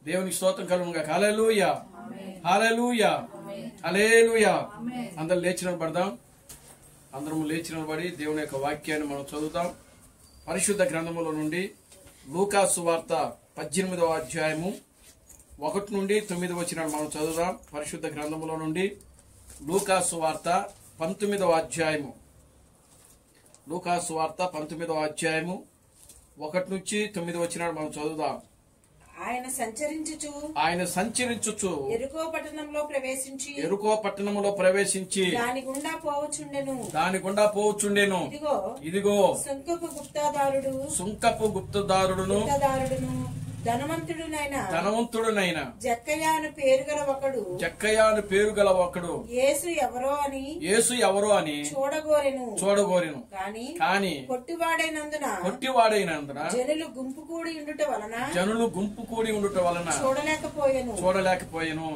దేవునికి స్తోత్రం కలుగునుగా. హల్లెలూయా, హల్లెలూయా, హల్లెలూయా. అందరూ లేచి నిలబడదాం. అందరం లేచి నిలబడి దేవుని యొక్క వాక్యాన్ని మనం చదువుతాం. పరిశుద్ధ గ్రంథములో నుండి లూకా సువార్త 18వ అధ్యాయము 1 నుండి 9 వచనాలు మనం చదువుదాం. పరిశుద్ధ గ్రంథములో నుండి లూకా సువార్త 19వ అధ్యాయము, లూకా సువార్త 19వ అధ్యాయము 1 నుంచి 9 వచనాలు మనం చదువుదాం. ఆయన సంచరించుచు యెరికో పట్టణంలో ప్రవేశించి దాని గుండా పోవచ్చుండెను. ఇదిగో సుంకపు గుప్తదారుడును ధనవంతుడునైన జక్కయ్యను పేరు గల ఒకడు యేసు ఎవరో అని చూడగోరెను. కాని పొట్టివాడైనందున జనులు గుంపు కూడి ఉండుట వలన చూడలేకపోయెను.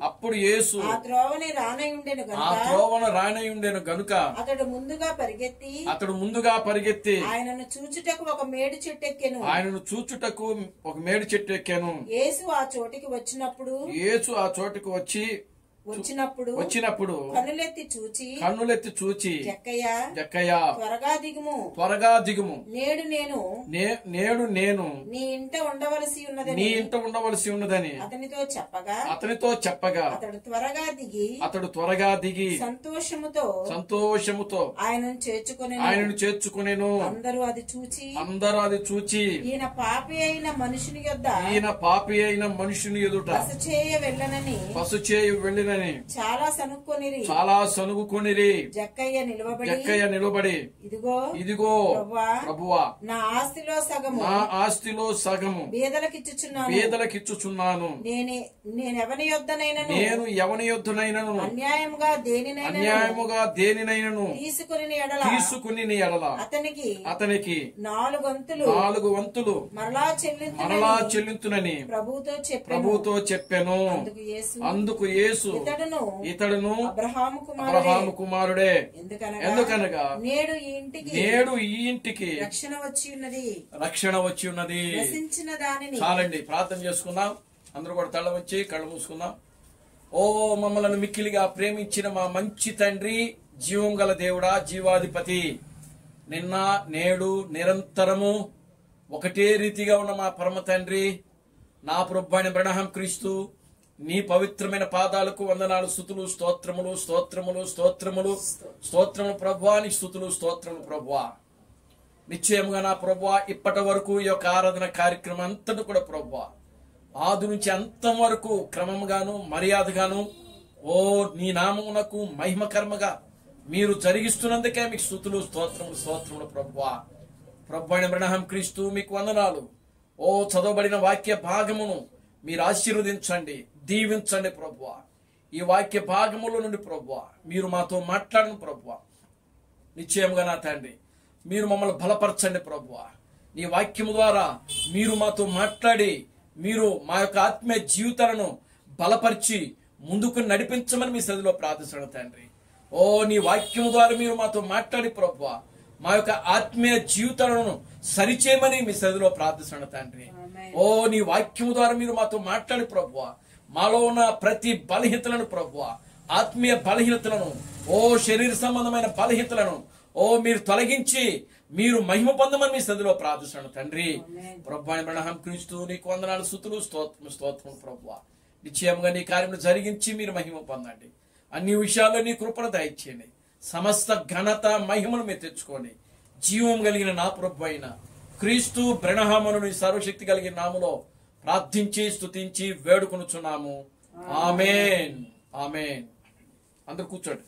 అప్పుడు యేసు ఆ త్రోవను రానయుండెను గనుక అతడు ముందుగా పరిగెత్తి ఆయనను చూచుటకు ఒక మేడి చెట్టు ఎక్కాను. యేసు ఆ చోటికి వచ్చినప్పుడు కన్నులెత్తి చూచి జక్కయ్య త్వరగా దిగుము, నేడు నేను నీ ఇంట ఉండవలసి ఉన్నదని అతనితో చెప్పగా అతడు త్వరగా దిగి సంతోషముతో ఆయనను చేర్చుకొనెను. అందరూ అది చూచి ఈయన పాపి అయిన మనుషుని ఎదుట పసు చేయ వెళ్ళనని చాలా సనుగుకొనిరి. జక్కయ్య నిలబడి ఇదిగో ప్రభువా, నా ఆస్తిలో సగము బీదలకిచ్చుచున్నాను. నేను ఎవని యొద్దనైనను అన్యాయముగా దేనినైనను తీసుకుని ఎడల అతనికి 4 వంతులు మరలా చెల్లింతునని ప్రభువుతో చెప్పాను. అందుకు యేసు ఇతడును అబ్రహాము కుమారుడే, ఎందుకనగా నేడు ఈ ఇంటికి రక్షణ వచ్చి ఉన్నది. చాలండి, ప్రార్థన చేసుకుందాం. అందరూ కూడా తల వచ్చి కళ్ళు మూసుకుందాం. ఓ మమ్మలను మిక్కిలిగా ప్రేమించిన మా మంచి తండ్రి, జీవం గల దేవుడా, జీవాధిపతి, నిన్న నేడు నిరంతరము ఒకటే రీతిగా ఉన్న మా పరమ తండ్రి, నా ప్రభువైన అబ్రహాం క్రీస్తు, నీ పవిత్రమైన పాదాలకు వందనాలు, స్తుతులు, స్తోత్రములు ప్రభువా, నీ స్తుతులు, స్తోత్రములు ప్రభువా. నిశ్చయముగా నా ప్రభువా, ఇప్పటి వరకు ఈ యొక్క ఆరాధన కార్యక్రమం అంతటి కూడా ప్రభువా, ఆది నుంచి అంతం వరకు క్రమంగాను మర్యాదగాను ఓ నీ నామమునకు మహిమకర్మగా మీరు జరిగిస్తున్నందుకే మీకు స్తుతులు, స్తోత్రములు ప్రభువా. ప్రభువైన అబ్రహాం క్రీస్తు, మీకు వందనాలు. ఓ చదవబడిన వాక్య భాగమును మీరు ఆశీర్వదించండి, దీవించండి ప్రభువా. ఈ వాక్య భాగముల నుండి ప్రభువా మీరు మాతో మాట్లాడండి ప్రభువా. నిశ్చయంగా నా తండ్రి, మీరు మమ్మల్ని బలపరచండి ప్రభువా. నీ వాక్యము ద్వారా మీరు మాతో మాట్లాడి మీరు మా యొక్క ఆత్మీయ జీవితాలను బలపరిచి ముందుకు నడిపించమని మీ సన్నిధిలో ప్రార్థిస్తున్నాను తండ్రి. ఓ నీ వాక్యము ద్వారా మీరు మాతో మాట్లాడి ప్రభువా మా యొక్క ఆత్మీయ జీవితాలను సరిచేయమని మీ సన్నిధిలో ప్రార్థిస్తున్నాను తండ్రి. ఓ నీ వాక్యము ద్వారా మీరు మాతో మాట్లాడి ప్రభువా మాలో ఉన్న ప్రతి బలహీనతలను ప్రభువా, ఆత్మీయ బలహీనతలను, ఓ శరీర సంబంధమైన బలహీనతలను ఓ మీరు తొలగించి మీరు మహిమ పొందమని మీ సన్నిధిలో ప్రార్థిస్తున్నాను తండ్రి. ప్రభువైన అబ్రహాం క్రీస్తు, నీకు వందనాలు, స్తుతులు, స్తోత్రం ప్రభువా. నిశ్చయంగా నీ కార్యములు జరిగించి మీరు మహిమ పొందండి. అన్ని విషయాల్లో నీ కృపను దయచేయండి. సమస్త ఘనత మహిమను మీరు తెచ్చుకోండి. జీవం కలిగిన నా ప్రభువైన క్రీస్తు బ్రహ్మను నీ సర్వశక్తి కలిగిన నామములో ప్రార్థించి స్తుతించి వేడుకొనుచున్నాము. ఆమేన్, ఆమేన్. అందరూ కూర్చోండి.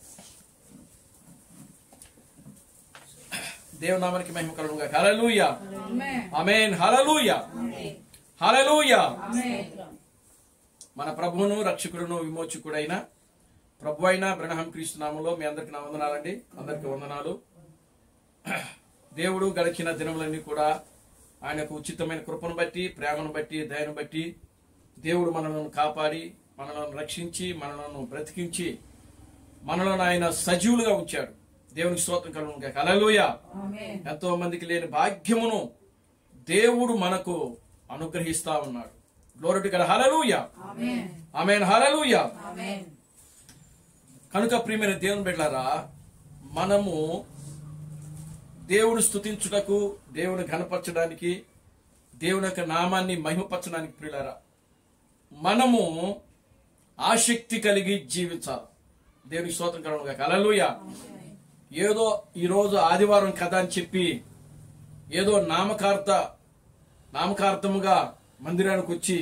దేవుని నామానికి మహిమ కలుగునుగా. హల్లెలూయా, ఆమేన్, హల్లెలూయా, హల్లెలూయా. మన ప్రభువును రక్షకుడును విమోచకుడైన ప్రభువైన అబ్రహాం క్రీస్తు నామములో మీ అందరికి నా వందనాలండి. అందరికి వందనాలు. దేవుడు గడిచిన దినములన్నీ కూడా ఆయనకు ఉచితమైన కృపను బట్టి, ప్రేమను బట్టి, దయను బట్టి దేవుడు మనలను కాపాడి, మనలను రక్షించి, మనలను బ్రతికించి, మనలను ఆయన సజీవులుగా ఉంచాడు. దేవునికి స్తోత్రం కలుగునుగా. హల్లెలూయా. ఎంతో మందికి లేని భాగ్యమును దేవుడు మనకు అనుగ్రహిస్తా ఉన్నాడు. Glory to God. హల్లెలూయా. ఆమేన్. హల్లెలూయా. కనుక ప్రియమైన దేవుని బిడ్డలారా, మనము దేవుని స్తుతించుటకు, దేవుని ఘనపరచడానికి, దేవుని యొక్క నామాన్ని మహిమపరచడానికి ప్రియులారా మనము ఆసక్తి కలిగి జీవించాలి. దేవునికి స్తోత్రం కలుగును గాక. హల్లెలూయా. ఏదో ఈరోజు ఆదివారం కదా అని చెప్పి ఏదో నామకార్థముగా మందిరానికి వచ్చి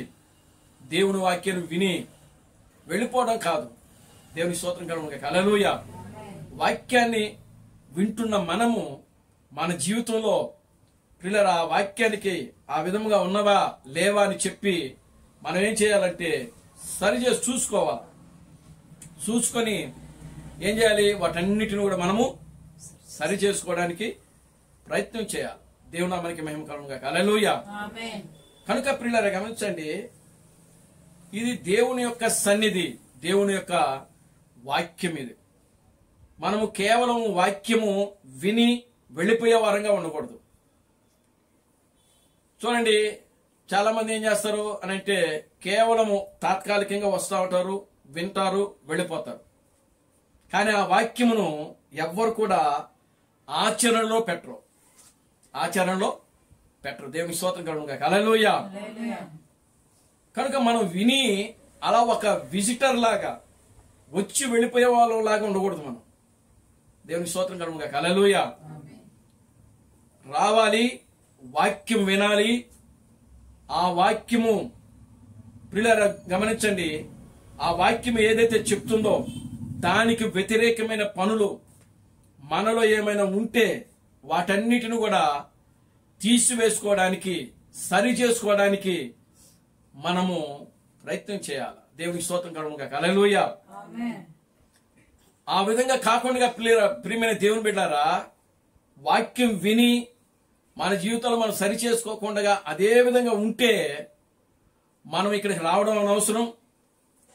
దేవుని వాక్యాన్ని విని వెళ్ళిపోవడం కాదు. దేవుని స్తోత్రం కలుగును గాక. హల్లెలూయా. వాక్యాన్ని వింటున్న మనము మన జీవితంలో ప్రియులారా ఆ వాక్యానికి ఆ విధముగా ఉన్నవా లేవా అని చెప్పి మనం ఏం చేయాలంటే సరిచేసి చూసుకోవాలి. చూసుకొని ఏం చేయాలి? వాటన్నిటిని కూడా మనము సరి చేసుకోవడానికి ప్రయత్నం చేయాలి. దేవుని నామానికి మహిమ కలుగును గాక. హల్లెలూయా. కనుక ప్రియులారా గమనించండి, ఇది దేవుని యొక్క సన్నిధి, దేవుని యొక్క వాక్యం. ఇది మనము కేవలం వాక్యము విని వెళ్ళిపోయే వారంగా ఉండకూడదు. చూడండి, చాలా మంది ఏం చేస్తారు అని అంటే కేవలము తాత్కాలికంగా వస్తూ ఉంటారు, వింటారు, వెళ్ళిపోతారు. కానీ ఆ వాక్యమును ఎవ్వరు కూడా ఆచరణలో పెట్టరు. దేవుని స్తోత్రం కలుగును గాక. హల్లెలూయా. కనుక మనం విని అలా ఒక విజిటర్ లాగా వచ్చి వెళ్ళిపోయే వాళ్ళలాగా ఉండకూడదు. మనం దేవుని స్తోత్రం కలుగును గాక. హల్లెలూయా. రావాలి, వాక్యం వినాలి. ఆ వాక్యము ప్రియులారా గమనించండి, ఆ వాక్యం ఏదైతే చెప్తుందో దానికి వ్యతిరేకమైన పనులు మనలో ఏమైనా ఉంటే వాటన్నిటిని కూడా తీసివేసుకోవడానికి, సరి చేసుకోవడానికి మనము ప్రయత్నం చేయాలి. దేవునికి స్తోత్రం కలుగును గాక. హల్లెలూయా. ఆ విధంగా కాకుండా ప్రియమైన దేవుని బిడ్డారా, వాక్యం విని మన జీవితంలో మనం సరి చేసుకోకుండా అదే విధంగా ఉంటే మనం ఇక్కడికి రావడం అనవసరం.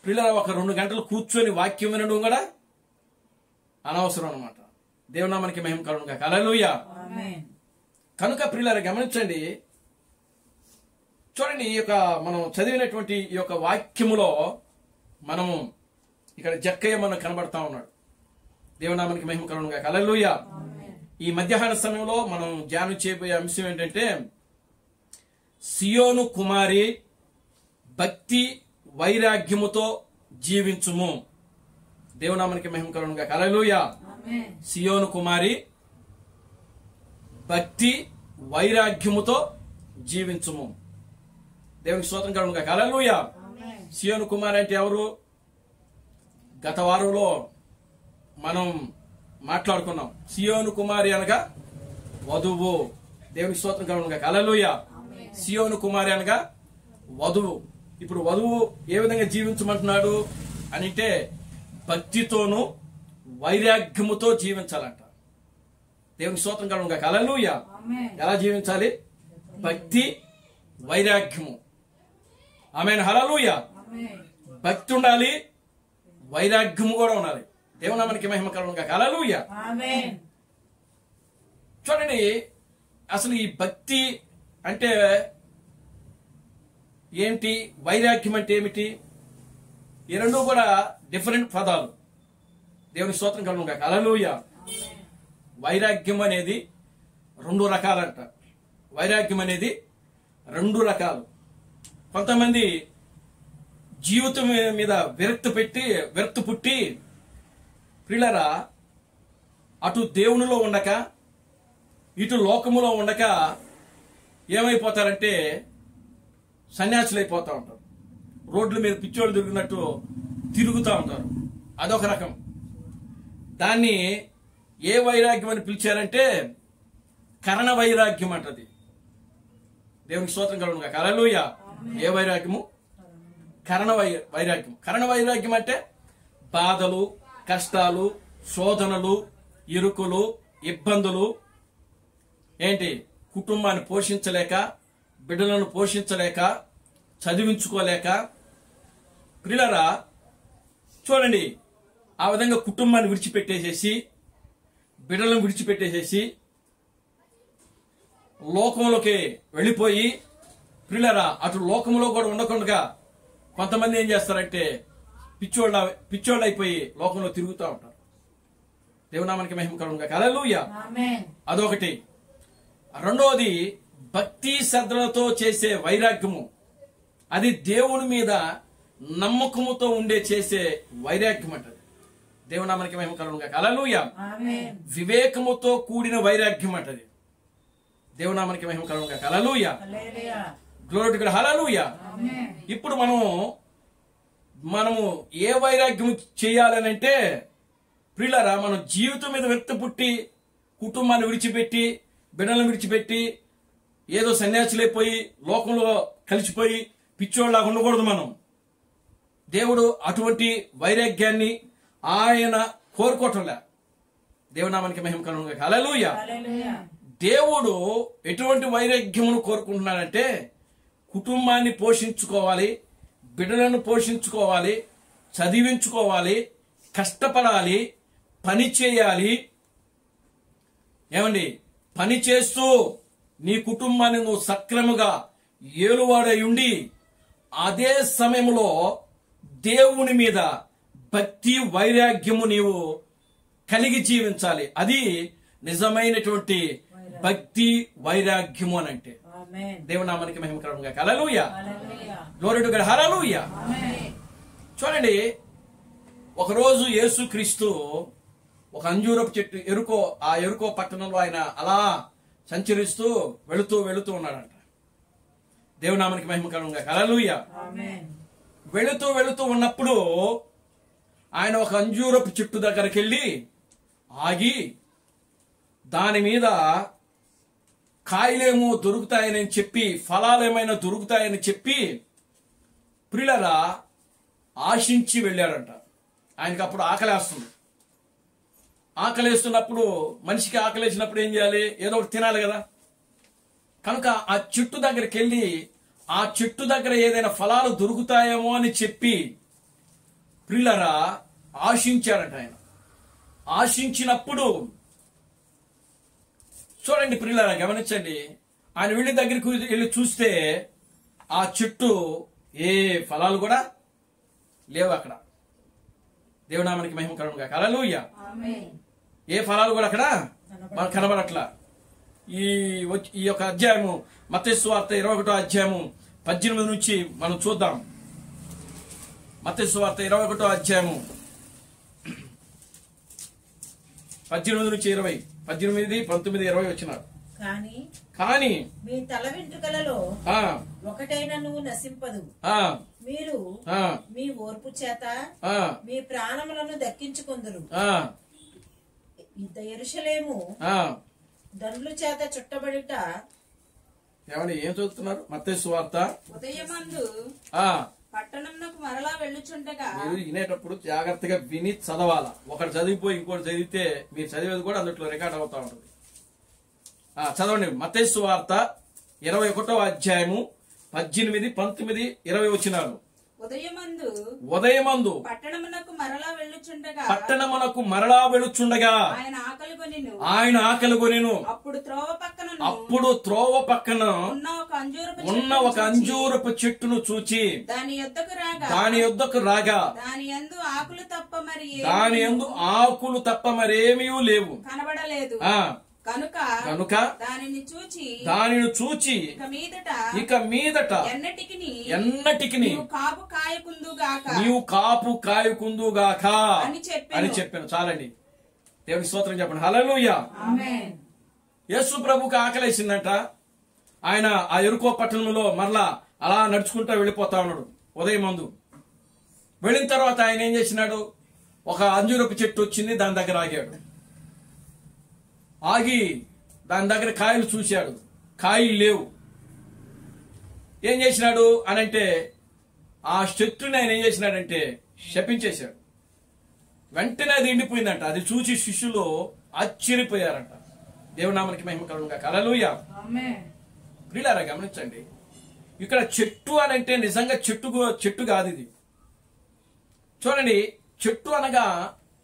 పిల్లలు ఒక 2 గంటలు కూర్చొని వాక్యం వినడం కూడా అనవసరం అన్నమాట. దేవుని నామానికి మహిమ కలుగును గాక. హల్లెలూయా. కనుక ప్రియులారా గమనించండి, చూడండి, ఈ యొక్క మనం చదివినటువంటి ఈ యొక్క వాక్యములో మనము ఇక్కడ జక్కయ్య మనకు కనబడతా ఉన్నాడు. దేవుని నామానికి మహిమ కలుగును గాక. హల్లెలూయా. ఈ మధ్యాహ్న సమయంలో మనం ధ్యానం చేయబోయే అంశం ఏంటంటే సియోను కుమారి భక్తి వైరాగ్యముతో జీవించుము. దేవుని నామానికి మహిమ కలుగును గాక. హల్లెలూయా. సియోను కుమారి భక్తి వైరాగ్యముతో జీవించుము. దేవునికి స్తోత్రం కలుగును గాక. హల్లెలూయా. సియోను కుమారి అంటే ఎవరు? గత వారంలో మనం మాట్లాడుకున్నాం. సియోను కుమారి అనగా వధువు. దేవునికి స్తోత్రం కలుగును గాక. హల్లెలూయా. సియోను కుమారి అనగా వధువు. ఇప్పుడు వధువు ఏ విధంగా జీవించమంటున్నాడు అని అంటే భక్తితోను వైరాగ్యముతో జీవించాలంట. దేవునికి స్తోత్రం కలుగును గాక. హల్లెలూయా. ఎలా జీవించాలి? భక్తి వైరాగ్యము. ఆమేన్. హల్లెలూయా. భక్తి ఉండాలి, వైరాగ్యము కూడా ఉండాలి. దేవుని నామానికి మహిమ కలుగును గాక. హల్లెలూయా. చూడండి, అసలు ఈ భక్తి అంటే ఏంటి, వైరాగ్యం అంటే ఏమిటి? ఈ రెండు కూడా డిఫరెంట్ పదాలు. దేవుని స్తోత్రం కలుగును గాక. హల్లెలూయా. వైరాగ్యం అనేది 2 రకాలంట. వైరాగ్యం అనేది 2 రకాలు. కొంతమంది జీవితం మీద విరక్తి పుట్టి ప్రియులారా అటు దేవునిలో ఉండక ఇటు లోకములో ఉండక ఏమైపోతారంటే సన్యాసులు అయిపోతా ఉంటారు. రోడ్ల మీద పిచ్చోళ్ళు తిరిగినట్టు తిరుగుతూ ఉంటారు. అదొక రకం. దాన్ని ఏ వైరాగ్యం అని పిలిచారంటే కరణ వైరాగ్యం అంటది. దేవునికి స్తోత్రం కలుగును గాక. హల్లెలూయా. ఏ వైరాగ్యము? కరణ వైరాగ్యం. కరణ వైరాగ్యం అంటే బాధలు, కష్టాలు, శోధనలు, ఇరుకులు, ఇబ్బందులు, ఏంటి, కుటుంబాన్ని పోషించలేక, బిడ్డలను పోషించలేక, చదివించుకోలేక, ప్రియులారా చూడండి, ఆ విధంగా కుటుంబాన్ని విడిచిపెట్టేసేసి, బిడ్డలను విడిచిపెట్టేసేసి లోకంలోకి వెళ్ళిపోయి ప్రియులారా అటు లోకములో కూడా ఉండకుండా కొంతమంది ఏం చేస్తారంటే పిచ్చోళ్ళు అయిపోయి లోకంలో తిరుగుతూ ఉంటారు. దేవునామానికి మహిమ కలుగునుగాక. హల్లెలూయా. అదొకటి. రెండవది భక్తి శ్రద్ధలతో చేసే వైరాగ్యము. అది దేవుని మీద నమ్మకముతో ఉండే చేసే వైరాగ్యం అంటది. దేవునామానికి మహిమ కలుగునుగాక. హల్లెలూయా. వివేకముతో కూడిన వైరాగ్యం అంటది. దేవునామానికి మహిమ కలుగునుగాక. హల్లెలూయా. Glory to God. హల్లెలూయా. ఇప్పుడు మనము ఏ వైరాగ్యం చేయాలనంటే ప్రియులారా, మనం జీవితం మీద వ్యక్తి పుట్టి కుటుంబాన్ని విడిచిపెట్టి బిడ్డలను విడిచిపెట్టి ఏదో సన్యాసులైపోయి లోకంలో కలిసిపోయి పిచ్చోళ్ళలాగా ఉండకూడదు. మనం దేవుడు అటువంటి వైరాగ్యాన్ని ఆయన కోరుకోవటంలే. దేవునామానికి మహిమ కలుగునుగాక. హల్లెలూయా. దేవుడు ఎటువంటి వైరాగ్యమును కోరుకుంటున్నాడంటే కుటుంబాన్ని పోషించుకోవాలి, బిడ్డలను పోషించుకోవాలి, చదివించుకోవాలి, కష్టపడాలి, పని చేయాలి. ఏమండి, పని చేస్తూ నీ కుటుంబాన్ని నువ్వు సక్రమంగా ఏలువాడై ఉండి అదే సమయంలో దేవుని మీద భక్తి వైరాగ్యము నీవు కలిగి జీవించాలి. అది నిజమైనటువంటి భక్తి వైరాగ్యము అని అంటే. దేవునామానికి మహిమ కలుగునుగాక. హల్లెలూయా. Glory to God. హల్లెలూయా. చూడండి, ఒకరోజు యేసుక్రీస్తు ఒక అంజూరపు చెట్టు ఎరుకో పట్టణంలో ఆయన అలా సంచరిస్తూ వెళుతూ ఉన్నాడంట. దేవునామానికి మహిమ కలుగునుగాక. హల్లెలూయా. వెళుతూ ఉన్నప్పుడు ఆయన ఒక అంజూరపు చెట్టు దగ్గరికి వెళ్ళి ఆగి దాని మీద కాయలేమో దొరుకుతాయని చెప్పి, ఫలాలేమైనా దొరుకుతాయని చెప్పి ప్రియులారా ఆశించి వెళ్ళాడంట. ఆయనకి అప్పుడు ఆకలేస్తుంది. ఆకలేస్తున్నప్పుడు మనిషికి ఆకలేసినప్పుడు ఏం చేయాలి? ఏదో ఒకటి తినాలి కదా. కనుక ఆ చెట్టు దగ్గరికి వెళ్ళి ఆ చెట్టు దగ్గర ఏదైనా ఫలాలు దొరుకుతాయేమో అని చెప్పి ప్రియులారా ఆశించాడంట. ఆయన ఆశించినప్పుడు చూడండి ప్రియులారా, గమనించండి, ఆయన వెళ్ళి దగ్గరికి వెళ్ళి చూస్తే ఆ చెట్టు ఏ ఫలాలు కూడా లేవు అక్కడ. దేవునామానికి మహిమ కలుగునుగాక. హల్లెలూయా. ఏ ఫలాలు కూడా అక్కడ మనకు కనబడట్లా. ఈ యొక్క అధ్యాయము మత్తయి సువార్త 21వ అధ్యాయము 18 నుంచి మనం చూద్దాం. మత్తయి సువార్త 21వ అధ్యాయము 18 నుంచి 20, 18, 19, 20 వచ్చినారు. కానీ మీ తల వెంట్రుకలలో ఒకటైనా నువ్వు నశింపదు. మీరు మీ ఓర్పు చేత మీ ప్రాణములను దక్కించుకొందురు. యెరూషలేము దండ్ల చేత చుట్టబడిట. ఏమని ఏం చదువుతున్నారు? మత్తయి సువార్త ఉదయమందు పట్టణంలోకి మరలా వెళ్ళుచుండగా. మీరు వినేటప్పుడు జాగ్రత్తగా విని చదవాలా. ఒకటి చదివిపోయి ఇంకోటి చదివితే మీరు చదివేది కూడా అందులో రికార్డ్ అవుతా ఉంటుంది. చదవండి. మత్తయి సువార్త 21వ అధ్యాయము 18, 19, 20 వచ్చినారు. ఉదయమందు పట్టణమునకు మరలా వెళ్ళుచుండగా ఆయన ఆకలి కొనెను. అప్పుడు త్రోవ పక్కన ఉన్న ఒక అంజూరపు చెట్టును చూచి దాని యొద్దకు రాగా దాని యందు ఆకులు తప్ప మరేమీ లేవు, కనబడలేదు. కనుక దానిని చూచి ఇక మీదట ఎన్నటికి నీవు కాపు కాయకుందుగాక అని చెప్పాను. చాలండి. దేవుని స్తోత్రం చెప్పండి. హల్లెలూయా. యేసు ప్రభుకి ఆకలేసిందంట. ఆయన ఆ యెరికో పట్టణంలో మరలా అలా నడుచుకుంటూ వెళ్ళిపోతా ఉన్నాడు. ఉదయమందు వెళ్ళిన తర్వాత ఆయన ఏం చేసినాడు? ఒక అంజూరపు చెట్టు వచ్చింది, దాని దగ్గర ఆగాడు. ఆగి దాని దగ్గర కాయలు చూశాడు, కాయలు లేవు. ఏం చేసినాడు అనంటే ఆ చెట్టుని ఆయన ఏం చేసినాడంటే శపించేశాడు. వెంటనే అది ఎండిపోయిందంట. అది చూసి శిష్యులు ఆశ్చర్యపోయారంట. దేవునామానికి మహిమ కలుగునుగాక. హల్లెలూయా. ప్రియులారా గమనించండి, ఇక్కడ చెట్టు అనంటే నిజంగా చెట్టు కాదు ఇది. చూడండి, చెట్టు అనగా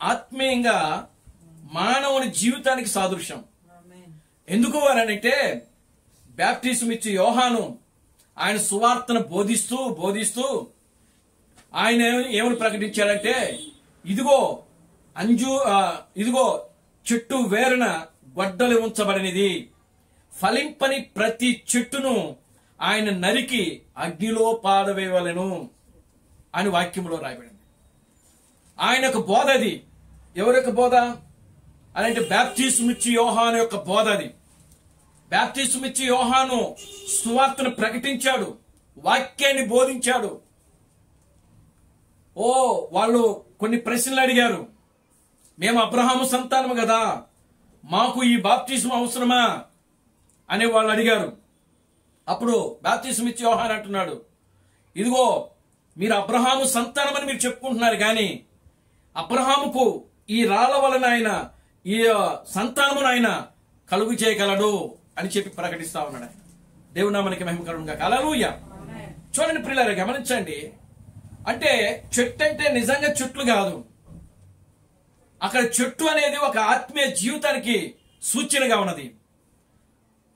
ఆత్మీయంగా మానవుని జీవితానికి సాదృశ్యం. ఎందుకు అనంటే బ్యాప్టిజం ఇచ్చి యోహాను ఆయన సువార్తను బోధిస్తూ ఆయన ఏమని ప్రకటించాడంటే, ఇదిగో చెట్టు వేరున గొడ్డలి ఉంచబడినది, ఫలింపని ప్రతి చెట్టును ఆయన నరికి అగ్నిలో పారవేయవలెను అని వాక్యంలో రాయబడింది. ఆయన యొక్క బోధ అది. ఎవరి యొక్క బోధ అని అంటే బాప్తిస్మిచ్చి యోహాను యొక్క బోధ అది. బాప్తిస్మిచ్చి యోహాను సువార్తను ప్రకటించాడు, వాక్యాన్ని బోధించాడు. వాళ్ళు కొన్ని ప్రశ్నలు అడిగారు. మేము అబ్రహాము సంతానము కదా, మాకు ఈ బాప్తిస్మం అవసరమా అని వాళ్ళు అడిగారు. అప్పుడు బాప్తిస్మిచ్చి యోహాను అంటున్నాడు, ఇదిగో మీరు అబ్రహాము సంతానమని మీరు చెప్పుకుంటున్నారు, కానీ అబ్రహాముకు ఈ రాళ్ల వలన ఆయన ఈ సంతానమును ఆయన కలుగు చేయగలడు అని చెప్పి ప్రకటిస్తా ఉన్నాడు. ఆయన దేవుని నామానికి మహిమ కలుగును గాక. హల్లెలూయా. చూడండి ప్రియులారా, గమనించండి. అంటే చెట్టు అంటే నిజంగా చెట్లు కాదు. అక్కడ చెట్టు అనేది ఒక ఆత్మీయ జీవితానికి సూచనగా ఉన్నది.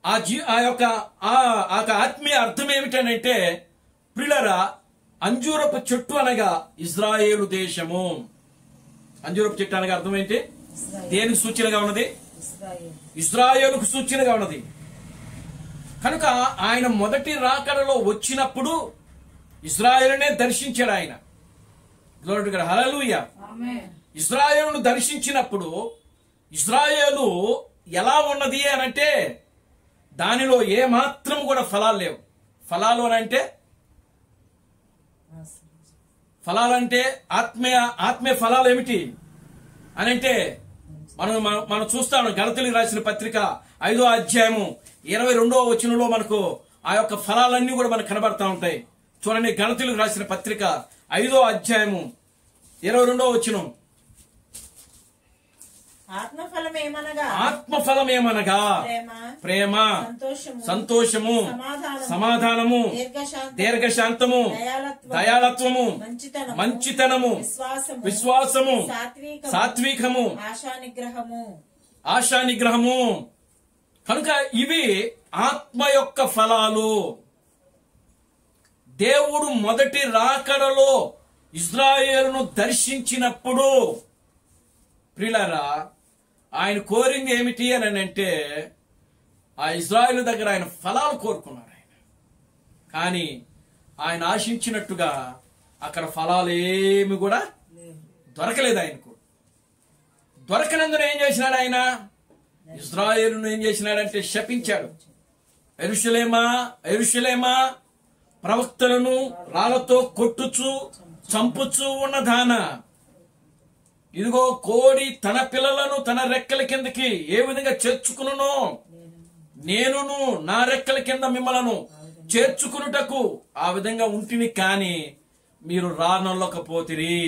ఆ యొక్క ఆత్మీయ అర్థం ఏమిటనంటే ప్రియులారా, అంజూరపు చెట్టు అనగా ఇజ్రాయేలు దేశము. అంజూరపు చెట్టు అనగా అర్థం ఏంటి? దేనికి సూచనగా ఉన్నది? ఇజ్రాయేలుకు సూచనగా ఉన్నది. కనుక ఆయన మొదటి రాకడలో వచ్చినప్పుడు ఇజ్రాయేలునే దర్శించాడు ఆయన. హల్లెలూయా. ఇజ్రాయేలును దర్శించినప్పుడు ఇజ్రాయేలు ఎలా ఉన్నది అని అంటే దానిలో ఏ మాత్రం కూడా ఫలాలు లేవు. ఫలాలంటే ఆత్మీయ ఫలాలు ఏమిటి అని అంటే మనం చూస్తాము. గలతీయులకు రాసిన పత్రిక 5వ అధ్యాయము 22వ వచనంలో మనకు ఆ యొక్క ఫలాలన్నీ కూడా మనకు కనబడతా ఉంటాయి. చూడండి, గలతీయులకు రాసిన పత్రిక 5వ అధ్యాయము 22వ వచనం. ఆత్మఫలం ఏమనగా ప్రేమ, సంతోషము, సమాధానము, దీర్ఘశాంతము, దయాళత్వము, మంచితనము, విశ్వాసము, సాత్వికము, ఆశానిగ్రహము. కనుక ఇవి ఆత్మ యొక్క ఫలాలు. దేవుడు మొదటి రాకడలో ఇజ్రాయేలును దర్శించినప్పుడు ప్రియులారా, ఆయన కోరింది ఏమిటి అని అంటే ఆ ఇజ్రాయేలు దగ్గర ఆయన ఫలాలు కోరుకున్నాడు ఆయన. కానీ ఆయన ఆశించినట్టుగా అక్కడ ఫలాలు ఏమి కూడా దొరకలేదు ఆయనకు. దొరకనందున ఏం చేసినాడు ఆయన? ఇజ్రాయేలును ఏం చేసినాడంటే శపించాడు. యెరూషలేమా, ప్రవక్తలను రాళ్లతో కొట్టుచు చంపుచు ఉన్నదాన, ఇదిగో కోడి తన పిల్లలను తన రెక్కల కిందకి ఏ విధంగా చేర్చుకును, నేనును నా రెక్కల కింద మిమ్మలను చేర్చుకునుటకు ఆ విధంగా ఉంటిని, కానీ మీరు రానొల్లకపోతిరి.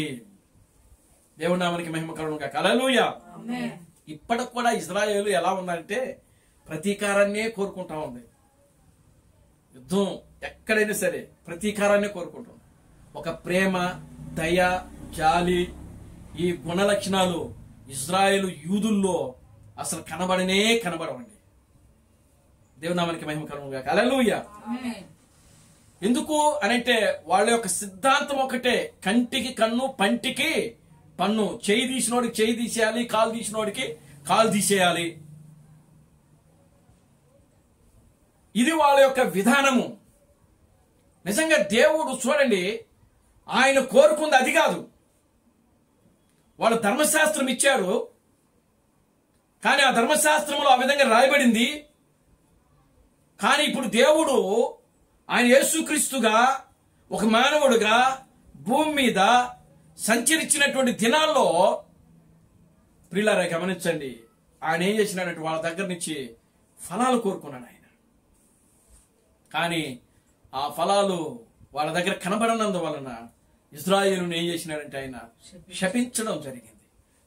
దేవుని నామానికి మహిమ కలుగును గాక. హల్లెలూయా. ఇప్పటికి కూడా ఇజ్రాయేలు ఎలా ఉందంటే ప్రతీకారాన్నే కోరుకుంటా ఉంది. యుద్ధం ఎక్కడైనా సరే ప్రతీకారాన్నే కోరుకుంటుంది. ఒక ప్రేమ, దయ, జాలి, ఈ గుణ లక్షణాలు ఇజ్రాయేలు యూదుల్లో అసలు కనబడవండి. దేవుని నామానికి మహిమ కలుగును గాక. హల్లెలూయా. ఎందుకు అనంటే వాళ్ళ యొక్క సిద్ధాంతం ఒకటే, కంటికి కన్ను, పంటికి పన్ను, చేయి తీసినోడికి చేయి తీసేయాలి, కాలు తీసినోడికి కాలు తీసేయాలి. ఇది వాళ్ళ యొక్క విధానము. నిజంగా దేవుడు చూడండి, ఆయన కోరుకుంది అది కాదు. వాళ్ళు ధర్మశాస్త్రం ఇచ్చారు, కానీ ఆ ధర్మశాస్త్రంలో ఆ విధంగా రాయబడింది. కానీ ఇప్పుడు దేవుడు ఆయన యేసుక్రీస్తుగా ఒక మానవుడుగా భూమి మీద సంచరించినటువంటి దినాల్లో ప్రియులారా గమనించండి, ఆయన ఏం చేసినాడంటే వాళ్ళ దగ్గర నుంచి ఫలాలు కోరుకున్నాడు ఆయన. కానీ ఆ ఫలాలు వాళ్ళ దగ్గర కనబడనందువలన ఇజ్రాయేలును ఏం చేసినాడంటే ఆయన శపించడం జరిగింది.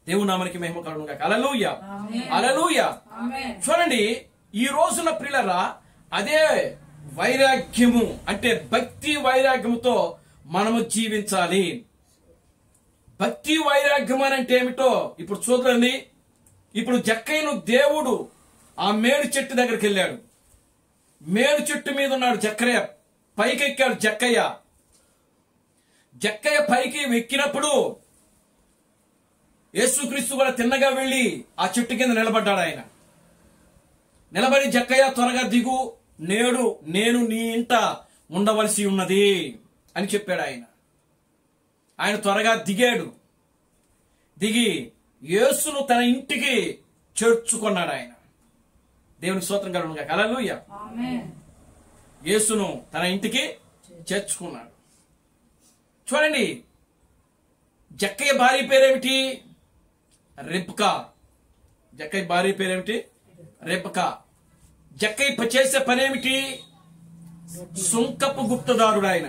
దేవుని నామానికి మహిమ కలుగును గాక. హల్లెలూయా. హల్లెలూయా. చూడండి, ఈ రోజున ప్రియులారా అదే వైరాగ్యము అంటే భక్తి వైరాగ్యముతో మనము జీవించాలి. భక్తి వైరాగ్యం అని అంటే ఏమిటో ఇప్పుడు చూడండి. ఇప్పుడు జక్కయ్యను దేవుడు ఆ మేడు చెట్టు దగ్గరికి వెళ్ళాడు. మేడు చెట్టు మీద ఉన్నాడు జక్కయ్య పైకెక్కాడు జక్కయ్య. జక్కయ్య పైకి ఎక్కినప్పుడు యేసుక్రీస్తు కూడా తిన్నగా వెళ్లి ఆ చెట్టు కింద నిలబడ్డాడు. ఆయన నిలబడి, జక్కయ్య త్వరగా దిగు, నేడు నేను నీ ఇంట ఉండవలసి ఉన్నది అని చెప్పాడు. ఆయన త్వరగా దిగాడు. దిగి యేసును తన ఇంటికి చేర్చుకున్నాడు. ఆయన దేవునికి స్తోత్రం కలుగును గాక. హల్లెలూయా. యేసును తన ఇంటికి చేర్చుకున్నాడు. చూడండి, జక్కయ్య భార్య పేరేమిటి? రెబ్కా. జక్కయ్య భార్య పేరేమిటి? రెబ్కా. జక్కయ్య చేసే పనేమిటి? సుంకపు గుప్తదారుడు. ఆయన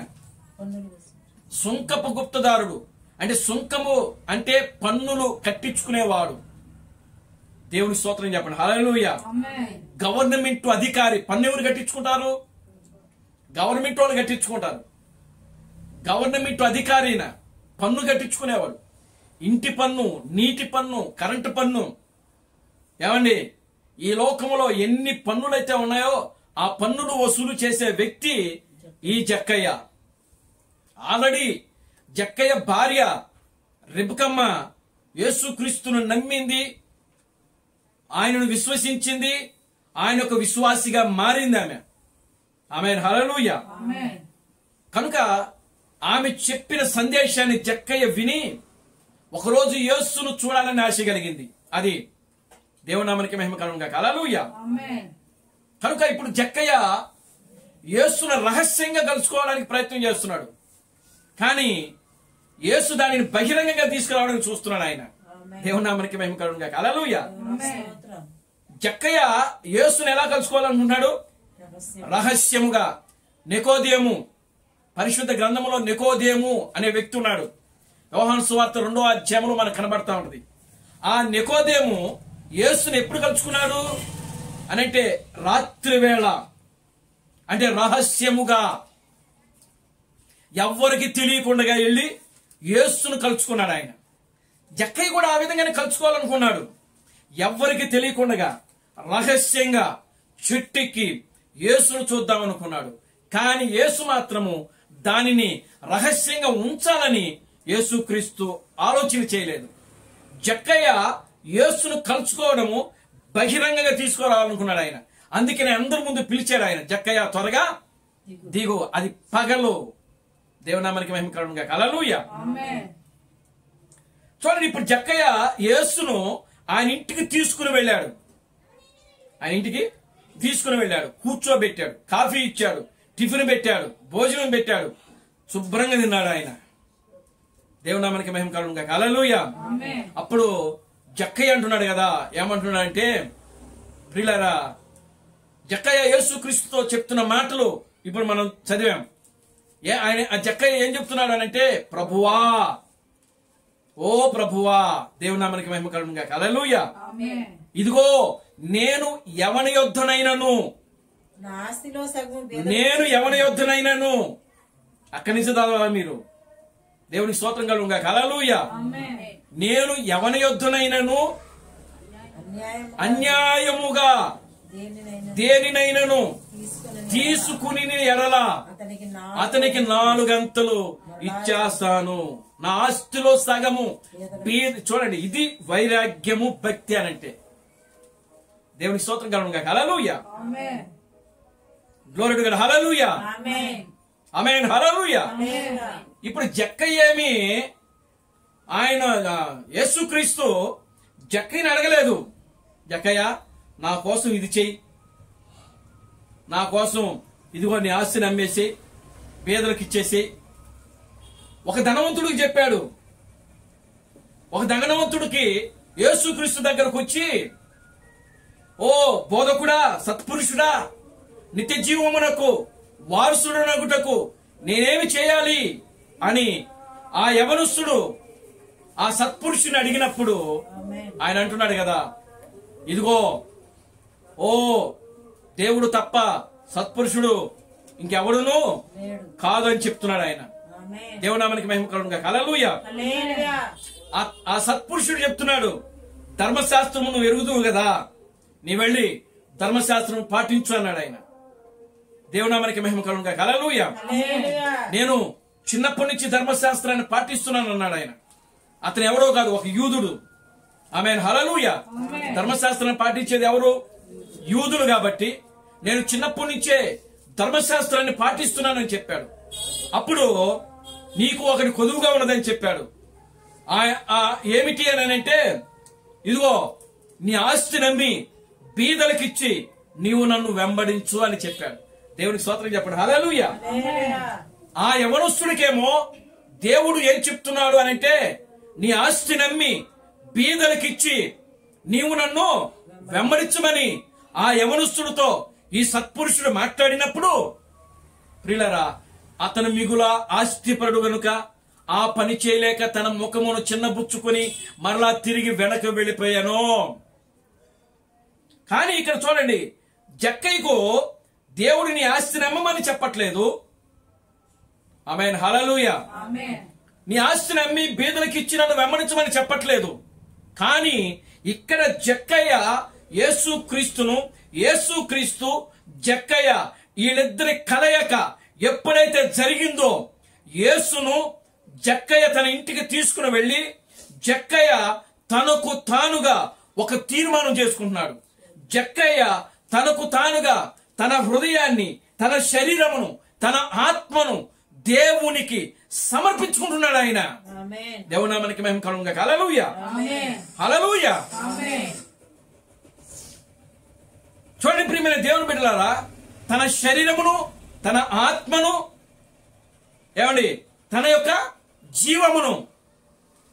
సుంకపు గుప్తదారుడు అంటే సుంకము అంటే పన్నులు కట్టించుకునేవాడు. దేవుని స్తోత్రం చెప్పండి. హల్లెలూయా. గవర్నమెంట్ అధికారి. పన్ను ఎవరు కట్టించుకుంటారు? గవర్నమెంట్ వాళ్ళు కట్టించుకుంటారు. గవర్నమెంట్ అధికారిన పన్ను కట్టించుకునేవాడు. ఇంటి పన్ను, నీటి పన్ను, కరెంటు పన్ను. ఏమండి, ఈ లోకంలో ఎన్ని పన్నులైతే ఉన్నాయో ఆ పన్నులు వసూలు చేసే వ్యక్తి ఈ జక్కయ్య. ఆల్రెడీ జక్కయ్య భార్య రెబ్కమ్మ యేసుక్రీస్తును నమ్మింది, ఆయనను విశ్వసించింది, ఆయన ఒక విశ్వాసిగా మారింది ఆమె. ఆమెన్. హల్లెలూయా. కనుక ఆమె చెప్పిన సందేశాన్ని జక్కయ్య విని ఒకరోజు యేసును చూడాలని ఆశ కలిగింది. అది దేవుని నామానికి మహిమ కలుగును గాక. హల్లెలూయా. కనుక ఇప్పుడు జక్కయ్య యేసును రహస్యంగా కలుసుకోవడానికి ప్రయత్నం చేస్తున్నాడు. కానీ యేసు దానిని బహిరంగంగా తీసుకురావడానికి చూస్తున్నాడు. ఆయన దేవుని నామానికి మహిమ కలుగును గాక. హల్లెలూయా. జక్కయ్య యేసును ఎలా కలుసుకోవాలనుకుంటున్నాడు? రహస్యముగా. నికోదేము, పరిశుద్ధ గ్రంథంలో నికోదేము అనే వ్యక్తి ఉన్నాడు. యోహాను సువార్త 2వ అధ్యాయంలో మనకు కనబడతా ఉంటది. ఆ నికోదేము యేసుని ఎప్పుడు కలుసుకున్నాడు అనంటే రాత్రి వేళ, అంటే రహస్యముగా, ఎవ్వరికి తెలియకుండా వెళ్ళి యేసును కలుసుకున్నాడు. ఆయన జక్కయ్య కూడా ఆ విధంగానే కలుసుకోవాలనుకున్నాడు. ఎవ్వరికి తెలియకుండా రహస్యంగా చెట్టెక్కి యేసును చూద్దామనుకున్నాడు. కానీ యేసు మాత్రము దానిని రహస్యంగా ఉంచాలని యేసుక్రీస్తు ఆలోచన చేయలేదు. జక్కయ్య యేసును కలుసుకోవడము బహిరంగంగా తీసుకురావాలనుకున్నాడు. ఆయన అందుకనే అందరి ముందు పిలిచాడు. ఆయన జక్కయ్య త్వరగా దిగు. అది పగలు. దేవునామానికి మహిమ కలుగును గాక. హల్లెలూయా. చూడండి, ఇప్పుడు జక్కయ్య యేసును ఆయన ఇంటికి తీసుకుని వెళ్ళాడు. ఆయన ఇంటికి తీసుకుని వెళ్ళాడు, కూర్చోబెట్టాడు, కాఫీ ఇచ్చాడు, టిఫిన్ పెట్టాడు, భోజనం పెట్టాడు, శుభ్రంగా తిన్నాడు. ఆయన దేవునామానికి మహిమ కలుగును గాక. హల్లెలూయా. అప్పుడు జక్కయ్య అంటున్నాడు కదా, ఏమంటున్నాడు అంటే, ప్రియులారా, జక్కయ్య యేసుక్రీస్తుతో చెప్తున్న మాటలు ఇప్పుడు మనం చదివాం. ఆయన ఆ జక్కయ్య ఏం చెప్తున్నాడు అనంటే, ప్రభువా, ఓ ప్రభువా, దేవునామానికి మహిమ కలుగును గాక. హల్లెలూయా. ఇదిగో నేను ఎవని యొద్దనైనను, నేను ఎవని యొద్దనైనను, అక్కడి నుంచి చదవాలి మీరు. దేవునికి స్తోత్రం కలుగును గాక. హల్లెలూయా. నేను ఎవని యొద్దనైనను అన్యాయముగా దేనినైనను తీసుకుని ఎడల అతనికి 4 గంతలు ఇచ్చేస్తాను. నా ఆస్తిలో సగము. చూడండి, ఇది వైరాగ్యము, భక్తి అనంటే. దేవునికి స్తోత్రం కలుగును గాక. హల్లెలూయా. Glory to God. హల్లెలూయా. ఆమేన్. హల్లెలూయా. ఇప్పుడు జక్కయ్య ఏమి, ఆయన యేసుక్రీస్తు జక్కయ్యని అడగలేదు, జక్కయ్య నా కోసం ఇది చెయ్యి, నా కోసం ఇదిగో నీ ఆస్తిని అమ్మేసి పేదలకు ఇచ్చేసి. ఒక ధనవంతుడికి చెప్పాడు. ఒక ధనవంతుడికి యేసుక్రీస్తు దగ్గరకు వచ్చి, ఓ బోధకుడా, సత్పురుషుడా, నిత్య జీవమునకు వారసుడనగుటకు నేనేమి చేయాలి అని ఆ యవనస్తుడు ఆ సత్పురుషుని అడిగినప్పుడు ఆయన అంటున్నాడు కదా, ఇదిగో ఓ దేవుడు తప్ప సత్పురుషుడు ఇంకెవడును కాదు అని చెప్తున్నాడు ఆయన. దేవునామానికి మహిమ కలుగును గాక. హల్లెలూయా. ఆ సత్పురుషుడు చెప్తున్నాడు, ధర్మశాస్త్రము నువ్వు ఎరుగుదువు కదా, నీ వెళ్ళి ధర్మశాస్త్రం పాటించు అన్నాడు ఆయన. దేవునామానికి మహిమ కలుగును గాక. హల్లెలూయా. నేను చిన్నప్పటి నుంచి ధర్మశాస్త్రాన్ని పాటిస్తున్నాను అన్నాడు ఆయన. అతను ఎవరో కాదు, ఒక యూదుడు. ఆమేన్. హల్లెలూయా. ధర్మశాస్త్రాన్ని పాటించేది ఎవరు? యూదులు. కాబట్టి నేను చిన్నప్పటి నుంచే ధర్మశాస్త్రాన్ని పాటిస్తున్నానని చెప్పాడు. అప్పుడు నీకు ఒకటి కొదువుగా ఉన్నదని చెప్పాడు. ఏమిటి అని అంటే, ఇదిగో నీ ఆస్తి నమ్మి బీదలకిచ్చి నీవు నన్ను వెంబడించు అని చెప్పాడు. దేవునికి స్తోత్రం చెప్పండి. హల్లెలూయా. ఆ యవనస్తుడికేమో దేవుడు ఏం చెప్తున్నాడు అనంటే, నీ ఆస్తి నమ్మి బీదలకిచ్చి నీవు నన్ను వెంబడించమని ఆ యవనస్తుడితో ఈ సత్పురుషుడు మాట్లాడినప్పుడు, ప్రియులారా, అతను మిగుల ఆస్తిపరుడు గనుక ఆ పని చేయలేక తన ముఖమును చిన్నబుచ్చుకుని మరలా తిరిగి వెనక వెళ్ళిపోయాను. కానీ ఇక్కడ చూడండి, జక్కయ్యకు దేవుడిని ఆస్తిని అమ్మమని చెప్పట్లేదు. ఆమేన్. హల్లెలూయా. నీ ఆస్తిని అమ్మి బీదలకు ఇచ్చి నన్ను వెంబడించమని చెప్పట్లేదు. కానీ ఇక్కడ జక్కయ్య యేసుక్రీస్తును, యేసుక్రీస్తు జక్కయ్య వీళ్ళిద్దరి కలయిక ఎప్పుడైతే జరిగిందో, యేసును జక్కయ్య తన ఇంటికి తీసుకుని వెళ్లి జక్కయ్య తనకు తానుగా ఒక తీర్మానం చేసుకుంటున్నాడు. జక్కయ్య తనకు తానుగా తన హృదయాన్ని, తన శరీరమును, తన ఆత్మను దేవునికి సమర్పించుకుంటున్నాడు ఆయన. దేవునామానికి మహిమ కలుగును గాక. హల్లెలూయా. హల్లెలూయా. చూడండి ప్రియమైన దేవుని బిడ్డలారా, తన శరీరమును, తన ఆత్మను, ఏమండి, తన యొక్క జీవమును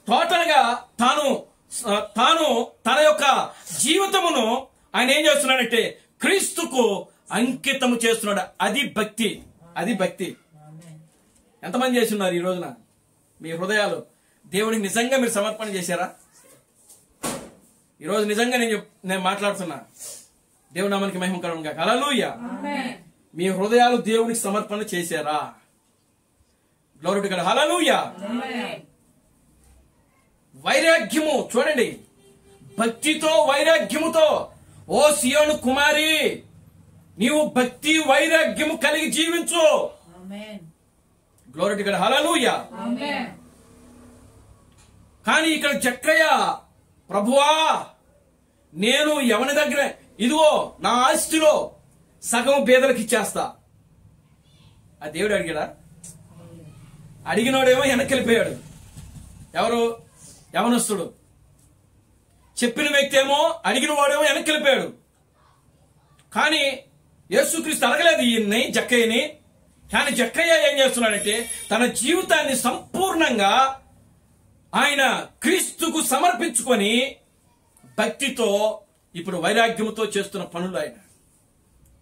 టోటల్ గా తాను తన యొక్క జీవితమును ఆయన ఏం చేస్తున్నాడంటే క్రీస్తుకు అంకితము చేస్తున్నాడు. అది భక్తి. అది భక్తి. ఎంతమంది చేస్తున్నారు ఈ రోజున? మీ హృదయాలు దేవునికి నిజంగా మీరు సమర్పణ చేశారా? ఈరోజు నిజంగా నేను మాట్లాడుతున్నా. దేవుని నామానికి మహిమ కలుగును గాక. హల్లెలూయా. మీ హృదయాలు దేవునికి సమర్పణ చేశారా? Glory to God. హల్లెలూయా. వైరాగ్యము చూడండి, భక్తితో వైరాగ్యముతో, ఓ సియోను కుమారి, నీవు భక్తి వైరాగ్యము కలిగి జీవించు. Glory to God. హల్లెలూయా. కానీ ఇక్కడ జక్కయ్య, ప్రభువా, నేను ఎవరి దగ్గర, ఇదిగో నా ఆస్తిలో సగం పేదలకు ఇచ్చేస్తా. ఆ దేవుడు అడిగాడా? అడిగినోడేమో వెనక్కి వెళ్ళిపోయాడు. ఎవరు? యవనస్తుడు. చెప్పిన వ్యక్తి ఏమో, అడిగిన వాడేమో వెనక్కి వెళ్ళిపోయాడు. కానీ యేసుక్రీస్తు అడగలేదు ఈయన్ని, జక్కయ్యని. కానీ జక్కయ్య ఏం చేస్తున్నాడంటే తన జీవితాన్ని సంపూర్ణంగా ఆయన క్రీస్తుకు సమర్పించుకొని భక్తితో ఇప్పుడు వైరాగ్యముతో చేస్తున్న పనులు ఆయన.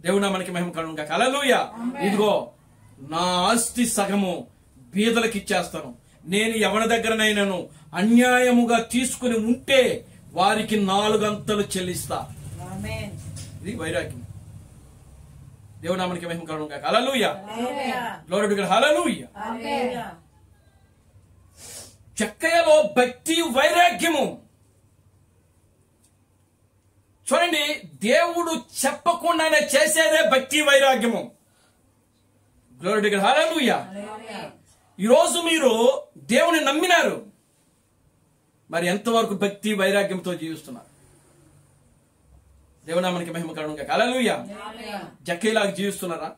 దేవుడా మనకి మహిమ కలుగును గాక. హల్లెలూయా. ఇదిగో నా ఆస్తి సగము బీదలకు ఇచ్చేస్తాను. నేను ఎవరి దగ్గరనైనాను అన్యాయముగా తీసుకుని ఉంటే వారికి 4 అంతలు చెల్లిస్తా. ఇది వైరాగ్యం. దేవుడా మనకి మహిమ కలుగును గాక. హల్లెలూయా. Glory to God. హల్లెలూయా. జక్కయ్యలో భక్తి వైరాగ్యము చూడండి. దేవుడు చెప్పకుండానే చేసేదే భక్తి వైరాగ్యము. Glory to God. హల్లెలూయా. ఈరోజు మీరు దేవుని నమ్మినారు, మరి ఎంతవరకు భక్తి వైరాగ్యంతో జీవిస్తున్నారు? దేవునామానికి మహిమ కలుగును గాక. హల్లెలూయా. జక్కయ్యలాగా జీవిస్తున్నారా?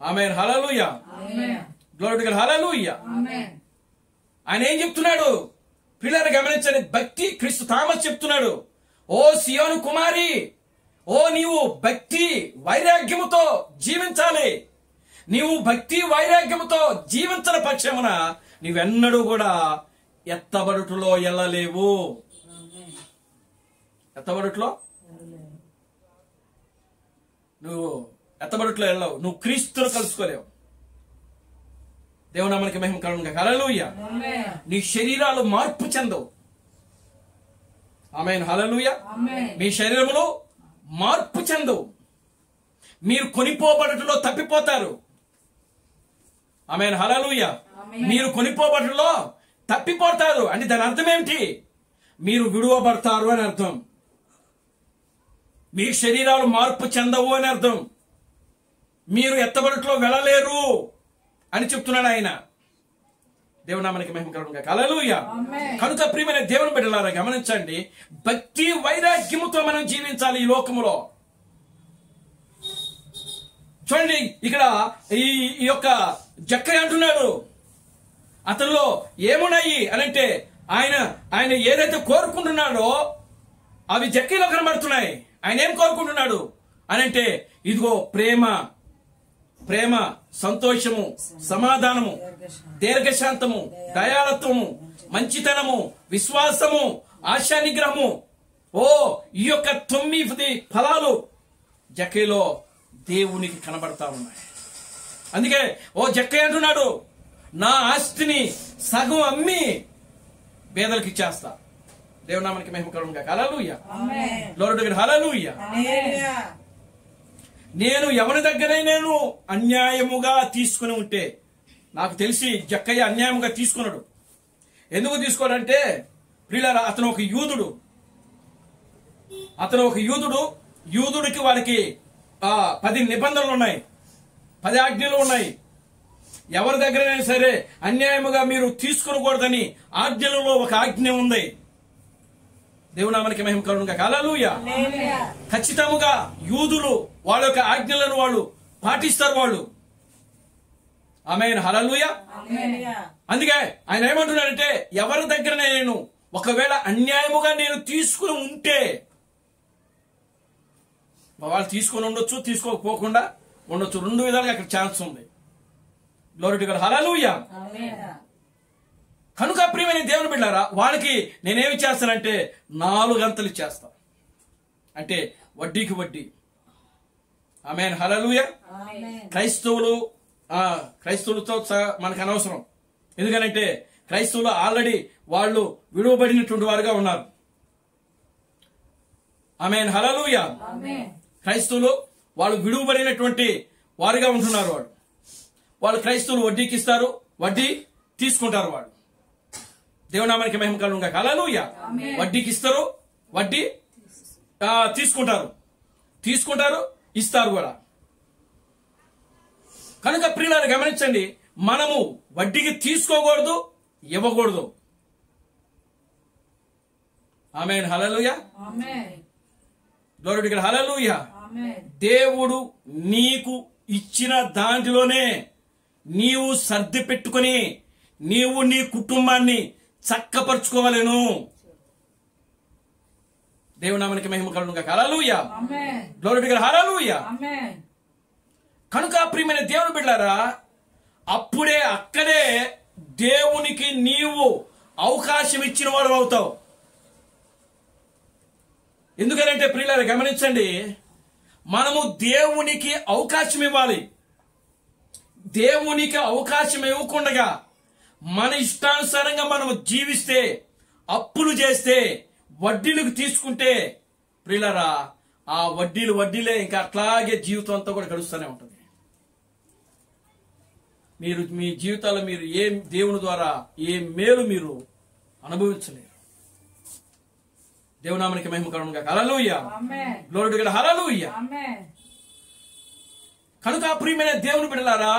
ఆమేన్. హల్లెలూయా. Glory to God. హల్లెలూయా. ఆయన ఏం చెప్తున్నాడు? పిల్లలు గమనించండి. భక్తి క్రీస్తు థామస్ చెప్తున్నాడు, ఓ సియోను కుమారి, ఓ నీవు భక్తి వైరాగ్యముతో జీవించాలి. నీవు భక్తి వైరాగ్యముతో జీవించిన పక్షమున నీవెన్నడూ కూడా ఎత్తబడుటలో వెళ్ళలేవు. ఎత్తబడుట్లో నువ్వు ఎత్తబడుట్లో వెళ్ళవు. నువ్వు క్రీస్తును కలుసుకోలేవు. దేవునామానికి మహిమ కలుగును గాక. హల్లెలూయా. నీ శరీరాలు మార్పు చెందవు. ఆమేన్. హల్లెలూయా. మీ శరీరములో మార్పు చెందవు. మీరు కొనిపోబడుటలో తప్పిపోతారు. ఆమేన్. హల్లెలూయా. మీరు కొనిపోబడుటలో తప్పిపోతారు అంటే దాని అర్థం ఏమిటి? మీరు విడువబడతారు అని అర్థం. మీ శరీరాలు మార్పు చెందవు అని అర్థం. మీరు ఎత్తబడుట్లో వెళ్ళలేరు అని చెప్తున్నాడు ఆయన. దేవుని నామానికి మహిమ కలుగును గాక. హల్లెలూయా. కనుక ప్రియమైన దేవుని బిడ్డలారా గమనించండి, భక్తి వైరాగ్యముతో మనం జీవించాలి ఈ లోకములో. చూడండి, ఇక్కడ ఈ యొక్క జక్కయ్య అంటున్నాడు, అతనిలో ఏమున్నాయి అనంటే ఆయన ఏదైతే కోరుకుంటున్నాడో అవి జక్కయ్యలో కనబడుతున్నాయి. ఆయన ఏం కోరుకుంటున్నాడు అనంటే, ఇదిగో ప్రేమ, సంతోషము, సమాధానము, దీర్ఘశాంతము, దయాళత్వము, మంచితనము, విశ్వాసము, ఆశా నిగ్రహము. ఈ యొక్క 9 ఫలాలు జక్కయ్యలో దేవునికి కనబడతా ఉన్నాయి. అందుకే జక్కయ్య అంటున్నాడు, నా ఆస్తిని సగం అమ్మి పేదలకు ఇచ్చేస్తా. దేవునామానికి మహిమ కలుగును గాక. హల్లెలూయా. Glory to God. హల్లెలూయా. నేను ఎవరి దగ్గరే నేను అన్యాయముగా తీసుకుని ఉంటే, నాకు తెలిసి జక్కయ్య అన్యాయముగా తీసుకున్నాడు. ఎందుకు తీసుకోడంటే ప్రియులారా, అతను ఒక యూదుడు. యూదుడికి వారికి 10 నిబంధనలు ఉన్నాయి, 10 ఆజ్ఞలు ఉన్నాయి. ఎవరి దగ్గరైనా సరే అన్యాయముగా మీరు తీసుకునకూడదని ఆజ్ఞలలో ఒక ఆజ్ఞ ఉంది. దేవునామానికి మహిమ కలుగును గాక. హల్లెలూయా. ఖచ్చితంగా యూదులు వాళ్ళ యొక్క ఆజ్ఞలను వాళ్ళు పాటిస్తారు వాళ్ళు. ఆమేన్. హల్లెలూయా. అందుకే ఆయన ఏమంటున్నాడంటే, ఎవరి దగ్గర నేను ఒకవేళ అన్యాయముగా నేను తీసుకుని ఉంటే, వాళ్ళు తీసుకుని ఉండొచ్చు, తీసుకోకపోకుండా ఉండొచ్చు, 2 విధాలుగా అక్కడ ఛాన్స్ ఉంది. Glory to God. హల్లెలూయా. కనుక ప్రియమైన దేవుని బిడ్డలారా, వాళ్ళకి నేనేమి చేస్తానంటే 4 గంటలు ఇచ్చేస్తా, అంటే వడ్డీకి వడ్డీ. ఆమేన్. హల్లెలూయా. క్రైస్తవులతో మనకు అనవసరం. ఎందుకనంటే క్రైస్తవులు ఆల్రెడీ వాళ్ళు విడువబడినటువంటి వారుగా ఉన్నారు. ఆమేన్. హల్లెలూయా. క్రైస్తవులు వాళ్ళు విడువబడినటువంటి వారుగా ఉంటున్నారు. వాళ్ళు క్రైస్తవులు వడ్డీకి ఇస్తారు, వడ్డీ తీసుకుంటారు. వాళ్ళు దేవునామానికి మహిమ కలుగును గాక. హల్లెలూయా. వడ్డీకి ఇస్తారు, వడ్డీ తీసుకుంటారు, ఇస్తారు కూడా. కనుక ప్రియులారా గమనించండి, మనము వడ్డీకి తీసుకోకూడదు, ఇవ్వకూడదు. ఆమేన్. హల్లెలూయా. Glory to God. హల్లెలూయా. దేవుడు నీకు ఇచ్చిన దాంట్లోనే నీవు సర్ది పెట్టుకుని నీవు నీ కుటుంబాన్ని చక్కపరుచుకోవాలను. దేవునామానికి మహిమ కలుగును గాక. హల్లెలూయా. Glory to God. హల్లెలూయా. కనుక ప్రియమైన దేవుని బిడ్డలారా, అక్కడే దేవునికి నీవు అవకాశం ఇచ్చిన వాడు అవుతావు. ఎందుకంటే ప్రియులారా గమనించండి, మనము దేవునికి అవకాశం ఇవ్వాలి. దేవునికి అవకాశం ఇవ్వకుండా మన ఇష్టానుసారంగా మనము జీవిస్తే, అప్పులు చేస్తే, వడ్డీలకు తీసుకుంటే ప్రియులారా, ఆ వడ్డీలే ఇంకా అట్లాగే జీవితం అంతా కూడా గడుస్తూనే ఉంటుంది. మీరు మీ జీవితాల్లో మీరు దేవుని ద్వారా ఏ మేలు మీరు అనుభవించలేరు. దేవునామానికి మహిమ కలుగును గాక. హల్లెలూయా. Glory to God. హల్లెలూయా. కనుక ప్రియమైన దేవుని బిడ్డలారా,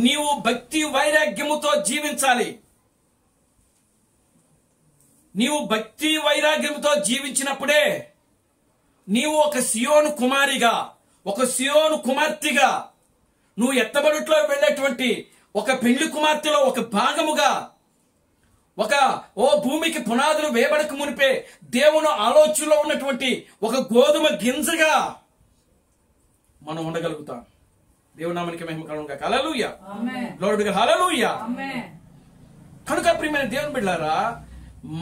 నీవు భక్తి వైరాగ్యముతో జీవించాలి. నీవు భక్తి వైరాగ్యముతో జీవించినప్పుడే నీవు ఒక సియోను కుమారిగా, ఒక సియోను కుమార్తెగా, నువ్వు ఎత్తబడుట్లో వెళ్ళేటువంటి ఒక పెళ్లి కుమార్తెలో ఒక భాగముగా, భూమికి పునాదులు వేయబడక మునిపే దేవుని ఆలోచనలో ఉన్నటువంటి ఒక గోధుమ గింజగా మనం ఉండగలుగుతాం. దేవునామానికి మహిమ కలుగును గాక. హల్లెలూయా. Glory to God. హల్లెలూయా. కనుక ప్రియమైన దేవుని బిడ్డలారా,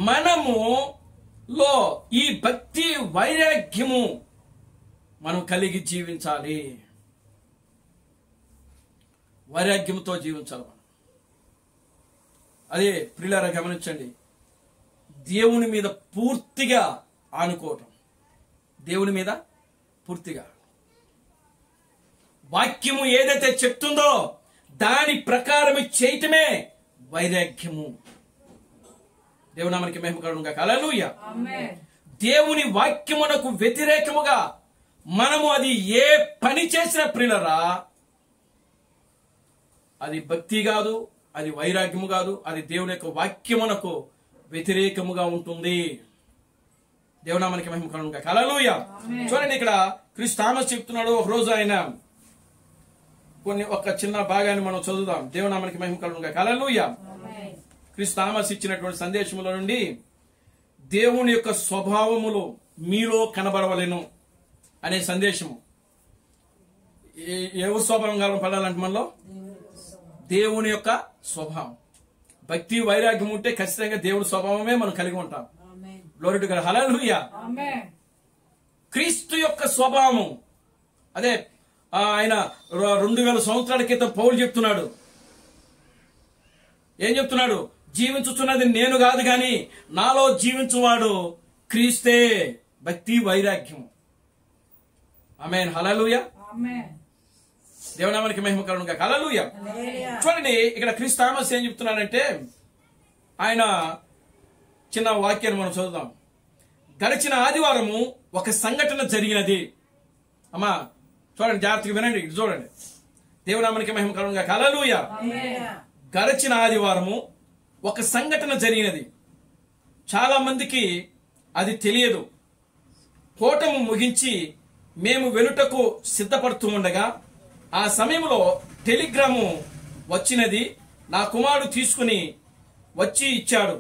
మనములో ఈ భక్తి వైరాగ్యము మనం కలిగి జీవించాలి. వైరాగ్యంతో జీవించాలి మనం. అదే ప్రియులారా గమనించండి, దేవుని మీద పూర్తిగా ఆనుకోవటం. దేవుని మీద పూర్తిగా వాక్యము ఏదైతే చెప్తుందో దాని ప్రకారం చేయటమే వైరాగ్యము. దేవునామానికి మహిమ కలుగును గాక. హల్లెలూయా. దేవుని వాక్యమునకు వ్యతిరేకముగా మనము అది ఏ పని చేసిన ప్రియులరా, అది భక్తి కాదు, అది వైరాగ్యము కాదు, అది దేవుని యొక్క వాక్యమునకు వ్యతిరేకముగా ఉంటుంది. దేవునామానికి మహిమ కలుగును గాక. హల్లెలూయా. చూడండి, ఇక్కడ క్రీస్తు థామస్ చెప్తున్నాడు. ఒక రోజు ఆయన ఒక చిన్న భాగాన్ని మనం చదువుదాం. దేవునామానికి మహిమ కలుగును గాక. హల్లెలూయా. క్రీస్తు థామస్ ఇచ్చినటువంటి సందేశముల నుండి దేవుని యొక్క స్వభావములు మీలో కనబడవలెను అనే సందేశము. ఎవరి స్వభావం కాలం పడాలంటే మనలో దేవుని యొక్క స్వభావం. భక్తి వైరాగ్యం ఉంటే ఖచ్చితంగా దేవుడి స్వభావమే మనం కలిగి ఉంటాం. Glory to God. హల్లెలూయా. క్రీస్తు యొక్క స్వభావం అదే ఆయన 2000 సంవత్సరాల క్రితం పౌలు చెప్తున్నాడు. ఏం చెప్తున్నాడు? జీవించుచున్నది నేను కాదు గాని నాలో జీవించువాడు క్రీస్తే. భక్తి వైరాగ్యం. ఆమేన్. హల్లెలూయా. దేవునామానికి మహిమ కలుగును గాక. హల్లెలూయా. చూడండి, ఇక్కడ క్రీస్తు థామస్ ఏం చెప్తున్నాడంటే, ఆయన చిన్న వాక్యాన్ని మనం చదువుదాం. గడిచిన ఆదివారము ఒక సంఘటన జరిగినది. అమ్మా చూడండి, జాగ్రత్తగా వినండి, చూడండి. దేవునామానికి మహిమ కలుగును గాక. హల్లెలూయా. గడిచిన ఆదివారము ఒక సంఘటన జరిగినది. చాలా మందికి అది తెలియదు. కూటము ముగించి మేము వెలుటకు సిద్ధపడుతూ ఉండగా ఆ సమయంలో టెలిగ్రాము వచ్చినది. నా కుమారుడు తీసుకుని వచ్చి ఇచ్చాడు.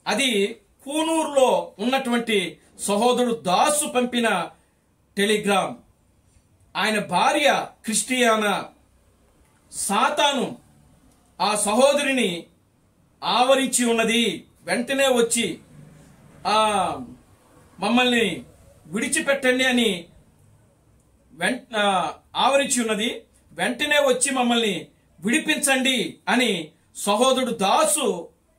అది కూనూరులో ఉన్నటువంటి సహోదరుడు దాసు పంపిన టెలిగ్రామ్. ఆయన భార్య క్రిస్టియానా. సాతాను ఆ సహోదరిని ఆవరించి ఉన్నది. వెంటనే వచ్చి మమ్మల్ని విడిచిపెట్టండి అని ఆవరించి ఉన్నది. వెంటనే వచ్చి మమ్మల్ని విడిపించండి అని సహోదరుడు దాసు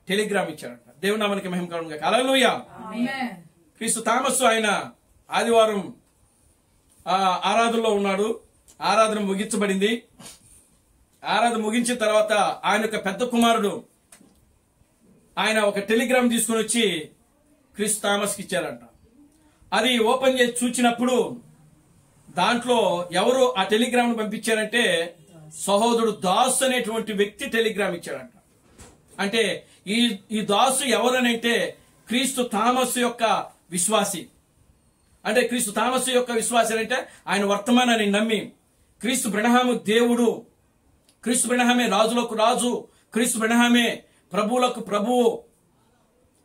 టెలిగ్రామ్ ఇచ్చాడంట. దేవునామానికి మహిమ కలుగును గాక. హల్లెలూయా. క్రీస్తు థామస్ ఆయన ఆదివారం ఆరాధనలో ఉన్నాడు. ఆరాధన ముగించబడింది. ఆరాధన ముగించిన తర్వాత ఆయన యొక్క పెద్ద కుమారుడు ఆయన ఒక టెలిగ్రామ్ తీసుకుని వచ్చి క్రీస్తు థామస్కి ఇచ్చారంట. అది ఓపెన్ చేసి చూచినప్పుడు దాంట్లో ఎవరు ఆ టెలిగ్రామ్ పంపించారంటే సహోదరుడు దాసు అనేటువంటి వ్యక్తి టెలిగ్రామ్ ఇచ్చాడంట. అంటే ఈ దాసు ఎవరనంటే క్రీస్తు థామస్ యొక్క విశ్వాసి. అంటే క్రీస్తు థామస్ యొక్క విశ్వాసి అంటే ఆయన వర్తమానాన్ని నమ్మి క్రీస్తు బ్రహ్మము దేవుడు, క్రీస్తు బ్రహ్మమే రాజులకు రాజు, క్రీస్తు బ్రహ్మమే ప్రభువులకు ప్రభువు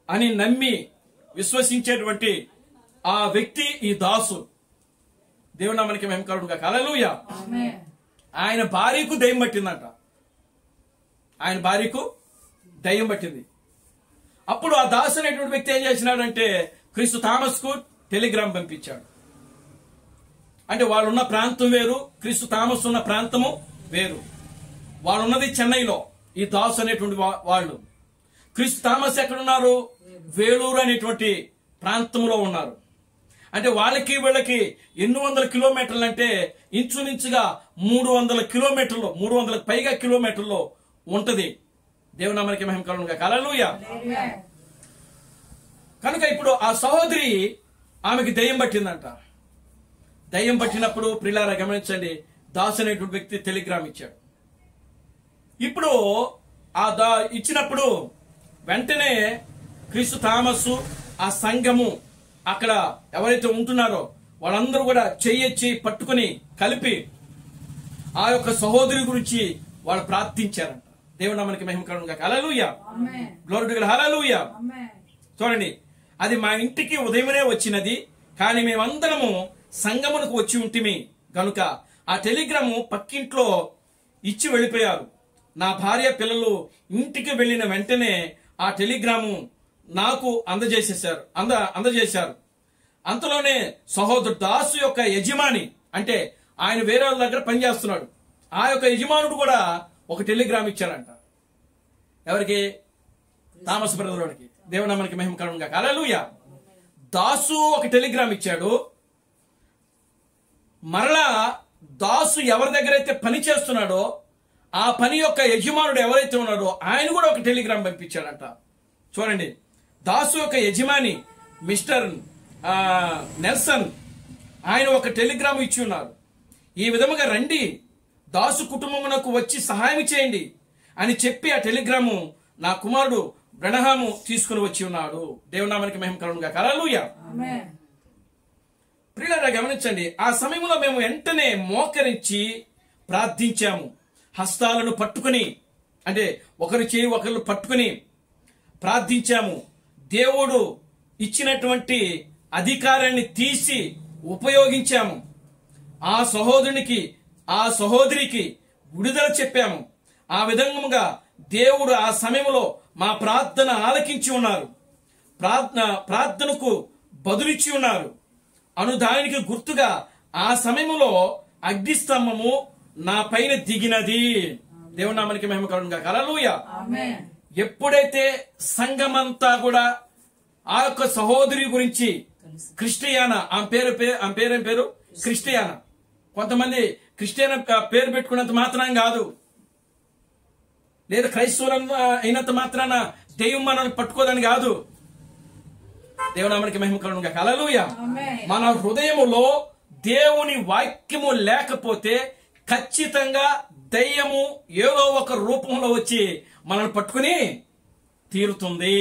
అని నమ్మి విశ్వసించేటువంటి ఆ వ్యక్తి ఈ దాసు. దేవునామానికి మహిమ కలుగును గాక. హల్లెలూయా. ఆయన భార్యకు దయ్యం పట్టిందంట. ఆయన భార్యకు దయ్యం పట్టింది. అప్పుడు ఆ దాసు అనేటువంటి వ్యక్తి ఏం చేసినాడంటే క్రీస్తు థామస్ కు టెలిగ్రామ్ పంపించాడు. అంటే వాళ్ళున్న ప్రాంతం వేరు, క్రీస్తు థామస్ ఉన్న ప్రాంతము వేరు. వాళ్ళున్నది చెన్నైలో, ఈ దాసు అనేటువంటి వాళ్ళు. క్రీస్తు థామస్ ఎక్కడున్నారు? వేలూరు అనేటువంటి ప్రాంతంలో ఉన్నారు. అంటే వాళ్ళకి వీళ్ళకి ఎన్ని వందల కిలోమీటర్లు అంటే ఇంచుమించుగా 300 కిలోమీటర్లు, 300కు పైగా కిలోమీటర్లు ఉంటది. దేవునామానికి మహిమ కలుగును గాక. హల్లెలూయా. కనుక ఇప్పుడు ఆ సహోదరి ఆమెకి దయ్యం పట్టిందంట. దయ్యం పట్టినప్పుడు ప్రియులారా గమనించండి, దాసు అనేటువంటి వ్యక్తి టెలిగ్రామ్ ఇచ్చాడు. ఇప్పుడు ఇచ్చినప్పుడు వెంటనే క్రీస్తు థామస్ ఆ సంఘము అక్కడ ఎవరైతే ఉంటున్నారో వాళ్ళందరూ కూడా చెయ్యి పట్టుకుని కలిపి ఆ యొక్క సహోదరి గురించి వాళ్ళు ప్రార్థించారంట. దేవునామానికి మహిమ కలుగును గాక. హల్లెలూయా. Glory to God. హల్లెలూయా. చూడండి, అది మా ఇంటికి ఉదయమే వచ్చినది, కానీ మేమందరము సంగమునకు వచ్చి ఉంటిమి గనుక ఆ టెలిగ్రాము పక్కింట్లో ఇచ్చి వెళ్ళిపోయారు. నా భార్య పిల్లలు ఇంటికి వెళ్లిన వెంటనే ఆ టెలిగ్రాము నాకు అందజేశారు. అంతలోనే సహోదరుడు దాసు యొక్క యజమాని, అంటే ఆయన వేరే వాళ్ళ దగ్గర పనిచేస్తున్నాడు, ఆ యొక్క యజమానుడు కూడా ఒక టెలిగ్రామ్ ఇచ్చారంట. ఎవరికి? థామస్ బ్రదరుడికి. దేవునామానికి మహిమ కలుగును గాక. హల్లెలూయా. దాసు ఒక టెలిగ్రామ్ ఇచ్చాడు. మరలా దాసు ఎవరి దగ్గర అయితే పని చేస్తున్నాడో ఆ పని యొక్క యజమానుడు ఎవరైతే ఉన్నాడో ఆయన కూడా ఒక టెలిగ్రామ్ పంపించాడంట. చూడండి, దాసు యొక్క యజమాని మిస్టర్ నెల్సన్ ఆయన ఒక టెలిగ్రామ్ ఇచ్చి ఉన్నారు. ఈ విధముగా రండి, దాసు కుటుంబమునకు వచ్చి సహాయం చేయండి అని చెప్పి ఆ టెలిగ్రాము నా కుమారుడు బ్రనహాము తీసుకుని వచ్చి ఉన్నాడు. దేవునామానికి మహిమ కలుగునుగా. హల్లెలూయా. ప్రియులారా గమనించండి, ఆ సమయంలో మేము వెంటనే మోకరించి ప్రార్థించాము. హస్తాలను పట్టుకుని, అంటే ఒకరు చేయి ఒకరు పట్టుకుని ప్రార్థించాము. దేవుడు ఇచ్చినటువంటి అధికారాన్ని తీసి ఉపయోగించాము. ఆ సహోదరునికి ఆ సహోదరికి విడుదల చెప్పాము. ఆ విధంగా దేవుడు ఆ సమయంలో మా ప్రార్థన ఆలకించి ఉన్నారు. ప్రార్థనకు బదులిచ్చి ఉన్నారు. దానికి గుర్తుగా ఆ సమయంలో అగ్నిస్తంభము నా పైన దిగినది. దేవుని నామానికి మహిమ కలుగునుగా. హల్లెలూయా. ఎప్పుడైతే సంఘమంతా కూడా ఆ యొక్క సహోదరి గురించి క్రిస్టియానా, ఆమె పేరు క్రిస్టియానా. కొంతమంది క్రిస్టియన్ పేరు పెట్టుకున్నంత మాత్రం కాదు, లేదా క్రైస్తవులు అయినంత మాత్రాన దెయ్యం మనల్ని పట్టుకోదని కాదు. దేవునామానికి మహిమ కలుగునుగా. హల్లెలూయా. మన హృదయములో దేవుని వాక్యము లేకపోతే ఖచ్చితంగా దయ్యము ఏదో ఒక రూపంలో వచ్చి మనల్ని పట్టుకుని తీరుతుంది.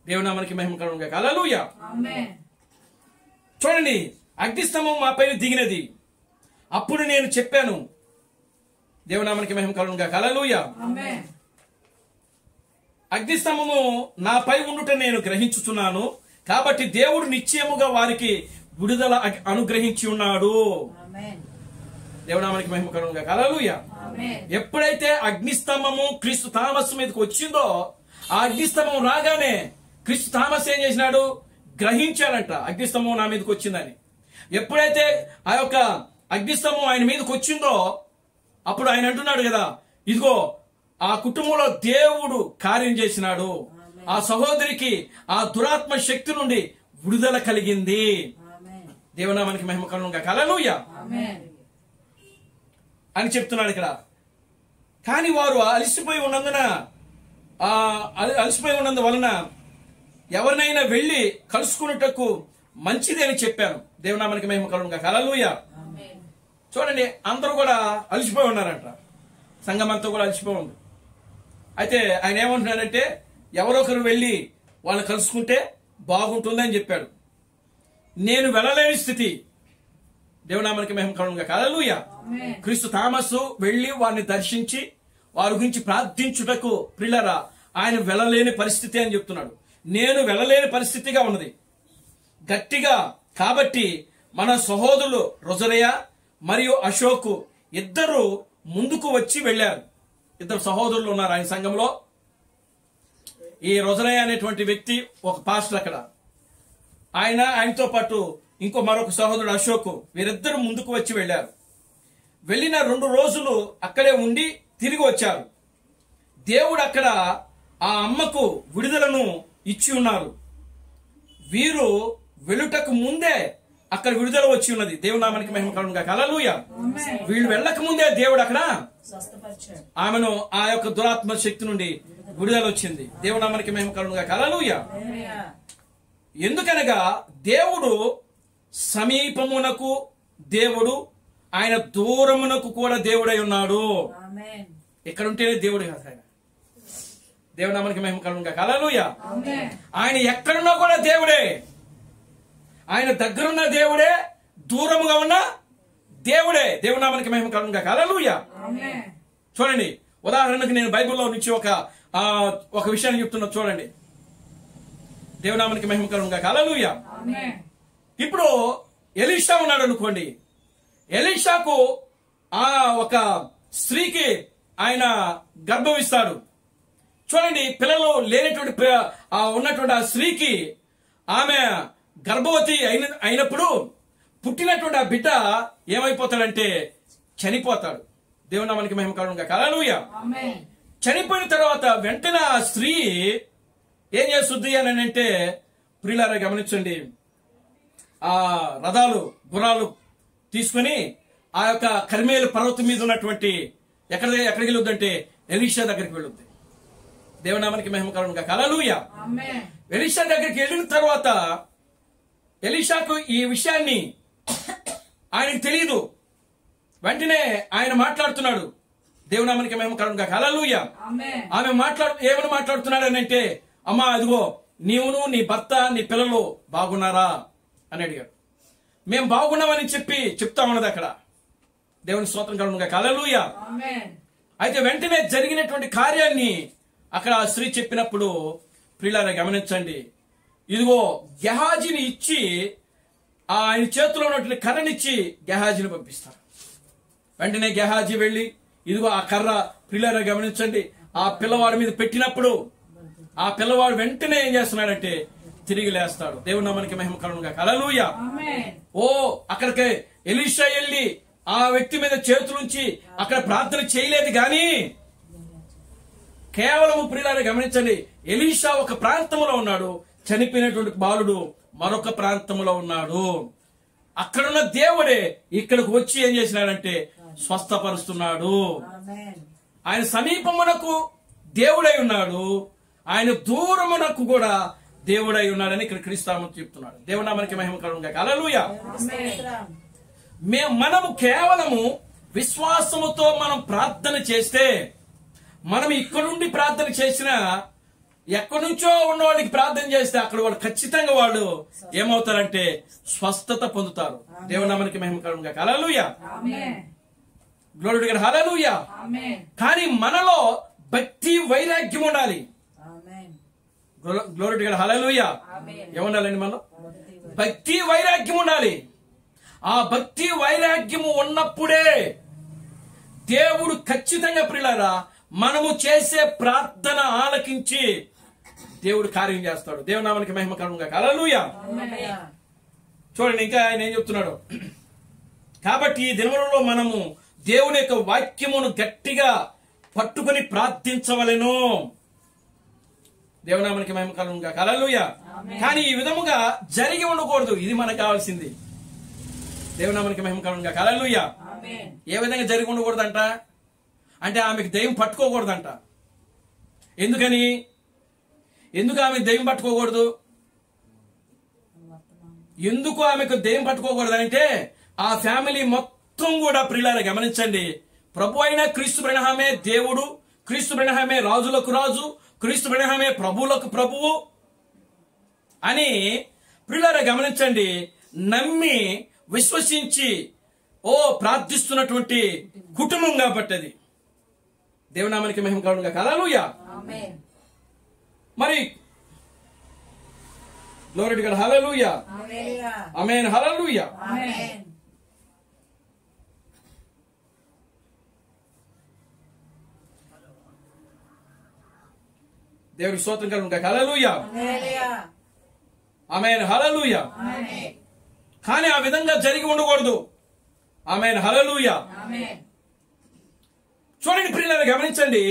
దేవునామానికి మహిమ కలుగునుగా. హల్లెలూయా. చూడండి, అగ్నిస్తంభం మా పైన దిగినది. అప్పుడు నేను చెప్పాను. దేవునామానికి మహిమ కలుగునుగా. హల్లెలూయా. అగ్నిస్తంభము నాపై ఉండుట నేను గ్రహించుచున్నాను, కాబట్టి దేవుడు నిశ్చయముగా వారికి విడుదల అనుగ్రహించి ఉన్నాడు. దేవునామానికి మహిమ కలుగునుగా. హల్లెలూయా. ఎప్పుడైతే అగ్నిస్తంభము క్రీస్తు థామస్ మీదకి వచ్చిందో, ఆ అగ్నిస్తంభం రాగానే క్రీస్తు థామస్ ఏం చేసినాడు? గ్రహించాడంట అగ్నిస్తంభం నా మీదకి వచ్చిందని. ఎప్పుడైతే ఆ యొక్క అగ్నిస్తంభం ఆయన మీదకి వచ్చిందో అప్పుడు ఆయన అంటున్నాడు కదా, ఇదిగో ఆ కుటుంబంలో దేవుడు కార్యం చేసినాడు. ఆ సహోదరికి ఆ దురాత్మ శక్తి నుండి విడుదల కలిగింది. దేవునామానికి మహిమ కలుగునుగా. హల్లెలూయా అని చెప్తున్నాడు ఇక్కడ. కానీ వారు అలసిపోయి ఉన్నందువలన ఎవరినైనా వెళ్లి కలుసుకున్నటకు మంచిది అని చెప్పాను. దేవునామానికి మహిమ కలుగునుగా. హల్లెలూయా. చూడండి, అందరూ కూడా అలసిపోయి ఉన్నారంట. సంఘం అంతా కూడా అలసిపోయి ఉంది. అయితే ఆయన ఏమంటున్నాడంటే, ఎవరొకరు వెళ్లి వాళ్ళని కలుసుకుంటే బాగుంటుందని చెప్పాడు. నేను వెళ్ళలేని స్థితి. దేవునామానికి మహిమ కలుగునుగా. హల్లెలూయా. క్రీస్తు థామస్ వెళ్లి వారిని దర్శించి వారి గురించి ప్రార్థించుటకు ప్రియులారా ఆయన వెళ్ళలేని పరిస్థితి అని చెప్తున్నాడు. నేను వెళ్ళలేని పరిస్థితిగా ఉన్నది గట్టిగా. కాబట్టి మన సహోదరులు రొజరయ్య మరియు అశోక్ ఇద్దరు ముందుకు వచ్చి వెళ్లారు. ఇద్దరు సహోదరులు ఉన్నారు ఆయన సంఘంలో. ఈ రొజరయ్య అనేటువంటి వ్యక్తి ఒక పాస్టర్ అక్కడ. ఆయనతో పాటు మరొక సహోదరుడు అశోక్, వీరిద్దరు ముందుకు వచ్చి వెళ్లారు. వెళ్ళిన 2 రోజులు అక్కడే ఉండి తిరిగి వచ్చారు. దేవుడు అక్కడ ఆ అమ్మకు విడుదలను ఇచ్చి ఉన్నారు. వీరు వెలుటకు ముందే అక్కడ విడుదల వచ్చి ఉన్నది. దేవునామానికి మహిమ కలుగునుగా. హల్లెలూయా. వీళ్ళు వెళ్ళక ముందే దేవుడు అక్కడ ఆమెను ఆ యొక్క దురాత్మ శక్తి నుండి విడుదల వచ్చింది. దేవునామానికి మహిమ కలుగునుగా. హల్లెలూయా. ఎందుకనగా దేవుడు సమీపమునకు దేవుడు, ఆయన దూరమునకు కూడా దేవుడై ఉన్నాడు. ఇక్కడ ఉంటేనే దేవుడు కాదు ఆయన. దేవునామానికి మహిమ కలుగునుగా. హల్లెలూయా. ఆయన ఎక్కడున్నా కూడా దేవుడే. ఆయన దగ్గరున్న దేవుడే, దూరముగా ఉన్న దేవుడే. దేవునామానికి మహిమ కలుగునుగా. హల్లెలూయా. చూడండి, ఉదాహరణకు నేను బైబిల్లో నుంచి ఒక విషయాన్ని చెప్తున్నా. చూడండి, దేవునామానికి మహిమ కలుగునుగా. హల్లెలూయా. ఇప్పుడు ఎలీషా ఉన్నాడు అనుకోండి. ఎలీషాకు ఒక స్త్రీకి ఆయన గర్భమిస్తాడు. చూడండి, పిల్లలు లేనటువంటి ఉన్నటువంటి ఆ స్త్రీకి ఆమె గర్భవతి అయినప్పుడు పుట్టినటువంటి ఆ బిడ్డ ఏమైపోతాడంటే చనిపోతాడు. దేవునామానికి మహిమ కలుగునుగా. హల్లెలూయా. చనిపోయిన తర్వాత వెంటనే ఆ స్త్రీ ఏం చేస్తుంది అని అంటే, ప్రియులారా గమనించండి, ఆ రథాలు గుర్రాలు తీసుకుని ఆ యొక్క కర్మేలు పర్వతం మీద ఉన్నటువంటి ఎక్కడికి వెళ్ళొద్దంటే ఎలీషా దగ్గరికి వెళ్ళొద్ది. దేవునామానికి మహిమ కలుగునుగా. హల్లెలూయా. ఎలీషా దగ్గరికి వెళ్ళిన తర్వాత ఎలీషాకు ఈ విషయాన్ని ఆయనకు తెలియదు. వెంటనే ఆయన మాట్లాడుతున్నాడు. దేవునామానికి మహిమ కలుగును గాక. హల్లెలూయా. ఆమె ఏమని మాట్లాడుతున్నాడు అని అంటే, అమ్మా అదిగో నీవును నీ భర్త నీ పిల్లలు బాగున్నారా అని అడిగాడు. మేము బాగున్నామని చెప్తా ఉన్నది అక్కడ. దేవుని స్తోత్రం కలుగును గాక. హల్లెలూయా. అయితే వెంటనే జరిగినటువంటి కార్యాన్ని అక్కడ ఆ స్త్రీ చెప్పినప్పుడు ప్రియులారా గమనించండి. ఇదిగో గెహాజీని ఇచ్చి ఆయన చేతిలో ఉన్నటువంటి కర్రనిచ్చి గెహాజీని పంపిస్తారు. వెంటనే గెహాజీ వెళ్లి ఇదిగో ఆ కర్ర ప్రియులారా గమనించండి ఆ పిల్లవాడి మీద పెట్టినప్పుడు ఆ పిల్లవాడు వెంటనే ఏం చేస్తున్నాడంటే తిరిగి లేస్తాడు. దేవుని నామానికి మహిమ కలుగును గాక. హల్లెలూయా. ఓ అక్కడికి ఎలీషా వెళ్ళి ఆ వ్యక్తి మీద చేతులుంచి అక్కడ ప్రార్థన చేయలేదు గాని కేవలం ప్రియులారా గమనించండి, ఎలీషా ఒక ప్రాంతంలో ఉన్నాడు, చనిపోయినటువంటి బాలుడు మరొక ప్రాంతంలో ఉన్నాడు. అక్కడున్న దేవుడే ఇక్కడికి వచ్చి ఏం చేసినాడంటే స్వస్థపరుస్తున్నాడు. ఆయన సమీపమునకు దేవుడై ఉన్నాడు, ఆయన దూరమునకు కూడా దేవుడై ఉన్నాడని ఇక్కడ క్రీస్తు చెప్తున్నాడు. దేవుడు నామానికి మహిమ కలుగును గాక. హల్లెలూయా. మనము కేవలము విశ్వాసముతో మనం ప్రార్థన చేస్తే, మనం ఇక్కడ నుండి ప్రార్థన చేసినా ఎక్కడి నుంచో ఉన్న వాళ్ళకి ప్రార్థన చేస్తే అక్కడ వాళ్ళు ఖచ్చితంగా వాళ్ళు ఏమవుతారంటే స్వస్థత పొందుతారు. దేవుని నామానికి మహిమ కలుగును గాక. హల్లెలూయా. Glory to God. హల్లెలూయా. కానీ మనలో భక్తి వైరాగ్యం ఉండాలి. Glory to God. హల్లెలూయా. ఏముండాలండి మనలో? భక్తి వైరాగ్యం ఉండాలి. ఆ భక్తి వైరాగ్యము ఉన్నప్పుడే దేవుడు ఖచ్చితంగా ప్రియులారా మనము చేసే ప్రార్థన ఆలకించి దేవుడు కార్యం చేస్తాడు. దేవుని నామానికి మహిమ కలుగును గాక. హల్లెలూయా. చూడండి ఇంకా ఆయన ఏం చెప్తున్నాడు. కాబట్టి ఈ దినములలో మనము దేవుని యొక్క వాక్యమును గట్టిగా పట్టుకొని ప్రార్థించవలెను. దేవుని నామానికి మహిమ కలుగును గాక. హల్లెలూయా. కానీ ఈ విధముగా జరిగి ఉండకూడదు. ఇది మనకు కావాల్సింది. దేవుని నామానికి మహిమ కలుగును గాక. హల్లెలూయా. ఏ విధంగా జరిగి ఉండకూడదంట అంటే ఆమెకు దెయ్యం పట్టుకోకూడదంట. ఎందుకు ఆమెకు దెయ్యం పట్టుకోకూడదు? ఎందుకు ఆమెకు దెయ్యం పట్టుకోకూడదు అంటే ఆ ఫ్యామిలీ మొత్తం కూడా ప్రియులారా గమనించండి, ప్రభు అయిన క్రీస్తు బ్రహ్మే దేవుడు, క్రీస్తు బ్రహ్మే రాజులకు రాజు, క్రీస్తు బ్రహ్మే ప్రభువులకు ప్రభువు అని ప్రియులారా గమనించండి, నమ్మి విశ్వసించి ప్రార్థిస్తున్నటువంటి కుటుంబం కాబట్టి అది. దేవుని నామానికి మహిమ కలుగును గాక. హల్లెలూయా. మరి గ్లోరీ టు గాడ్. హల్లెలూయా. ఆమేన్. హల్లెలూయా. దేవుడికి స్తోత్రం కలుగును గాక. హల్లెలూయా. ఆమేన్. హల్లెలూయా. కానీ ఆ విధంగా జరిగి ఉండకూడదు. ఆమేన్. హల్లెలూయా. చూడండి ప్రియులారా గమనించండి,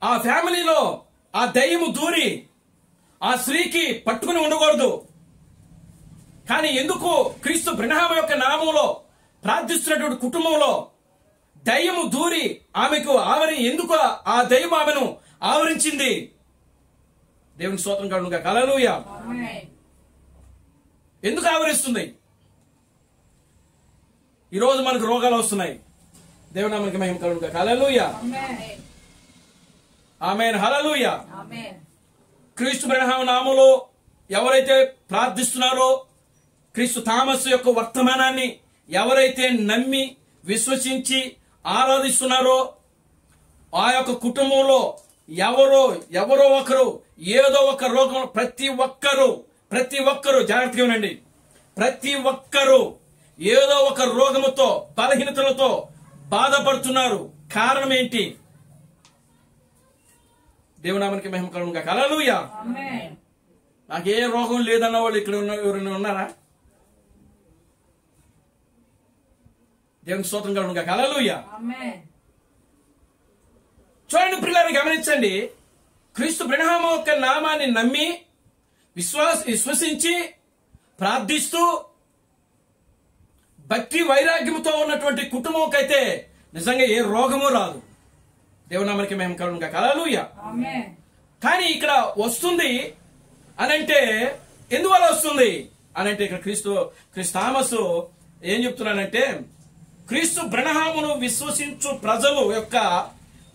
ఆ ఫ్యామిలీలో ఆ దయ్యము దూరి ఆ స్త్రీకి పట్టుకుని ఉండకూడదు. కానీ ఎందుకు క్రీస్తు బ్రహ్మ యొక్క నామంలో ప్రార్థిస్తున్నటువంటి కుటుంబంలో దయ్యము దూరి ఆమెకు ఎందుకు ఆ దయ్యం ఆమెను ఆవరించింది? దేవునికి స్తోత్రం కలుగును గాక. హల్లెలూయా. ఎందుకు ఆవరిస్తుంది? ఈరోజు మనకు రోగాలు వస్తున్నాయి. దేవుని నామానికి మహిమ కలుగును గాక. హల్లెలూయా. ఆమేన్. హల్లెలూయా. క్రీస్తు బ్రహ్మ నామములో ఎవరైతే ప్రార్థిస్తున్నారో, క్రీస్తు థామస్ యొక్క వర్తమానాన్ని ఎవరైతే నమ్మి విశ్వసించి ఆరాధిస్తున్నారో ఆ యొక్క కుటుంబంలో ఎవరో ఒకరు ఏదో ఒక రోగం, ప్రతి ఒక్కరు జాగ్రత్తగా ఉండండి, ప్రతి ఒక్కరు ఏదో ఒక రోగముతో బలహీనతలతో బాధపడుతున్నారు. కారణం ఏంటి? దేవునామానికి మహిమ కలుగును గాక. హల్లెలూయా. నాకు ఏ రోగం లేదన్న వాళ్ళు ఇక్కడ ఎవరైనా ఉన్నారా? దేవునికి స్తోత్రం కలుగును గాక. హల్లెలూయా. చూడండి ప్రియులారా గమనించండి, క్రీస్తు బ్రహ్మ యొక్క నామాన్ని నమ్మి విశ్వసించి ప్రార్థిస్తూ భక్తి వైరాగ్యంతో ఉన్నటువంటి కుటుంబంకైతే నిజంగా ఏ రోగము రాదు. దేవునామానికి మేము కలుగును గాక. హల్లెలూయా. కానీ ఇక్కడ వస్తుంది అనంటే ఎందువల్ల వస్తుంది అని అంటే ఇక్కడ క్రీస్తు థామస్ ఏం చెప్తున్నానంటే, క్రీస్తు బ్రహ్మమును విశ్వసించు ప్రజలు యొక్క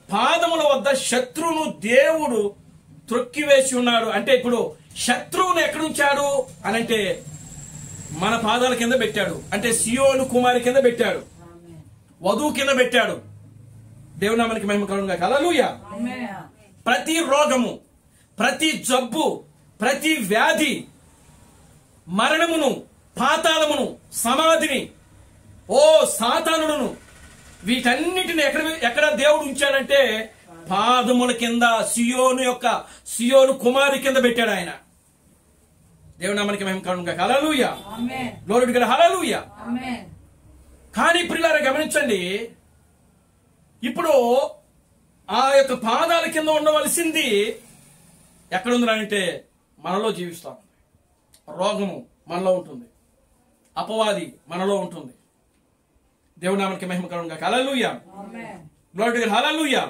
పాదముల వద్ద శత్రువును దేవుడు త్రొక్కివేసి ఉన్నాడు. అంటే ఇప్పుడు శత్రువును ఎక్కడుంచాడు అని అంటే మన పాదాల కింద పెట్టాడు. అంటే సియోను కుమారి కింద పెట్టాడు, వధువు కింద పెట్టాడు. దేవుని నామానికి మహిమ కలుగును గాక. హల్లెలూయా. ప్రతి రోగము, ప్రతి జబ్బు, ప్రతి వ్యాధి, మరణమును, పాతాళమును, సమాధిని, ఓ సాతానుడును, వీటన్నిటిని ఎక్కడ దేవుడు ఉంచాడంటే పాదముల కింద సియోను కుమారి కింద పెట్టాడు ఆయన. దేవుని నామానికి మహిమ కలుగును గాక. హల్లెలూయా. Glory to God. హల్లెలూయా. కానీ ప్రియులారా గమనించండి, ఇప్పుడు ఆ యొక్క పాదాల కింద ఉండవలసింది ఎక్కడుందంటే మనలో జీవిస్తాం. రోగము మనలో ఉంటుంది, అపవాది మనలో ఉంటుంది. దేవుని నామానికి మహిమ కలుగును గాక. హల్లెలూయా. Glory to God. హల్లెలూయా.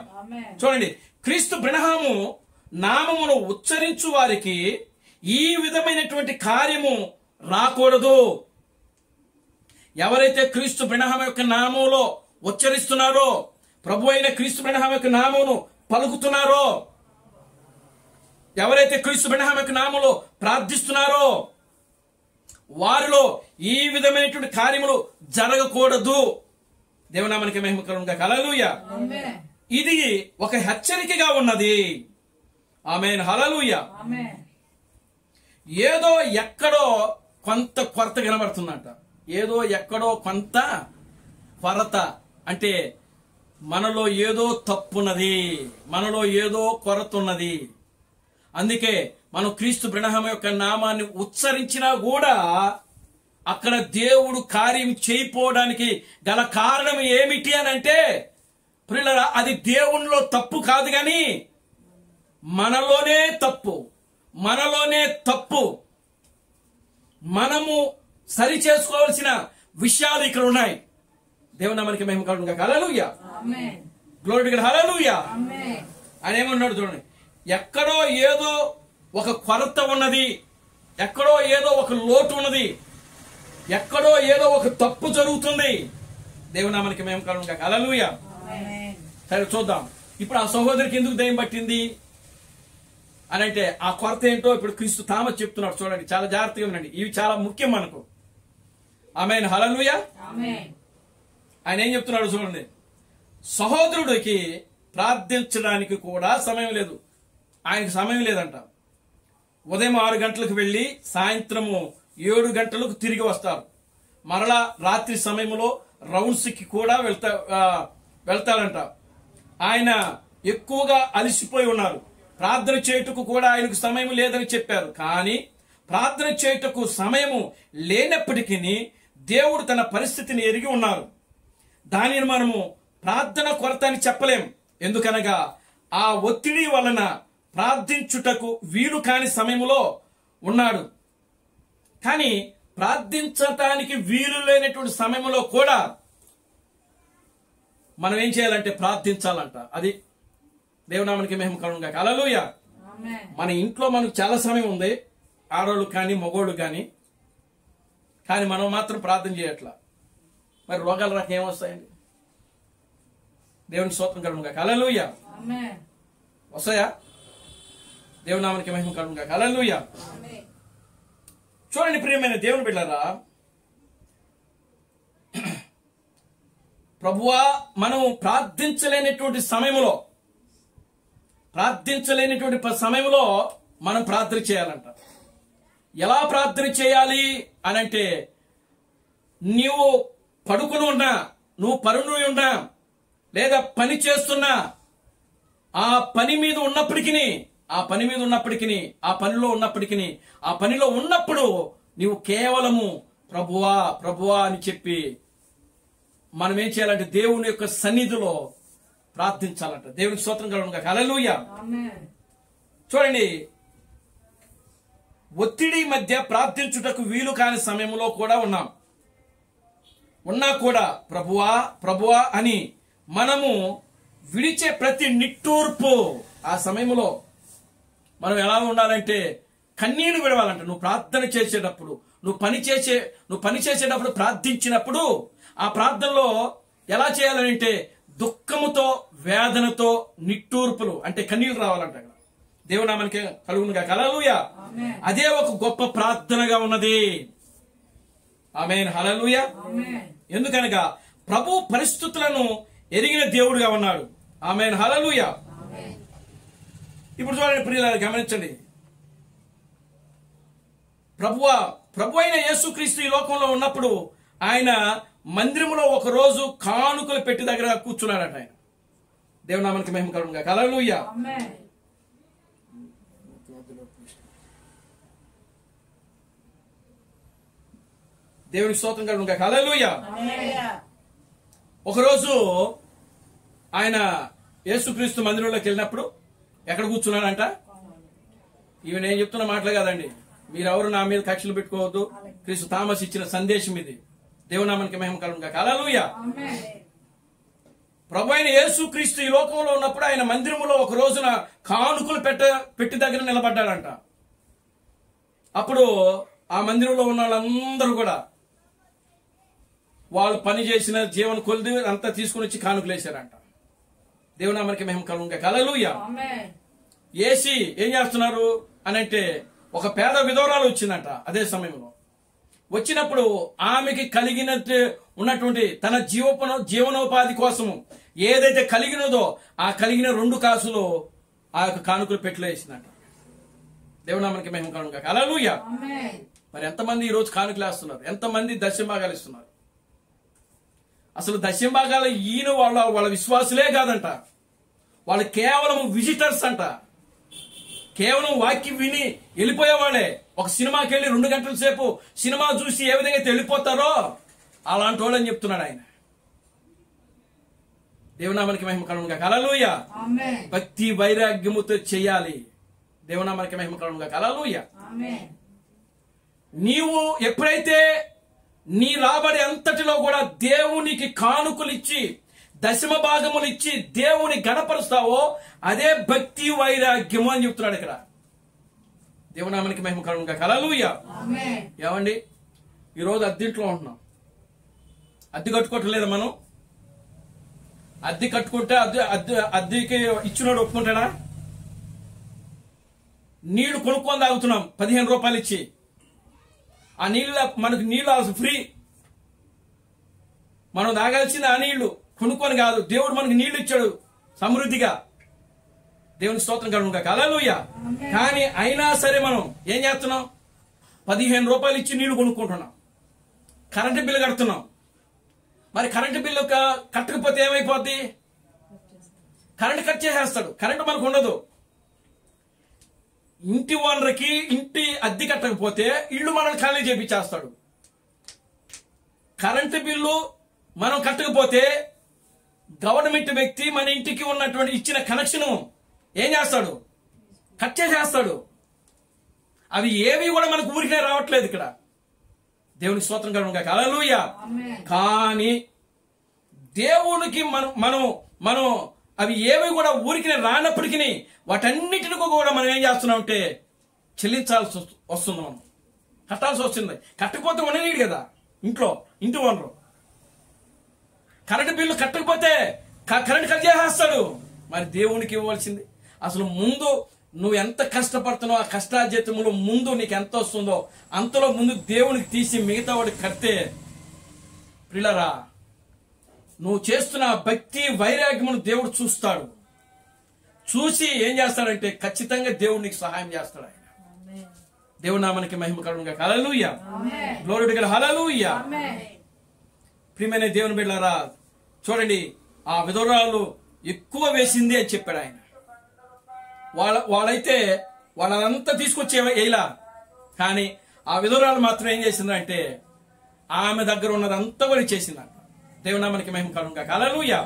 చూడండి, క్రీస్తు బ్రహ్మము నామమును ఉచ్చరించు వారికి ఈ విధమైనటువంటి కార్యము రాకూడదు. ఎవరైతే క్రీస్తు బ్రహ్మ యొక్క నామంలో ఉచ్చరిస్తున్నారో, ప్రభు అయిన క్రీస్తు బ్రహ్మ యొక్క నామమును పలుకుతున్నారో, ఎవరైతే క్రీస్తు బ్రహ్మ యొక్క నామంలో ప్రార్థిస్తున్నారో వారిలో ఈ విధమైనటువంటి కార్యములు జరగకూడదు. దేవునామానికి మహిమ కలుగును గాక. హల్లెలూయా. ఇది ఒక హెచ్చరికగా ఉన్నది. ఆమేన్. హల్లెలూయా. ఏదో ఎక్కడో కొంత కొరత కనబడుతుందంట. ఏదో ఎక్కడో కొంత కొరత అంటే మనలో ఏదో తప్పున్నది, మనలో ఏదో కొరత ఉన్నది. అందుకే మనం క్రీస్తు బ్రహ్మ యొక్క నామాన్ని ఉచ్చరించినా కూడా అక్కడ దేవుడు కార్యం చేయకపోవడానికి గల కారణం ఏమిటి అని అంటే ప్రియులారా, అది దేవునిలో తప్పు కాదు, కానీ మనలోనే తప్పు, మనలోనే తప్పు. మనము సరి చేసుకోవాల్సిన విషయాలు ఇక్కడ ఉన్నాయి. దేవుని నామానికి మహిమ కలుగును గాక. హల్లెలూయా. Glory to God. హల్లెలూయా. ఆయన ఏమన్నాడు చూడండి, ఎక్కడో ఏదో ఒక కొరత ఉన్నది, ఎక్కడో ఏదో ఒక లోటు ఉన్నది, ఎక్కడో ఏదో ఒక తప్పు జరుగుతుంది. దేవుని నామానికి మహిమ కలుగును గాక. హల్లెలూయా. సరే చూద్దాం, ఇప్పుడు ఆ సహోదరికి ఎందుకు దయ్యం పట్టింది అని అంటే ఆ కొరత ఏంటో ఇప్పుడు క్రీస్తు థామస్ చెప్తున్నాడు. చూడండి, చాలా జాగ్రత్తగా ఉండండి, ఇవి చాలా ముఖ్యం మనకు. ఆమేన్. హల్లెలూయా. ఆయన ఏం చెప్తున్నాడు చూడండి, సహోదరుడికి ప్రార్థించడానికి కూడా సమయం లేదు. ఆయనకు సమయం లేదంట. ఉదయం 6 గంటలకు వెళ్లి సాయంత్రము 7 గంటలకు తిరిగి వస్తారు. మరలా రాత్రి సమయంలో రౌండ్స్ కి కూడా వెళ్తారంట. ఆయన ఎక్కువగా అలసిపోయి ఉన్నారు. ప్రార్థన చేయుటకు కూడా ఆయనకు సమయం లేదని చెప్పారు. కానీ ప్రార్థన చేయుటకు సమయము లేనప్పటికీ దేవుడు తన పరిస్థితిని ఎరిగి ఉన్నారు. దానిని మనము ప్రార్థన కొరత అని చెప్పలేం. ఎందుకనగా ఆ ఒత్తిడి వలన ప్రార్థించుటకు వీలు కాని సమయంలో ఉన్నాడు. కానీ ప్రార్థించటానికి వీలు లేనటువంటి సమయంలో కూడా మనం ఏం చేయాలంటే ప్రార్థించాలంట. అది దేవునామానికి మహిమ కలుగును గాక. హల్లెలూయా. మన ఇంట్లో మనకు చాలా సమయం ఉంది, ఆడోళ్ళు కానీ మగోళ్ళు కానీ మనం మాత్రం ప్రార్థన చేయట్లా. మరి రోగాలు రాక ఏమొస్తాయండి? దేవుని స్తోత్రం కలుగును గాక. హల్లెలూయా. వస్తాయా? దేవునామానికి మహిమ కలుగును గాక. హల్లెలూయా. చూడండి ప్రియమైన దేవుని బిడ్డలారా, ప్రభువా మనం ప్రార్థించలేనటువంటి సమయంలో మనం ప్రార్థన చేయాలంట. ఎలా ప్రార్థన చేయాలి అనంటే, నీవు పడుకుని ఉన్నా, నువ్వు పరును ఉన్నా, లేదా పని చేస్తున్నా, ఆ పని మీద ఉన్నప్పటికీ, ఆ పనిలో ఉన్నప్పుడు నీవు కేవలము ప్రభువా ప్రభువా అని చెప్పి మనం ఏం చేయాలంటే దేవుని యొక్క సన్నిధిలో ప్రార్థించాలంట. దేవునికి స్తోత్రం కలుగును గాక. హల్లెలూయా. చూడండి, ఒత్తిడి మధ్య ప్రార్థించుటకు వీలు కాని సమయంలో కూడా ఉన్నా కూడా ప్రభువా ప్రభువా అని మనము విడిచే ప్రతి నిట్టూర్పు, ఆ సమయంలో మనం ఎలా ఉండాలంటే కన్నీరు విడవాలంట. నువ్వు ప్రార్థన చేసేటప్పుడు, నువ్వు పని చేసేటప్పుడు ప్రార్థించినప్పుడు ఆ ప్రార్థనలో ఎలా చేయాలంటే దుఃఖముతో, వేదనతో, నిట్టూర్పులు అంటే కన్నీళ్లు రావాలంట. దేవునామానికి కలుగునుగా. హల్లెలూయా. అదే ఒక గొప్ప ప్రార్థనగా ఉన్నది. ఆమేన్. హల్లెలూయా. ఎందుకనగా ప్రభు పరిస్థితులను ఎరిగిన దేవుడుగా ఉన్నాడు. ఆమేన్. హల్లెలూయా. ఇప్పుడు చూడండి ప్రియులారా, గమనించండి. ప్రభు అయిన యేసుక్రీస్తు ఈ లోకంలో ఉన్నప్పుడు ఆయన మందిరములో ఒక రోజు కానుకలు పెట్టి దగ్గర కూర్చున్నాడట. ఆయన దేవునామానికి మహిమ కలుగునుగా. హల్లెలూయా. దేవునికి స్తోత్రం కలుగునుగా. హల్లెలూయా. ఒకరోజు ఆయన యేసుక్రీస్తు మందిరంలోకి వెళ్ళినప్పుడు ఎక్కడ కూర్చున్నాడంట? ఇవి నేను చెప్తున్న మాటలే కదండి, మీరెవరు నా మీద కక్షలు పెట్టుకోవద్దు. క్రీస్తు థామస్ ఇచ్చిన సందేశం ఇది. దేవునామానికి మహిమ కలుగునుగా. హల్లెలూయా. ప్రభు అయిన యేసుక్రీస్తు ఈ లోకంలో ఉన్నప్పుడు ఆయన మందిరములో ఒక రోజున కానుకలు పెట్టి దగ్గర నిలబడ్డాడంట. అప్పుడు ఆ మందిరంలో ఉన్న వాళ్ళందరూ కూడా వాళ్ళు పని చేసిన జీవన కొలిది అంతా తీసుకుని వచ్చి కానుకలు వేశారంట. దేవునామానికి మహిమ కలుగునుగా. హల్లెలూయా. ఏసి ఏం చేస్తున్నారు అని అంటే, ఒక పేద విధవరాలు వచ్చిందంట. అదే సమయంలో వచ్చినప్పుడు ఆమెకి కలిగినట్టు ఉన్నటువంటి తన జీవనోపాధి కోసము ఏదైతే కలిగినదో ఆ కలిగిన 2 కాసులు ఆ యొక్క కానుకలు పెట్టులో వేసిందంట. దేవునామానికి మహిమ కలుగునుగా. హల్లెలూయా. మరి ఎంతమంది ఈ రోజు కానుకలు వేస్తున్నారు? ఎంతమంది దశంభాగాలు ఇస్తున్నారు? అసలు దశంభాగాలు ఈయన వాళ్ళ విశ్వాసులే కాదంట, వాళ్ళు కేవలం విజిటర్స్ అంట. కేవలం వాక్యం విని వెళ్ళిపోయేవాడే. ఒక సినిమాకి వెళ్ళి 2 గంటల సేపు సినిమా చూసి ఏ విధంగా అయితే వెళ్ళిపోతారో అలాంటి వాళ్ళని చెప్తున్నాడు ఆయన. దేవునామానికి మహిమ కలుగునుగా. హల్లెలూయా. భక్తి వైరాగ్యముతో చేయాలి. దేవునామానికి మహిమ కలుగునుగా. హల్లెలూయా. నీవు ఎప్పుడైతే నీ రాబడి అంతటిలో కూడా దేవునికి కానుకలు ఇచ్చి, దశమ భాగములు ఇచ్చి దేవుని గణపరుస్తావో అదే భక్తి వైరాగ్యము అని చెప్తున్నాడు ఇక్కడ. దేవునామానికి మహిమ కలుగునుగా. హల్లెలూయా. ఏమండి, ఈరోజు అద్దెంట్లో ఉంటున్నాం. అద్దె కట్టుకోవట్లేదు మనం. అద్దె కట్టుకుంటే అద్దెకి ఇచ్చినోడు ఒప్పుకుంటాడా? నీళ్లు కొనుక్కొని తాగుతున్నాం 15 రూపాయలు ఇచ్చి. ఆ మనకు నీళ్ళు ఫ్రీ. మనం తాగాల్సింది ఆ నీళ్లు, కొనుక్కొని కాదు. దేవుడు మనకి నీళ్లు ఇచ్చాడు సమృద్ధిగా. దేవుని స్తోత్రం కలుగునుగా. హల్లెలూయా. కానీ అయినా సరే మనం ఏం చేస్తున్నాం? 15 రూపాయలు ఇచ్చి నీళ్లు కొనుక్కుంటున్నాం. కరెంటు బిల్లు కడుతున్నాం. మరి కరెంటు బిల్లు కట్టకపోతే ఏమైపోద్ది? కరెంటు కట్ చేసేస్తాడు. కరెంటు మనకు ఉండదు. ఇంటి ఓనర్కి ఇంటి అద్దె కట్టకపోతే ఇల్లు మనల్ని ఖాళీ చేపించేస్తాడు. కరెంటు బిల్లు మనం కట్టకపోతే గవర్నమెంట్ వ్యక్తి మన ఇంటికి ఉన్నటువంటి ఇచ్చిన కనెక్షన్ ఏం చేస్తాడు? కట్ చేసేస్తాడు. అవి ఏవి కూడా మనకు ఊరికే రావట్లేదు ఇక్కడ. దేవునికి స్తోత్రం కలుగునుగా. హల్లెలూయా. కానీ దేవునికి మనం అవి ఏవి కూడా ఊరికి రానప్పటికీ వాటన్నిటిని కూడా మనం ఏం చేస్తున్నాం అంటే చెల్లించాల్సి వస్తుంది. మనం కట్టాల్సి వస్తుంది. కట్టకపోతే ఉండనీడు కదా ఇంటి ఓనరు. కరెంటు బిల్లు కట్టకపోతే కరెంట్ కట్ చేసేస్తాడు. మరి దేవునికి ఇవ్వాల్సింది అసలు ముందు నువ్వు ఎంత కష్టపడుతున్నావు, ఆ కష్టార్జితములో ముందు నీకు ఎంత వస్తుందో అంతలో ముందు దేవునికి తీసి మిగతా వాడికి కడితే ప్రియులారా, నువ్వు చేస్తున్న భక్తి వైరాగ్యమును దేవుడు చూస్తాడు. చూసి ఏం చేస్తాడంటే ఖచ్చితంగా దేవుడు నీకు సహాయం చేస్తాడు. ఆయన దేవుడి నామానికి మహిమ కలుగునుగా. హల్లెలూయా. Glory to God. హల్లెలూయా. ప్రియమైన దేవుని బిడ్డలారా, చూడండి, ఆ విధవరాలు ఎక్కువ వేసింది అని చెప్పాడు ఆయన. వాళ్ళైతే వాళ్ళంతా తీసుకొచ్చి వేయలా. కానీ ఆ విధవరాలు మాత్రం ఏం చేసిందంటే ఆమె దగ్గర ఉన్నదంతా కూడా చేసిందంట. దేవునామానికి మహిమ కలుగునుగా. హల్లెలూయా.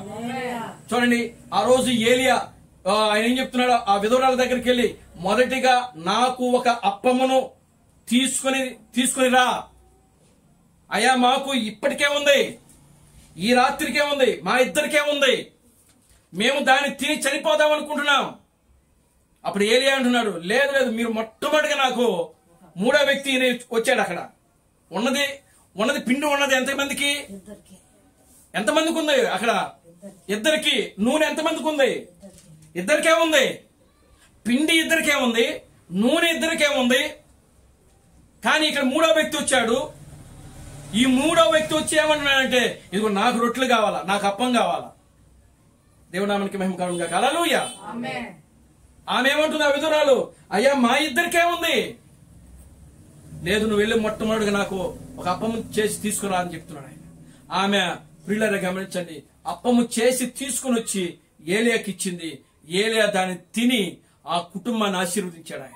చూడండి, ఆ రోజు ఏలియా ఆయన ఏం చెప్తున్నాడు? ఆ విధవరాల దగ్గరికి వెళ్ళి మొదటిగా నాకు ఒక అప్పమును తీసుకుని రా అయ్యా, మాకు ఇప్పటికే ఉంది, ఈ రాత్రికే ఉంది, మా ఇద్దరికే ఉంది, మేము దాన్ని తిని చనిపోదాం అనుకుంటున్నాం. అప్పుడు ఏలియా అంటున్నాడు, లేదు లేదు, మీరు మొట్టమొదటిగా నాకు మూడో వ్యక్తి వచ్చాడు. అక్కడ ఉన్నది పిండి ఉన్నది ఎంతమందికి? ఎంతమందికి ఉంది అక్కడ? ఇద్దరికి. నూనె ఎంతమందికి ఉంది? ఇద్దరికే ఉంది. పిండి ఇద్దరికే ఉంది, నూనె ఇద్దరికే ఉంది. కానీ ఇక్కడ మూడో వ్యక్తి వచ్చాడు. ఈ మూడో వ్యక్తి వచ్చి ఏమంటున్నాడంటే, ఇదిగో నాకు రొట్టెలు కావాలా, నాకు అప్పం కావాలా. దేవునామానికి మహిమ కలుగును గాక. హల్లెలూయా. ఆమె ఏమంటుంది ఆ విధురాలు, అయ్యా మా ఇద్దరికే ఉంది. లేదు, నువ్వు వెళ్ళి మొట్టమొదటిగా నాకు ఒక అప్పము చేసి తీసుకురా అని చెప్తున్నాడు ఆయన. ఆమె ప్రియులారా గమనించండి, అప్పము చేసి తీసుకుని వచ్చి ఏలియాకి ఇచ్చింది. ఏలియా దాన్ని తిని ఆ కుటుంబాన్ని ఆశీర్వదించాడు ఆయన.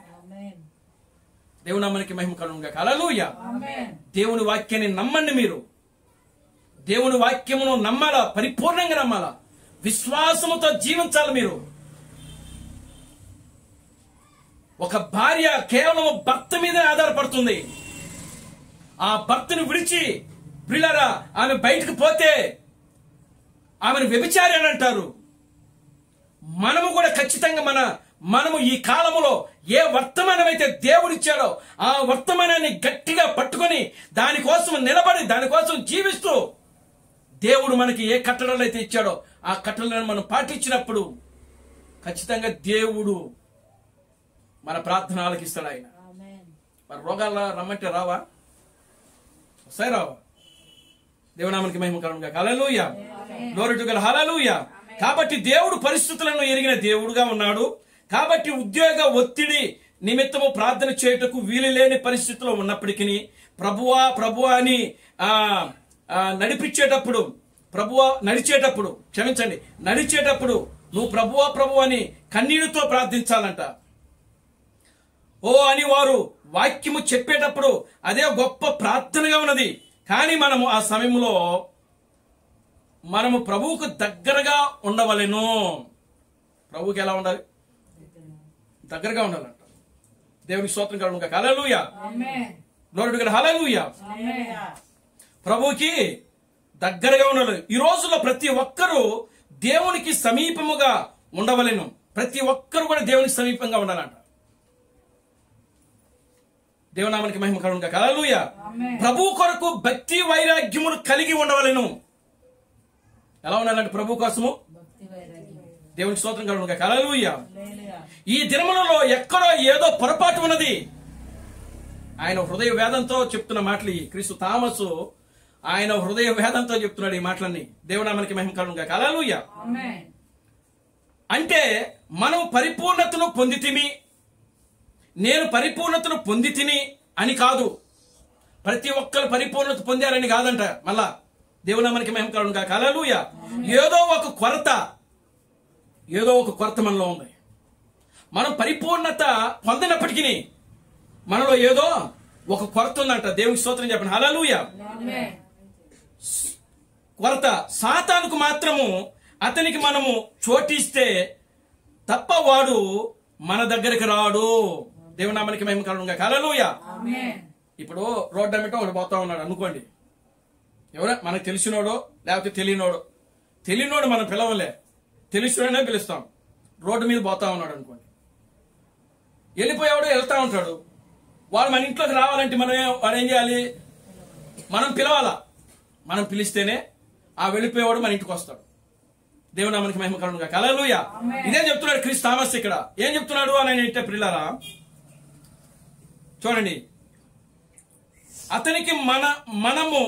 దేవునామానికి మహిమ కలుగును గాక. హల్లెలూయా. దేవుని వాక్యాన్ని నమ్మండి. మీరు దేవుని వాక్యమును నమ్మాలా, పరిపూర్ణంగా నమ్మాలా, విశ్వాసముతో జీవించాలి. మీరు ఒక భార్య కేవలం భర్త మీదే ఆధారపడుతుంది. ఆ భర్తను విడిచి ప్రియులారా ఆమె బయటకు పోతే ఆమెను వ్యభిచారి అని అంటారు. మనము కూడా ఖచ్చితంగా మనము ఈ కాలములో ఏ వర్తమానం అయితే దేవుడిచ్చాడో ఆ వర్తమానాన్ని గట్టిగా పట్టుకొని దానికోసం నిలబడి దానికోసం జీవిస్తూ దేవుడు మనకి ఏ కట్టడలు అయితే ఇచ్చాడో ఆ కట్టడలను మనం పాటించినప్పుడు ఖచ్చితంగా దేవుడు మన ప్రార్థన ఆలకిస్తాడు ఆయన. మన రోగాల్లో రమ్మంటే రావా? వస్తాయి, రావా? దేవునామానికి మహిమ కలుగును గాక. హల్లెలూయా. Glory to God. హల్లెలూయా. కాబట్టి దేవుడు పరిస్థితులను ఎరిగిన దేవుడుగా ఉన్నాడు. కాబట్టి ఉద్యోగ ఒత్తిడి నిమిత్తము ప్రార్థన చేయుటకు వీలు లేని పరిస్థితిలో ఉన్నప్పటికీ ప్రభువా అని నడిచేటప్పుడు నువ్వు ప్రభువా అని కన్నీరుతో ప్రార్థించాలంట. ఓ అని వారు వాక్యము చెప్పేటప్పుడు అదే గొప్ప ప్రార్థనగా ఉన్నది. కానీ మనము ఆ సమయంలో మనము ప్రభువుకు దగ్గరగా ఉండవలెను. ప్రభువుకి ఎలా ఉండాలి? దగ్గరగా ఉండాలంట. దేవునికి స్తోత్రం కలుగును గాక. హల్లెలూయా. Glory to God. హల్లెలూయా. ప్రభువుకి దగ్గరగా ఉండాలి. ఈ రోజుల్లో ప్రతి ఒక్కరూ దేవునికి సమీపముగా ఉండవలెను. ప్రతి ఒక్కరు కూడా దేవునికి సమీపంగా ఉండాలంట. దేవునామానికి మహిమ కలుగును గాక. హల్లెలూయా. ప్రభు కొరకు భక్తి వైరాగ్యములు కలిగి ఉండవలెను. ఎలా ఉండాలంటే ప్రభు కోసము దేవునికి స్తోత్రం కలుగును గాక. హల్లెలూయా. ఈ దినములలో ఎక్కడో ఏదో పొరపాటు ఉన్నది. ఆయన హృదయ వేదంతో చెప్తున్న మాటలు. క్రీస్తు థామసు ఆయన హృదయ వేదంతో చెప్తున్నాడు ఈ మాటలన్నీ. దేవునామానికి మహిమ కలుగును గాక. హల్లెలూయా. అంటే మనం పరిపూర్ణతను పొందితిమి, నేను పరిపూర్ణతను పొందితిని అని కాదు. ప్రతి ఒక్కరు పరిపూర్ణత పొందారని కాదంట. మళ్ళా దేవునామానికి మహిమ కలుగును గాక. హల్లెలూయా. ఏదో ఒక కొరత మనలో ఉంది. మనం పరిపూర్ణత పొందినప్పటికీ మనలో ఏదో ఒక కొరత ఉందంట. దేవునికి స్తోత్రం చెప్పండి. హల్లెలూయా. కొరత. సాతానుకు మాత్రము అతనికి మనము చోటిస్తే తప్ప వాడు మన దగ్గరికి రాడు. దేవునామానికి మహిమ కలుగును గాక. హల్లెలూయా. ఇప్పుడు రోడ్డు అమ్మటం ఒకటి పోతా ఉన్నాడు అనుకోండి. ఎవరో మనకు తెలిసినోడో లేకపోతే తెలియనోడు మనం పిలవలే, తెలిసినోడనే పిలుస్తాం. రోడ్డు మీద పోతా ఉన్నాడు అనుకోండి. వెళ్ళిపోయేవాడు వెళ్తా ఉంటాడు. వాడు మన ఇంట్లోకి రావాలంటే వాడు ఏం చేయాలి? మనం పిలవాలా. మనం పిలిస్తేనే ఆ వెళ్ళిపోయేవాడు మన ఇంటికి వస్తాడు. దేవునామానికి మహిమ కలుగును గాక. హల్లెలూయా. ఇదే చెప్తున్నాడు క్రీస్తు థామస్. ఇక్కడ ఏం చెప్తున్నాడు అని అంటే ప్రియులారా చూడండి, అతనికి మనము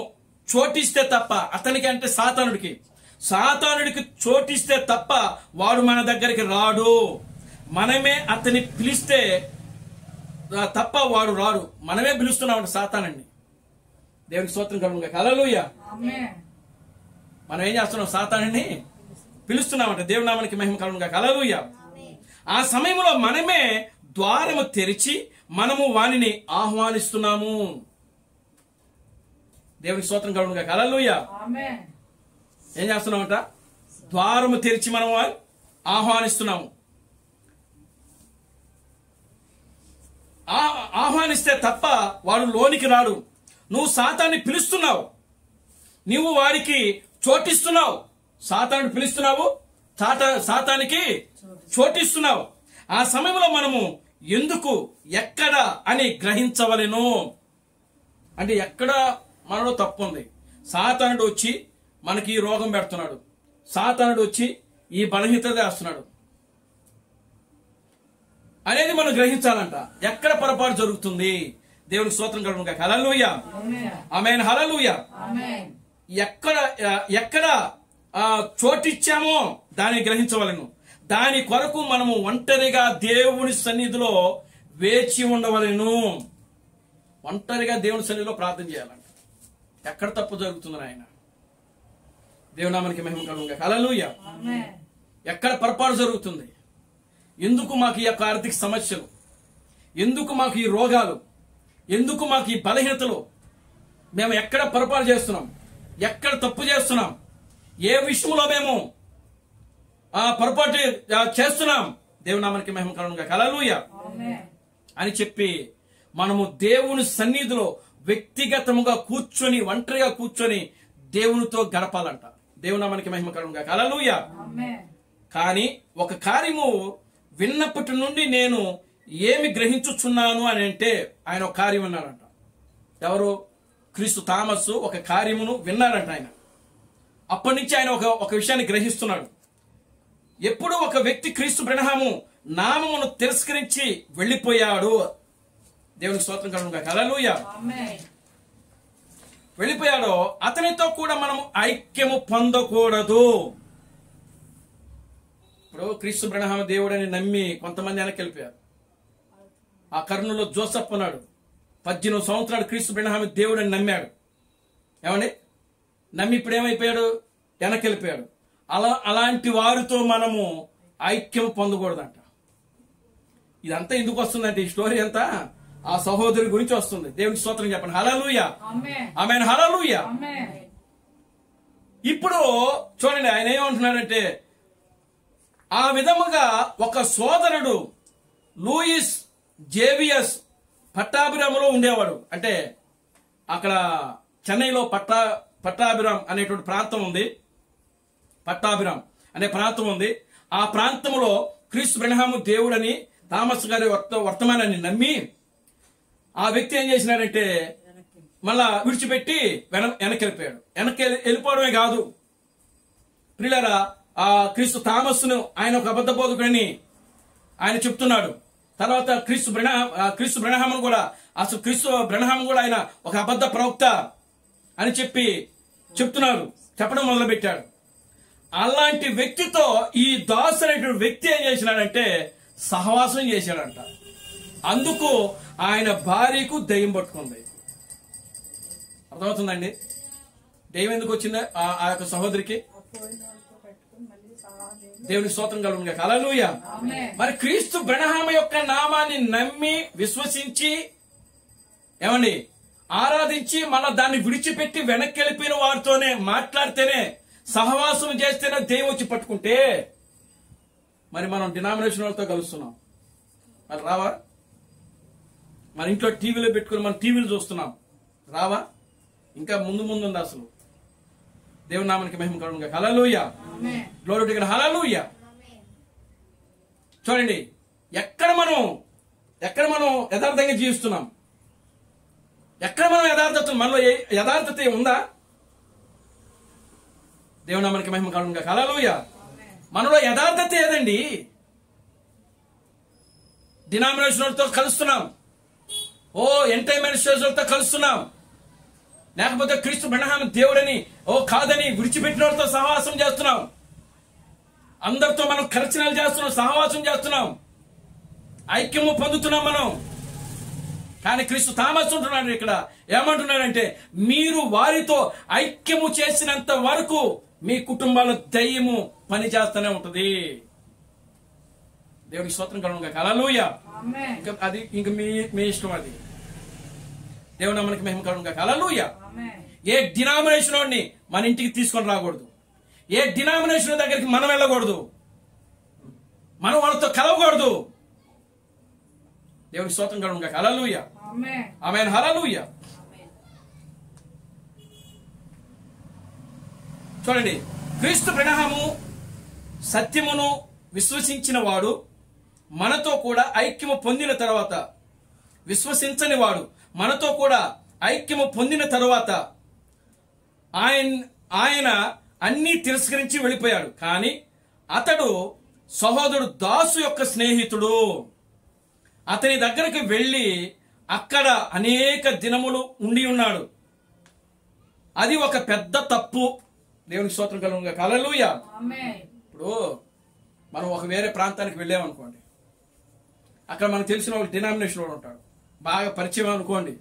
చోటిస్తే తప్ప, అతనికి అంటే సాతానుడికి చోటిస్తే తప్ప వాడు మన దగ్గరికి రాడు. మనమే అతన్ని పిలిస్తే తప్ప వాడు రాడు. మనమే పిలుస్తున్నామంట సాతానండి. దేవునికి స్తోత్రం కలుగును గాక. హల్లెలూయా. మనం ఏం చేస్తున్నాం? సాతానుడిని పిలుస్తున్నామంట. దేవుని నామానికి మహిమ కలుగును గాక. హల్లెలూయా. ఆ సమయంలో మనమే ద్వారము తెరిచి మనము వానిని ఆహ్వానిస్తున్నాము. దేవునికి స్తోత్రం కలుగును గాక. హల్లెలూయా. ఏం చేస్తున్నామంట? ద్వారము తెరిచి మనం ఆహ్వానిస్తున్నాము. ఆహ్వానిస్తే తప్ప వాడు లోనికి రాడు. నువ్వు సాతాన్ని పిలుస్తున్నావు, నువ్వు వాడికి చోటిస్తున్నావు. సాతాను పిలుస్తున్నావు, సాతానికి చోటిస్తున్నావు. ఆ సమయంలో మనము ఎందుకు, ఎక్కడ అని గ్రహించవలెను. అంటే ఎక్కడ మనలో తప్పు ఉంది. సాతానుడు వచ్చి మనకి ఈ రోగం పెడుతున్నాడు, సాతానుడు వచ్చి ఈ బలహీనత చేస్తున్నాడు అనేది మనం గ్రహించాలంట. ఎక్కడ పొరపాటు జరుగుతుంది? దేవునికి స్తోత్రం కలుగును గాక. హల్లెలూయా, ఆమేన్, హల్లెలూయా. ఎక్కడ చోటిచ్చామో దాన్ని గ్రహించవలను. దాని కొరకు మనము ఒంటరిగా దేవుని సన్నిధిలో వేచి ఉండవలను. ఒంటరిగా దేవుని సన్నిధిలో ప్రార్థన చేయాలంట. ఎక్కడ తప్పు జరుగుతుంది ఆయన? దేవుని నామానికి మహిమ కలుగును గాక. హల్లెలూయా. ఎక్కడ పొరపాటు జరుగుతుంది? ఎందుకు మాకు ఈ యొక్క ఆర్థిక సమస్యలు? ఎందుకు మాకు ఈ రోగాలు? ఎందుకు మాకు ఈ బలహీనతలు? మేము ఎక్కడ పొరపాటు చేస్తున్నాం? ఎక్కడ తప్పు చేస్తున్నాం? ఏ విషయంలో మేము పొరపాటు చేస్తున్నాం? దేవుని నామానికి మహిమ కలుగును గాక. హల్లెలూయా అని చెప్పి మనము దేవుని సన్నిధిలో వ్యక్తిగతముగా కూర్చొని, ఒంటరిగా కూర్చొని దేవునితో గడపాలంట. దేవుని నామానికి మహిమ కలుగును గాక. హల్లెలూయా. కానీ ఒక కార్యము విన్నప్పటి నుండి నేను ఏమి గ్రహించుచున్నాను అని అంటే, ఆయన ఒక కార్యం విన్నాడంట. ఎవరు? క్రీస్తు థామస్ ఒక కార్యమును విన్నాడంట. ఆయన అప్పటి నుంచి ఆయన ఒక విషయాన్ని గ్రహిస్తున్నాడు. ఎప్పుడు ఒక వ్యక్తి క్రీస్తు బ్రహ్మము నామమును తిరస్కరించి వెళ్ళిపోయాడు, దేవునికి స్తోత్రం కలుగును గాక. హల్లెలూయా. వెళ్ళిపోయాడో అతనితో కూడా మనము ఐక్యము పొందకూడదు. ఇప్పుడు క్రీస్తు బ్రహ్మ దేవుడని నమ్మి కొంతమంది వెనక్కి వెళ్ళిపోయారు. ఆ కర్నూలులో జోసెఫ్ ఉన్నాడు, 18 సంవత్సరాలు క్రీస్తు బ్రహ్మ దేవుడని నమ్మాడు. ఏమండి? నమ్మి ఇప్పుడు ఏమైపోయాడు? వెనక్కి వెళ్ళిపోయాడు. అలాంటి వారితో మనము ఐక్యం పొందకూడదంట. ఇదంతా ఎందుకు వస్తుందంటే, ఈ స్టోరీ అంతా ఆ సహోదరి గురించి వస్తుంది. దేవునికి స్తోత్రం చెప్పండి. హల్లెలూయా, ఆమేన్, హల్లెలూయా. ఇప్పుడు చూడండి, ఆయన ఏమంటున్నాడంటే, ఆ విధముగా ఒక సోదరుడు లూయిస్ జేవియస్ పట్టాభిరాములో ఉండేవాడు. అంటే అక్కడ చెన్నైలో పట్టాభిరామ్ అనేటువంటి ప్రాంతం ఉంది. పట్టాభిరామ్ అనే ప్రాంతం ఉంది. ఆ ప్రాంతంలో క్రీస్తు బ్రహ్మ దేవుడని థామస్ గారి వర్తమానాన్ని నమ్మి ఆ వ్యక్తి ఏం చేసినాడంటే, మళ్ళా విడిచిపెట్టి వెనక్కి వెళ్ళిపోయాడు. వెనక్కి వెళ్ళిపోవడమే కాదు ప్రియులారా, ఆ క్రీస్తు థామస్ను ఆయన ఒక అబద్ధ బోధకుడని ఆయన చెప్తున్నాడు. తర్వాత క్రీస్తు బ్రహ్మను కూడా, అసలు క్రీస్తు బ్రహ్మ కూడా ఆయన ఒక అబద్ధ ప్రవక్త అని చెప్పడం మొదలు పెట్టాడు. అలాంటి వ్యక్తితో ఈ దాసు అనేటువంటి వ్యక్తి ఏం చేసినాడంటే, సహవాసం చేశాడంట. అందుకు ఆయన భార్యకు దయ్యం పట్టుకుంది. అర్థమవుతుందండి? దయ్యం ఎందుకు వచ్చింది ఆ యొక్క సహోదరికి? దేవుని స్తోత్రం కలుగును గాక. హల్లెలూయా. మరి క్రీస్తు బ్రహ్మ యొక్క నామాన్ని నమ్మి విశ్వసించి ఏమండి ఆరాధించి మళ్ళా దాన్ని విడిచిపెట్టి వెనక్కి వెళ్ళిపోయిన వారితోనే మాట్లాడితేనే, సహవాసం చేస్తేనే దయ్యం వచ్చి పట్టుకుంటే, మరి మనం డినామినేషన్ వాళ్ళతో కలుస్తున్నాం. మరి రావా? మన ఇంట్లో టీవీలో పెట్టుకుని మనం టీవీలు చూస్తున్నాం, రావా? ఇంకా ముందు ఉంది అసలు. దేవుని నామానికి మహిమ కలుగును గాక. హల్లెలూయా, గ్లోరీ టు గాడ్. హల్లెలూయా. చూడండి, ఎక్కడ మనం యథార్థంగా జీవిస్తున్నాం? ఎక్కడ మనం మనలో యథార్థత ఉందా? దేవుని నామానికి మహిమ కలుగును గాక. హల్లెలూయా. మనలో యథార్థత ఏదండి? డినామినేషన్లతో కలుస్తున్నాం, ఎంటర్టైన్మెంట్ కలుస్తున్నాం, లేకపోతే క్రీస్తు బ్రహ్మ దేవుడని కాదని విడిచిపెట్టిన వారితో సహవాసం చేస్తున్నాం. అందరితో మనం ఖర్చనాలు చేస్తున్నాం, సహవాసం చేస్తున్నాం, ఐక్యము పొందుతున్నాం మనం. కానీ క్రీస్తు థామస్ ఉంటున్నాడు ఇక్కడ. ఏమంటున్నాడంటే, మీరు వారితో ఐక్యము చేసినంత వరకు మీ కుటుంబాల్లో దయ్యము పని చేస్తూనే ఉంటది. దేవునికి స్తోత్రం కలుగును గాక. హల్లెలూయా. అది ఇంక మీ ఇష్టం. అది దేవుని నామానికి మహిమ కలుగును గాక. హల్లెలూయా. ఏ డినామినేషన్ వాడిని మన ఇంటికి తీసుకొని రాకూడదు. ఏ డినామినేషన్ దగ్గరికి మనం వెళ్ళకూడదు. మనం వాళ్ళతో కలవకూడదు. దేవునికి స్తోత్రం కలుగును గాక. హల్లెలూయా, ఆమేన్, హల్లెలూయా. చూడండి, క్రీస్తు బ్రహ్మము సత్యమును విశ్వసించిన వాడు మనతో కూడా ఐక్యము పొందిన తర్వాత, విశ్వసించని వాడు మనతో కూడా ఐక్యము పొందిన తరువాత ఆయన అన్నీ తిరస్కరించి వెళ్ళిపోయాడు. కానీ అతడు సహోదరుడు దాసు యొక్క స్నేహితుడు. అతని దగ్గరికి వెళ్ళి అక్కడ అనేక దినములు ఉండి ఉన్నాడు. అది ఒక పెద్ద తప్పు. దేవునికి స్తోత్రం కలుగునుగా. హల్లెలూయా. ఇప్పుడు మనం ఒక వేరే ప్రాంతానికి వెళ్ళామనుకోండి, అక్కడ మనకు తెలిసిన ఒక డినామినేషన్ వాడు ఉంటాడు, బాగా పరిచయం అనుకోండి.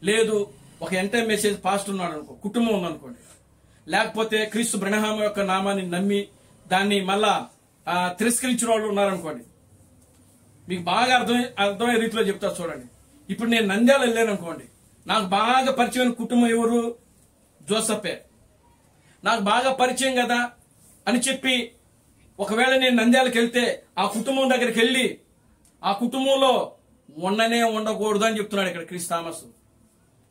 లేదు ఒక ఎంటైర్ మెసేజ్ పాస్టర్ ఉన్నాడు అనుకో, కుటుంబం ఉందనుకోండి, లేకపోతే క్రీస్తు బ్రహ్మ యొక్క నామాన్ని నమ్మి దాన్ని మళ్ళా తిరస్కరించిన వాళ్ళు ఉన్నారనుకోండి. మీకు బాగా అర్థమయ్యే రీతిలో చెప్తా చూడండి. ఇప్పుడు నేను నంద్యాల వెళ్ళాను అనుకోండి, నాకు బాగా పరిచయమైన కుటుంబం ఎవరు? జోసఫే. నాకు బాగా పరిచయం కదా అని చెప్పి ఒకవేళ నేను నంద్యాలకు వెళ్తే ఆ కుటుంబం దగ్గరికి వెళ్ళి ఆ కుటుంబంలో ఉండకూడదు అని చెప్తున్నాడు ఇక్కడ క్రీస్తు థామస్.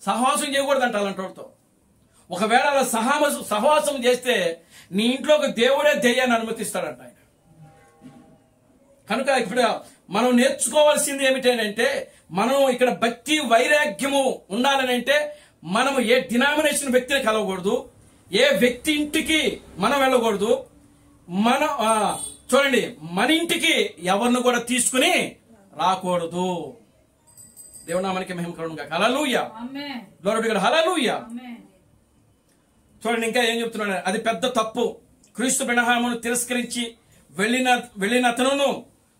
సహవాసం చేయకూడదు అంట అలాంటి వాళ్ళతో. ఒకవేళ అలా సహవాసం చేస్తే నీ ఇంట్లోకి దేవుడే దెయ్యాన్ని అనుమతిస్తాడంట ఆయన. కనుక ఇప్పుడు మనం నేర్చుకోవాల్సింది ఏమిటంటే, మనం ఇక్కడ భక్తి వైరాగ్యము ఉండాలని అంటే మనం ఏ డినామినేషన్ వ్యక్తిని కలవకూడదు, ఏ వ్యక్తి ఇంటికి మనం వెళ్ళకూడదు. చూడండి, మన ఇంటికి ఎవరిని కూడా తీసుకుని రాకూడదు. దేవునామానికి మహిమ కలుగునుగాక. హల్లెలూయా. Glory to God. హల్లెలూయా. చూడండి ఇంకా ఏం చెప్తున్నాడు. అది పెద్ద తప్పు. క్రీస్తు బ్రహ్మను తిరస్కరించి వెళ్ళిన అతను,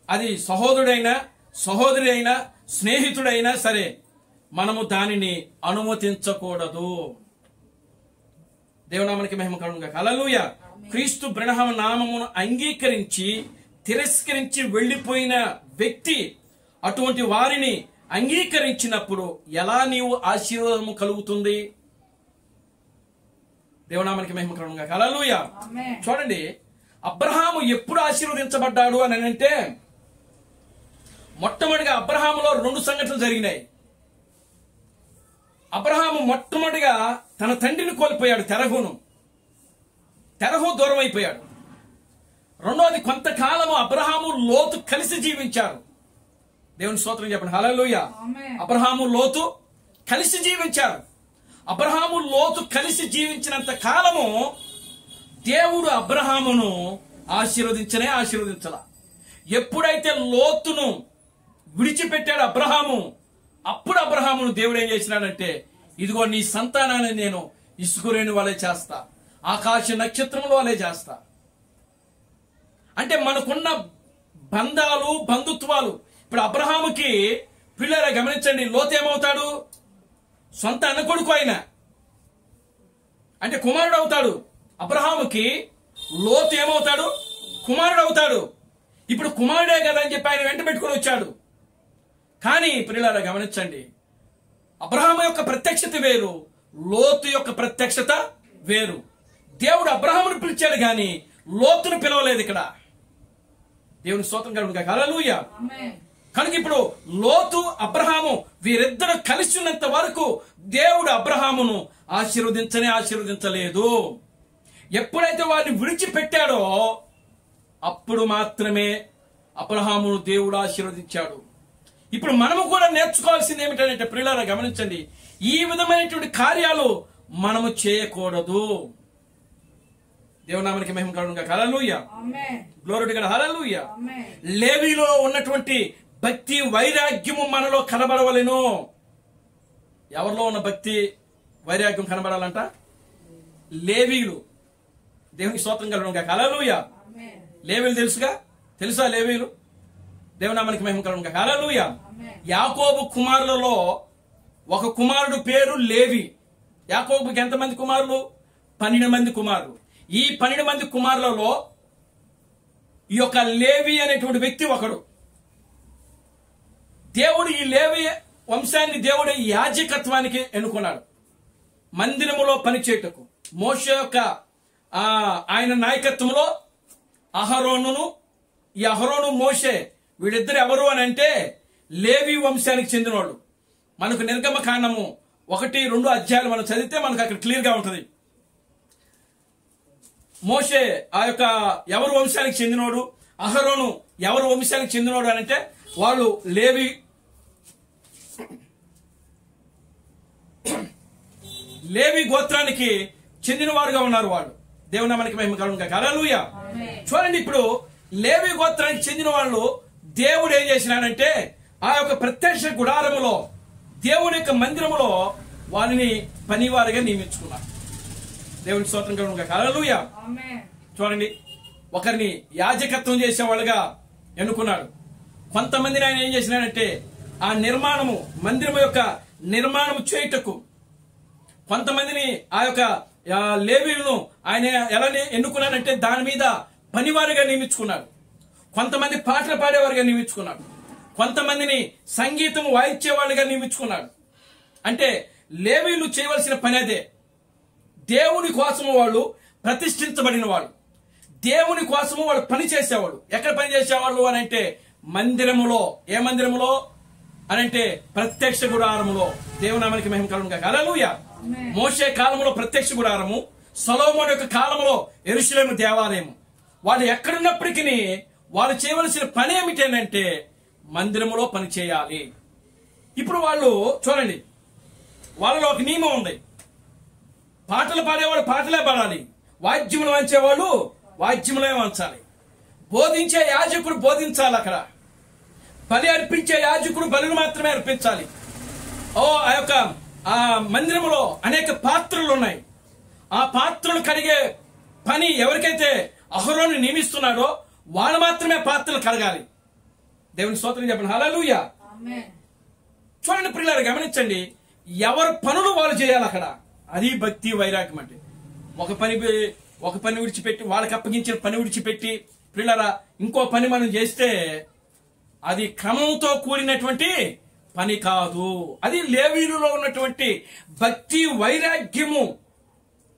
అది సహోదరుడైనా సహోదరి అయినా స్నేహితుడైనా సరే, మనము దానిని అనుమతించకూడదు. దేవునామానికి మహిమ కలుగునుగాక. హల్లెలూయా. క్రీస్తు బ్రహ్మ నామమును అంగీకరించి తిరస్కరించి వెళ్లిపోయిన వ్యక్తి, అటువంటి వారిని అంగీకరించినప్పుడు ఎలా నీవు ఆశీర్వాదము కలుగుతుంది? దేవునామానికి మహిమ కలుగునుగాక. హల్లెలూయా. చూడండి, అబ్రహాము ఎప్పుడు ఆశీర్వదించబడ్డాడు అని అంటే, మొట్టమొదటిగా అబ్రహాములో 2 సంఘటనలు జరిగినాయి. అబ్రహాము మొట్టమొదటిగా తన తండ్రిని కోల్పోయాడు, తెరహు దూరం అయిపోయాడు. రెండోది, కొంతకాలము అబ్రహాము లోతు కలిసి జీవించారు. దేవుని స్తోత్రం చెప్పండి. హల్లెలూయా. అబ్రహాము లోతు కలిసి జీవించారు. అబ్రహాము లోతు కలిసి జీవించినంత కాలము దేవుడు అబ్రహామును ఆశీర్వదించాల. ఎప్పుడైతే లోతును విడిచిపెట్టాడు అబ్రహాము, అప్పుడు అబ్రహామును దేవుడు ఏం చేసినాడంటే, ఇదిగో నీ సంతానాన్ని నేను ఇసుకరేణి వలె చేస్తా, ఆకాశ నక్షత్రముల వలె చేస్తా. అంటే మనకున్న బంధాలు, బంధుత్వాలు. ఇప్పుడు అబ్రహాముకి పిల్లరా గమనించండి, లోతు ఏమవుతాడు? సొంత అన్న కొడుకు ఆయన, అంటే కుమారుడు అవుతాడు. అబ్రహాముకి లోతు ఏమవుతాడు? కుమారుడు అవుతాడు. ఇప్పుడు కుమారుడే కదా అని చెప్పి ఆయన వెంట పెట్టుకుని వచ్చాడు. కానీ పిల్లరా గమనించండి, అబ్రహాము యొక్క ప్రత్యక్షత వేరు, లోతు యొక్క ప్రత్యక్షత వేరు. దేవుడు అబ్రహామును పిలిచాడు కానీ లోతును పిలవలేదు ఇక్కడ. దేవుని స్తోత్రం కలుగునుగాక. హల్లెలూయా. కనుక ఇప్పుడు లోతు అబ్రహాము వీరిద్దరు కలిసి ఉన్నంత వరకు దేవుడు అబ్రహామును ఆశీర్వదించలేదు. ఎప్పుడైతే వారిని విడిచిపెట్టాడో అప్పుడు మాత్రమే అబ్రహామును దేవుడు ఆశీర్వదించాడు. ఇప్పుడు మనము కూడా నేర్చుకోవాల్సింది ఏమిటంటే, ప్రియులారా గమనించండి, ఈ విధమైనటువంటి కార్యాలు మనము చేయకూడదు. దేవునామానికి మహిమ కలుగునుగాక. హల్లెలూయా. Glory to God. హల్లెలూయా. లేవీలో ఉన్నటువంటి భక్తి వైరాగ్యము మనలో కనబడవలెను. ఎవరిలో ఉన్న భక్తి వైరాగ్యం కనబడాలంట? లేవీలు. దేవునికి స్తోత్రం కలుగునుగాక. హల్లెలూయా. లేవీలు తెలుసా లేవీలు? దేవునామానికి మహిమ కలుగునుగాక. హల్లెలూయా. యాకోబు కుమారులలో ఒక కుమారుడు పేరు లేవి. యాకోబుకి ఎంతమంది కుమారులు? 12 మంది కుమారులు. ఈ 12 మంది కుమారులలో ఈ యొక్క లేవి అనేటువంటి వ్యక్తి ఒకడు. దేవుడు ఈ లేవి వంశాన్ని దేవుడు యాజకత్వానికి ఎన్నుకున్నాడు, మందిరములో పనిచేయటకు. మోషే యొక్క ఆయన నాయకత్వంలో ఈ అహరోను మోషే వీళ్ళిద్దరు ఎవరు అని అంటే లేవి వంశానికి చెందినవాడు. మనకు నిర్గమకాండము 1-2 అధ్యాయాలు మనం చదివితే మనకు అక్కడ క్లియర్ గా ఉంటుంది. మోషే ఆ యొక్క ఎవరు వంశానికి చెందినోడు, అహరోను ఎవరు వంశానికి చెందినవాడు అని అంటే వాళ్ళు లేవి గోత్రానికి చెందినవారుగా ఉన్నారు. వాళ్ళు దేవుని నామానికి మహిమ కలుగును గాక. హల్లెలూయా. చూడండి, ఇప్పుడు లేవి గోత్రానికి చెందిన వాళ్ళు దేవుడు ఏం చేసినాడంటే ఆ యొక్క ప్రత్యక్ష గుడారములో దేవుని యొక్క మందిరములో వారిని పనివారిగా నియమించుకున్నారు. దేవుని స్తోత్రం కలుగును గాక. హల్లెలూయా. చూడండి, ఒకరిని యాజకత్వం చేసేవాళ్ళుగా ఎన్నుకున్నాడు. కొంతమందిని ఆయన ఏం చేసినాడంటే ఆ నిర్మాణము, మందిరము యొక్క నిర్మాణము చేయుటకు కొంతమందిని ఆ యొక్క లేవీయులను ఆయన ఎలా ఎన్నుకున్నాడంటే దాని మీద పనివారిగా నియమించుకున్నాడు. కొంతమంది పాటలు పాడేవారిగా నియమించుకున్నాడు. కొంతమందిని సంగీతం వాయించే వాళ్ళుగా నియమించుకున్నాడు. అంటే లేవీయులు చేయవలసిన పని అదే. దేవుని కోసము వాళ్ళు ప్రతిష్ఠించబడిన వాళ్ళు, దేవుని కోసము వాళ్ళు పని చేసేవాళ్ళు. ఎక్కడ పని చేసేవాళ్ళు అని అంటే మందిరములో. ఏ మందిరములో అనంటే ప్రత్యక్ష గుడారములో. దేవునామానికి మహిమ కలుగును గాక. హల్లెలూయా. మోషే కాలంలో ప్రత్యక్ష గుడారము, సొలొమోను యొక్క కాలంలో యెరూషలేము దేవాలయము. వాళ్ళు ఎక్కడున్నప్పటికీ వాళ్ళు చేయవలసిన పని ఏమిటంటే మందిరములో పని చేయాలి. ఇప్పుడు వాళ్ళు చూడండి, వాళ్ళలో ఒక నియమం ఉంది. పాటలు పాడేవాళ్ళు పాటలే పాడాలి, వాద్యములు వంచేవాళ్ళు వాద్యములే వంచాలి, బోధించే యాజకుడు బోధించాలి, అక్కడ బలి అర్పించే యాజకుడు బలులు మాత్రమే అర్పించాలి. ఆ యొక్క ఆ మందిరములో అనేక పాత్రలు ఉన్నాయి. ఆ పాత్రలు కడిగే పని ఎవరికైతే అహరోను నియమిస్తున్నాడో వాళ్ళు మాత్రమే పాత్రలు కడగాలి. దేవుని స్తోత్రం చెప్పండి. హల్లెలూయా. చూడండి ప్రియులారా, గమనించండి, ఎవరి పనులు వాళ్ళు చేయాలి అక్కడ. అది భక్తి వైరాగ్యం అంటే. ఒక పని విడిచిపెట్టి, వాళ్ళకి అప్పగించిన పని విడిచిపెట్టి ప్రియులారా ఇంకో పని మనం చేస్తే అది క్రమంతో కూడినటువంటి పని కాదు. అది లేవీయులలో ఉన్నటువంటి భక్తి వైరాగ్యము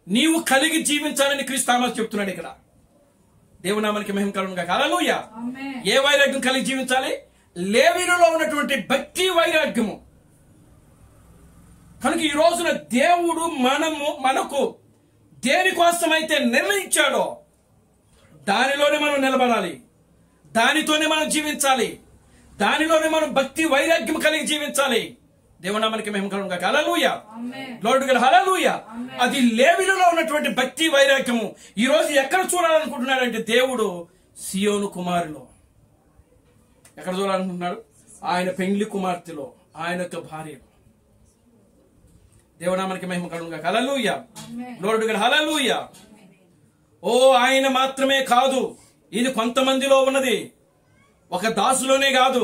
నీవు కలిగి జీవించాలని క్రీస్తు చెప్తున్నాడు ఇక్కడ. దేవునామానికి మహిమ కలుగును గాక. హల్లెలూయా. ఏ వైరాగ్యం కలిగి జీవించాలి? లేవీయులలో ఉన్నటువంటి భక్తి వైరాగ్యము. కనుక ఈ రోజున దేవుడు మనకు దేనికోసమైతే నిర్ణయించాడో దానిలోనే మనం నిలబడాలి, దానితోనే మనం జీవించాలి, దానిలోనే మనం భక్తి వైరాగ్యం కలిగి జీవించాలి. దేవునామానికి మహిమ కలుగును గాక. హల్లెలూయా. Glory to God. హల్లెలూయా. అది లేవీయులలో ఉన్నటువంటి భక్తి వైరాగ్యము ఈ రోజు ఎక్కడ చూడాలనుకుంటున్నాడంటే దేవుడు సియోను కుమారులో. ఎక్కడ చూడాలనుకుంటున్నాడు? ఆయన పెండ్లి కుమార్తెలో, ఆయన యొక్క భార్యలో. దేవునామానికి మహిమ కలుగును గాక. హల్లెలూయా. Glory to God. హల్లెలూయా. ఆయన మాత్రమే కాదు, ఇది కొంతమందిలో ఉన్నది. ఒక దాసులోనే కాదు,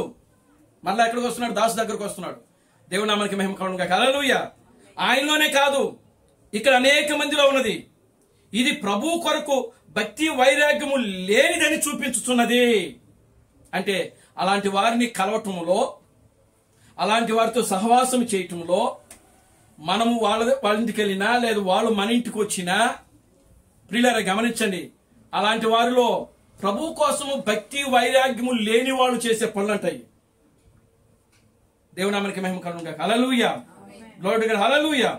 మళ్ళా ఎక్కడికి వస్తున్నాడు? దాసు దగ్గరకు వస్తున్నాడు. దేవునామానికి మహిమ కలుగును గాక. హల్లెలూయా. ఆయనలోనే కాదు, ఇక్కడ అనేక మందిలో ఉన్నది. ఇది ప్రభు కొరకు భక్తి వైరాగ్యము లేనిదని చూపించుతున్నది. అంటే అలాంటి వారిని కలవటంలో, అలాంటి వారితో సహవాసం చేయటంలో, మనము వాళ్ళ ఇంటికి వెళ్ళినా లేదా వాళ్ళు మన ఇంటికి వచ్చినా ప్రియులారా గమనించండి, అలాంటి వారిలో ప్రభు కోసము భక్తి వైరాగ్యము లేని వాళ్ళు చేసే పనులు అంటాయి. దేవునామానికి మహిమ కలుగును గాక. హల్లెలూయా. Glory to God. హల్లెలూయా.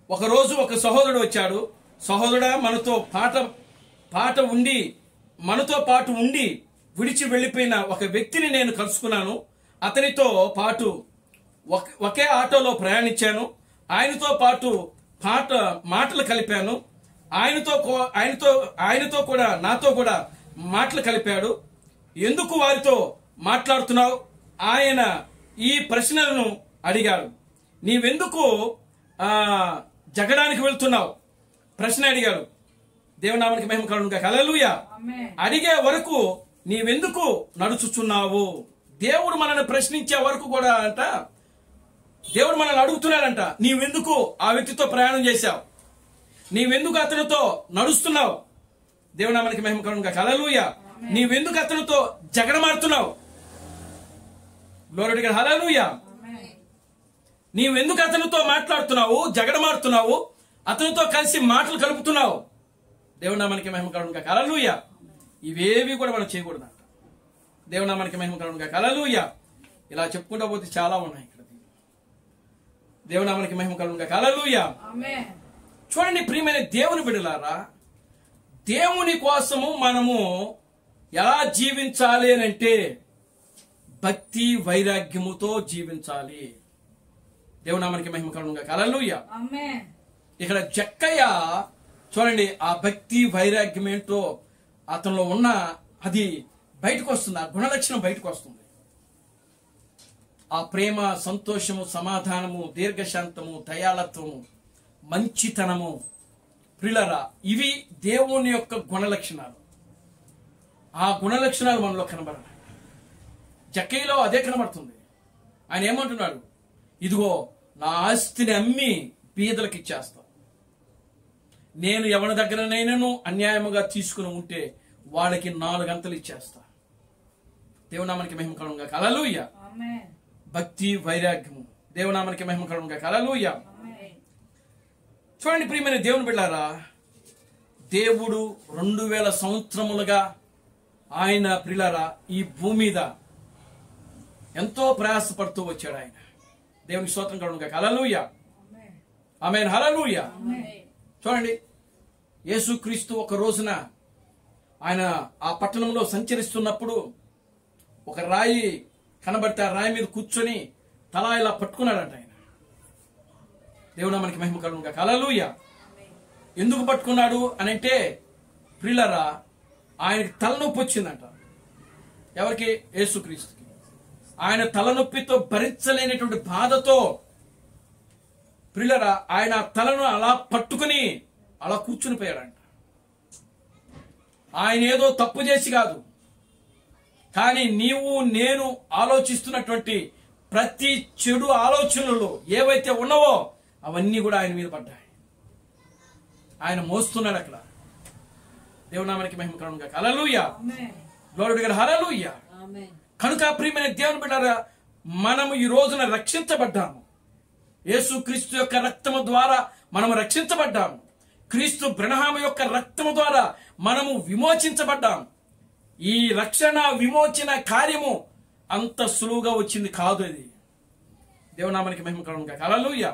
ఒక రోజు ఒక సహోదరుడు వచ్చాడు. సహోదరుడా, మనతో పాటు ఉండి విడిచి వెళ్లిపోయిన ఒక వ్యక్తిని నేను కలుసుకున్నాను. అతనితో పాటు ఒకే ఆటోలో ప్రయాణించాను. ఆయనతో పాటు మాటలు కలిపాను. ఆయనతో కూడా నాతో కూడా మాటలు కలిపాడు. ఎందుకు వారితో మాట్లాడుతున్నావు? ఆయన ఈ ప్రశ్నలను అడిగాడు. నీవెందుకు జగడానికి వెళ్తున్నావు? ప్రశ్న అడిగాడు. దేవునామానికి మహిమ కలుగును గాక. హల్లెలూయా. అడిగే వరకు నీవెందుకు నడుచుచున్నావు? దేవుడు మనల్ని ప్రశ్నించే వరకు కూడా అంట, దేవుడు మనల్ని అడుగుతున్నాడంట, నీవెందుకు ఆ వ్యక్తితో ప్రయాణం చేశావు? నీవెందుకు అతనితో నడుస్తున్నావు? దేవునామానికి మహిమ కలుగును గాక. హల్లెలూయా. నీవెందుకు అతనితో జగడమాడుతున్నావు? Glory to God. హల్లెలూయా. నీవెందుకు అతనితో మాట్లాడుతున్నావు, జగడమాడుతున్నావు, అతనితో కలిసి మాటలు కలుపుతున్నావు? దేవునామానికి మహిమ కలుగును గాక. హల్లెలూయా. ఇవేవి కూడా మనం చేయకూడదంట. దేవునామానికి మహిమ కలుగును గాక. హల్లెలూయా. ఇలా చెప్పుకుంటూ పోతే చాలా ఉన్నాయి ఇక్కడ. దేవునామానికి మహిమ కలుగును గాక. హల్లెలూయా. చూడండి ప్రియమైన దేవుని బిడ్డలారా, దేవుని కోసము మనము ఎలా జీవించాలి అని అంటే భక్తి వైరాగ్యముతో జీవించాలి. దేవుని నామానికి మహిమ కలుగును గాక. హల్లెలూయా. ఇక్కడ జక్కయ్య చూడండి, ఆ భక్తి వైరాగ్యం ఏంటో అతనిలో ఉన్న అది బయటకు వస్తుంది, ఆ గుణలక్షణం బయటకు వస్తుంది. ఆ ప్రేమ, సంతోషము, సమాధానము, దీర్ఘశాంతము, దయాళత్వము, మంచితనము, ప్రియులారా, ఇవి దేవుని యొక్క గుణలక్షణాలు. ఆ గుణలక్షణాలు మనలో కనబడాలి. జక్కయ్యలో అదే కనబడుతుంది. ఆయన ఏమంటున్నాడు? ఇదిగో నా ఆస్తిని అమ్మి బీదలకు ఇచ్చేస్తా. నేను ఎవరి దగ్గరనైనాను అన్యాయముగా తీసుకుని ఉంటే వాళ్ళకి 4 గంటలు ఇచ్చేస్తా. దేవునామానికి మహిమ కలుగును గాక. హల్లెలూయా. భక్తి వైరాగ్యము, దేవునామానికి మహిమ కలుగును గాక. హల్లెలూయా. చూడండి ప్రియమైన దేవుని బిడ్డలారా, దేవుడు 2000 సంవత్సరములుగా ఆయన ప్రియులారా ఈ భూమి మీద ఎంతో ప్రయాసపడుతూ వచ్చాడు. ఆయన దేవునికి స్తోత్రం కలుగును గాక. హల్లెలూయా. ఆమేన్. హల్లెలూయా. చూడండి, యేసుక్రీస్తు ఒక రోజున ఆయన ఆ పట్టణంలో సంచరిస్తున్నప్పుడు ఒక రాయి కనబడితే ఆ రాయి మీద కూర్చొని తల ఇలా పట్టుకున్నాడంట ఆయన. దేవుడు మనకి మహిమ కలుగును గాక. హల్లెలూయా. ఎందుకు పట్టుకున్నాడు అని అంటే ప్రియులారా, ఆయనకి తలనొప్పి వచ్చిందంట. ఎవరికి? యేసుక్రీస్తుకి. ఆయన తలనొప్పితో భరించలేనటువంటి బాధతో ప్రియులారా ఆయన తలను అలా పట్టుకుని అలా కూర్చుని పోయాడంట. ఆయన ఏదో తప్పు చేసి కాదు, కానీ నీవు నేను ఆలోచిస్తున్నటువంటి ప్రతి చెడు ఆలోచనలు ఏవైతే ఉన్నావో అవన్నీ కూడా ఆయన మీద పడ్డాయి. ఆయన మోస్తున్నాడు అక్కడ. దేవునామానికి మహిమ కలుగును గాక. హల్లెలూయా. Glory to God. హల్లెలూయా. కనుక ప్రియమైన దేవుని బిడ్డలారా, మనము ఈ రోజున రక్షించబడ్డాము. యేసుక్రీస్తు యొక్క రక్తము ద్వారా మనము రక్షించబడ్డాము. క్రీస్తు బ్రహ్మ యొక్క రక్తము ద్వారా మనము విమోచించబడ్డాము. ఈ రక్షణ విమోచన కార్యము అంత సులువుగా వచ్చింది కాదు. అది దేవునామానికి మహిమ కలుగును గాక. హల్లెలూయా.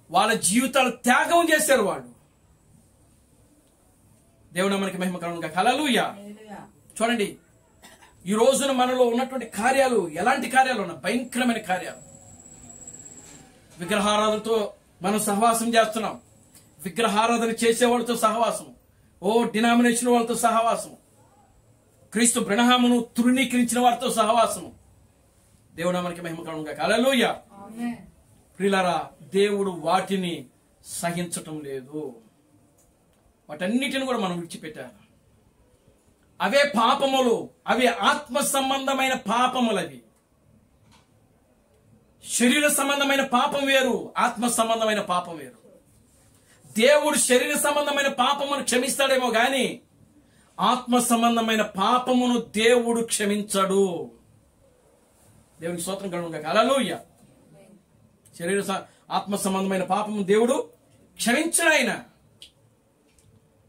వాళ్ళ జీవితాలు త్యాగం చేశారు వాళ్ళు. దేవునామానికి మహిమ కలుగును గాక. హల్లెలూయా. చూడండి, ఈ రోజున మనలో ఉన్నటువంటి కార్యాలు ఎలాంటి కార్యాలు ఉన్నాయి? భయంకరమైన కార్యాలు. విగ్రహారాధనతో మనం సహవాసం చేస్తున్నాం. విగ్రహారాధన చేసేవాళ్ళతో సహవాసం, డినామినేషన్ వాళ్ళతో సహవాసం, క్రీస్తు బ్రహ్మను తృణీకరించిన వారితో సహవాసము. దేవుడు మనకి మహిమ కలుగును గాక. హల్లెలూయా. ప్రియులారా, దేవుడు వాటిని సహించటం లేదు. వాటన్నిటిని కూడా మనం విడిచిపెట్టాలి. అవే పాపములు, అవి ఆత్మ సంబంధమైన పాపములు. అవి శరీర సంబంధమైన పాపం వేరు, ఆత్మ సంబంధమైన పాపం వేరు. దేవుడు శరీర సంబంధమైన పాపమును క్షమిస్తాడేమో గాని ఆత్మ సంబంధమైన పాపమును దేవుడు క్షమించడు. దేవునికి స్తోత్రం కలుగును గాక. హల్లెలూయా. ఆత్మ సంబంధమైన పాపము దేవుడు క్షమించడు ఆయన.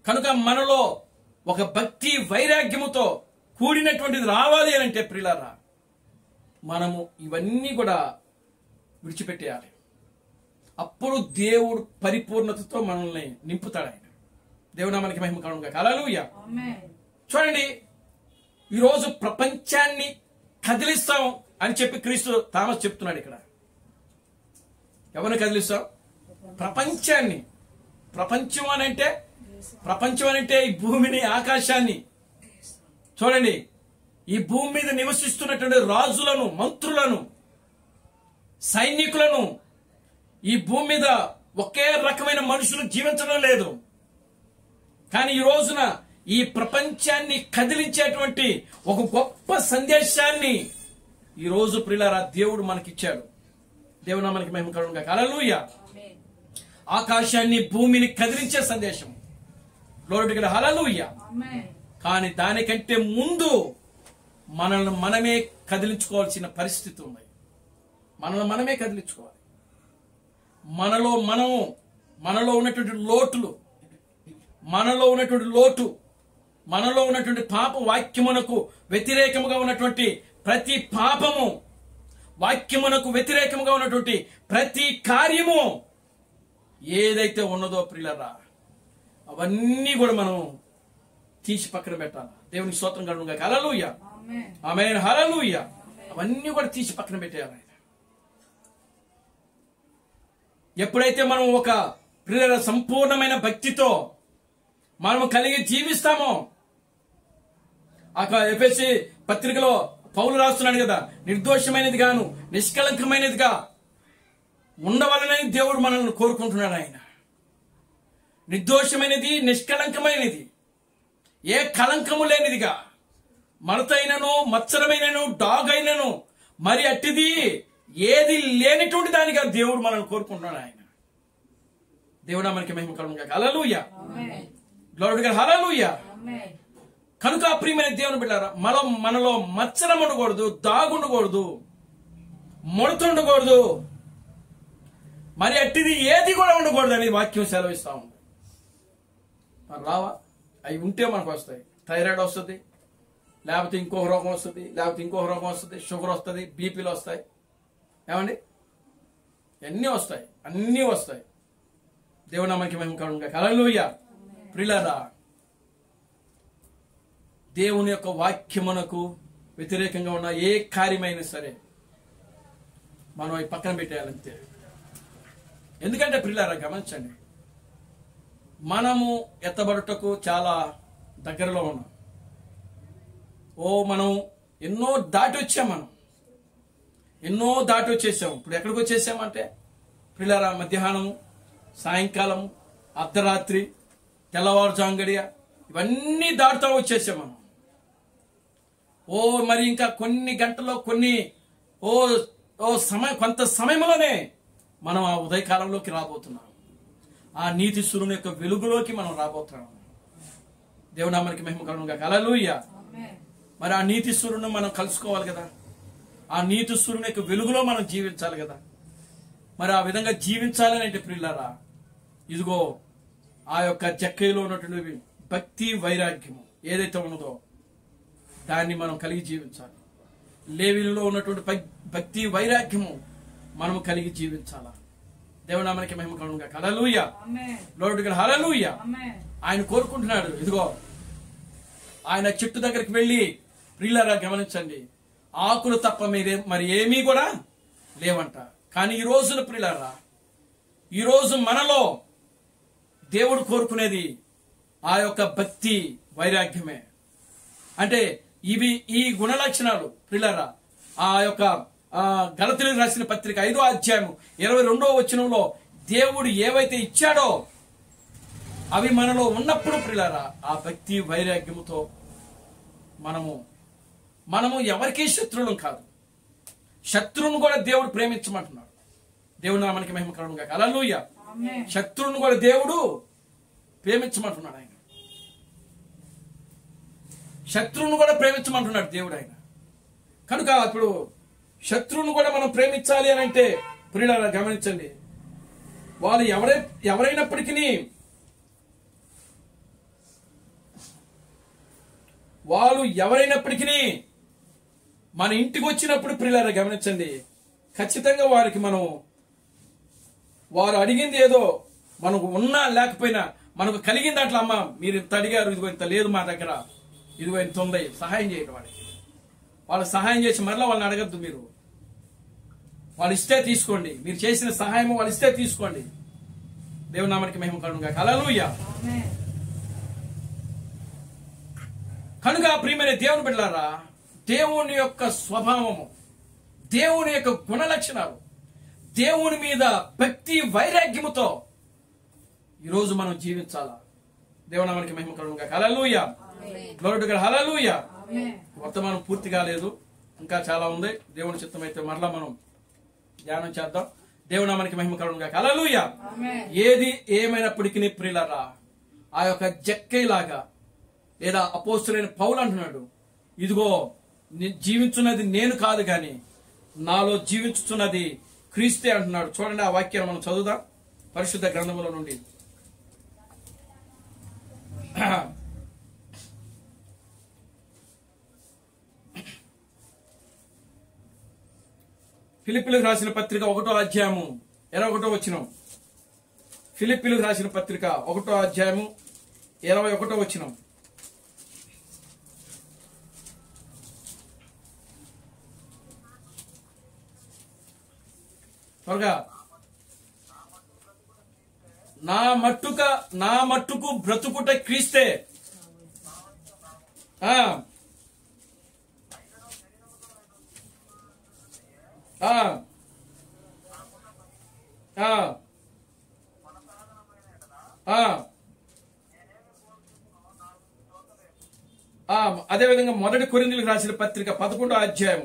కనుక మనలో ఒక భక్తి వైరాగ్యముతో కూడినటువంటిది రావాలి అని అంటే ప్రియులారా, మనము ఇవన్నీ కూడా విడిచిపెట్టేయాలి. అప్పుడు దేవుడు పరిపూర్ణతతో మనల్ని నింపుతాడు ఆయన. దేవుడు మనకి మహిమ కలుగును గాక. హల్లెలూయా. చూడండి, ఈరోజు ప్రపంచాన్ని కదిలిస్తాం అని చెప్పి క్రీస్తు థామస్ చెప్తున్నాడు ఇక్కడ. ఎవరిని కదిలిస్తాం? ప్రపంచాన్ని. ప్రపంచం అని అంటే ఈ భూమిని, ఆకాశాన్ని. చూడండి, ఈ భూమి మీద నివసిస్తున్నటువంటి రాజులను, మంత్రులను, సైనికులను, ఈ భూమి మీద ఒకే రకమైన మనుషులు జీవించడం లేదు. కానీ ఈ రోజున ఈ ప్రపంచాన్ని కదిలించేటువంటి ఒక గొప్ప సందేశాన్ని ఈ రోజు ప్రియులారా దేవుడు మనకిచ్చాడు. దేవుడు మనకి మహిమ కలుగును గాక. హల్లెలూయా. ఆకాశాన్ని, భూమిని కదిలించే సందేశం. Glory to God. హల్లెలూయా. కానీ దానికంటే ముందు మనల్ని మనమే కదిలించుకోవాల్సిన పరిస్థితి ఉంది. మనల్ని మనమే కదిలించుకోవాలి. మనలో ఉన్నటువంటి లోటులు, మనలో ఉన్నటువంటి పాప వాక్యమునకు వ్యతిరేకముగా ఉన్నటువంటి ప్రతి పాపము, వాక్యమునకు వ్యతిరేకముగా ఉన్నటువంటి ప్రతి కార్యము ఏదైతే ఉన్నదో ప్రియులారా, అవన్నీ కూడా మనం తీసి పక్కన పెట్టాలి. దేవునికి స్తోత్రం కలుగును గాక. హల్లెలూయా, ఆమేన్, హల్లెలూయా. అవన్నీ కూడా తీసి పక్కన పెట్టేయాలి ఆయన. ఎప్పుడైతే మనం ఒక ప్రియుల సంపూర్ణమైన భక్తితో మనము కలిగి జీవిస్తామో, ఎఫెసీ పత్రికలో పౌలు రాస్తున్నాడు కదా, నిర్దోషమైనది గాను నిష్కలంకమైనదిగా ఉండవాలని దేవుడు మనల్ని కోరుకుంటున్నాడు. ఆయన నిర్దోషమైనది, నిష్కలంకమైనది, ఏ కలంకము లేనిదిగా, మడతైనను మత్సరమైనను డాగైనను మరి అట్టిది ఏది లేనిటువంటి దానిగా దేవుడు మనల్ని కోరుకుంటున్నాడు. ఆయన దేవుడా మనకి మహిమ కలుగును గాక. హల్లెలూయా, గ్లోరీ టు గాడ్, హల్లెలూయా. కనుక ప్రియమైన దేవుని బిడ్డలారా, మనలో మత్సరం ఉండకూడదు, దాగుండకూడదు, ముడత ఉండకూడదు, మరి అట్టిది ఏది కూడా ఉండకూడదు అని వాక్యం సెలవిస్తా ఉంది. మరి రావా? అవి ఉంటే మనకు వస్తాయి. థైరాయిడ్ వస్తుంది, లేకపోతే ఇంకొక రోగం వస్తుంది, లేకపోతే ఇంకొక రోగం వస్తుంది, షుగర్ వస్తుంది, బీపీలు వస్తాయి, ఏమండి అన్నీ వస్తాయి, అన్నీ వస్తాయి. దేవుడు మనకి మహిమ కలుగును గాక. హల్లెలూయా. ప్రియులారా, దేవుని యొక్క వాక్యమునకు వ్యతిరేకంగా ఉన్న ఏ కార్యమైనా సరే మనం అవి పక్కన పెట్టేయాలంతే. ఎందుకంటే ప్రియులారా గమనించండి, మనము ఎత్తబడుటకు చాలా దగ్గరలో ఉన్నాం. మనం ఎన్నో దాటి వచ్చాం, ఎన్నో దాటి వచ్చేసాం. ఇప్పుడు ఎక్కడికి వచ్చేసామంటే ప్రియులారా, మధ్యాహ్నం, సాయంకాలం, అర్ధరాత్రి, తెల్లవారుజాంగడియ, ఇవన్నీ దాటుతా వచ్చేసాం మనం. మరి ఇంకా కొన్ని గంటల్లో, కొంత సమయంలోనే మనం ఆ ఉదయకాలంలోకి రాబోతున్నాం. ఆ నీతి సూర్యుని యొక్క వెలుగులోకి మనం రాబోతున్నాం. దేవుని నామానికి మహిమ కలుగును గాక. హల్లెలూయా. మరి ఆ నీతి సూర్యుని మనం కలుసుకోవాలి కదా, ఆ నీతి సూర్యుని యొక్క వెలుగులో మనం జీవించాలి కదా. మరి ఆ విధంగా జీవించాలని అంటే ప్రియులారా, ఇదిగో ఆ యొక్క జక్కయిలో ఉన్నటువంటి భక్తి వైరాగ్యము ఏదైతే ఉన్నదో దాన్ని మనం కలిగి జీవించాలి. లేవీలో ఉన్నటువంటి భక్తి వైరాగ్యము మనము కలిగి జీవించాలా. దేవుని నామానికి మహిమ కలుగును గాక. హల్లెలూయా, గ్లోరీ టు గాడ్, హల్లెలూయా. ఆయన కోరుకుంటున్నాడు. ఇదిగో ఆయన చెట్టు దగ్గరికి వెళ్ళి, ప్రియులారా గమనించండి, ఆకులు తప్ప మరి ఏమీ కూడా లేవంట. కానీ ఈ రోజున ప్రియులారా, ఈ రోజు మనలో దేవుడు కోరుకునేది ఆ యొక్క భక్తి వైరాగ్యమే. అంటే ఈ గుణ లక్షణాలు ప్రియులారా, ఆ యొక్క గలతీయులకు రాసిన పత్రిక 5వ అధ్యాయం 22వ వచనంలో దేవుడు ఏవైతే ఇచ్చాడో అవి మనలో ఉన్నప్పుడు ప్రియులారా, ఆ భక్తి వైరాగ్యముతో మనము ఎవరికీ శత్రువులం కాదు. శత్రువును కూడా దేవుడు ప్రేమించమంటున్నాడు. దేవుడు నామానికి మహిమ కలుగును గాక. హల్లెలూయా. శత్రువును కూడా దేవుడు ప్రేమించమంటున్నాడు. ఆయన శత్రువును కూడా ప్రేమించమంటున్నాడు దేవుడు. ఆయన కనుక ఇప్పుడు శత్రువును కూడా మనం ప్రేమించాలి అని అంటే ప్రియులారా గమనించండి, వాళ్ళు ఎవరైనప్పటికీ మన ఇంటికి వచ్చినప్పుడు ప్రియులారా గమనించండి, ఖచ్చితంగా వారు అడిగింది ఏదో మనకు ఉన్నా లేకపోయినా మనకు కలిగిన దాంట్లో, అమ్మ మీరు ఇంత అడిగారు, ఇదిగో ఇంత లేదు మా దగ్గర, ఇదిగో ఇంత ఉంది, సహాయం చేయండి వాళ్ళకి సహాయం చేసి మరలా వాళ్ళని అడగద్దు. మీరు వాళ్ళు ఇస్తే తీసుకోండి, మీరు చేసిన సహాయం వాళ్ళు ఇస్తే తీసుకోండి. దేవుని నామానికి మహిమ కలుగును గాక. హల్లెలూయా. కనుక ప్రియమైన దేవుని బిడ్డలారా, దేవుని యొక్క స్వభావము, దేవుని యొక్క గుణ లక్షణాలు, దేవుని మీద భక్తి వైరాగ్యముతో ఈరోజు మనం జీవించాలా. దేవుని నామానికి మహిమ కలుగును గాక. హల్లెలూయా, గ్లోరీ టు గాడ్, హల్లెలూయా. వర్తమానం పూర్తి కాలేదు, ఇంకా చాలా ఉంది. దేవుని చిత్తం అయితే మరలా మనం ధ్యానం చేద్దాం. దేవుని నామానికి మహిమ కలుగును గాక. హల్లెలూయా. ఏది ఏమైనప్పటికీ ప్రియులారా, ఆ యొక్క జక్కైలాగా లేదా అపోస్తలుడైన పౌలు అంటున్నాడు, ఇదిగో జీవించున్నది నేను కాదు గాని నాలో జీవించుతున్నది క్రీస్తే అంటున్నాడు. చూడండి, ఆ వాక్యాన్ని మనం చదువుదాం పరిశుద్ధ గ్రంథములో నుండి. ఫిలిప్పీలకు రాసిన పత్రిక 1వ అధ్యాయము 21వ వచనం. ఫిలిప్పీలకు రాసిన పత్రిక 1వ అధ్యాయము 21వ వచనం. త్వరగా. నా మట్టుకు బ్రతుకుట క్రీస్తే. ఆ ఆ ఆ అదేవిధంగా మొదటి కొరింథీయులకు రాసిన పత్రిక 11వ అధ్యాయం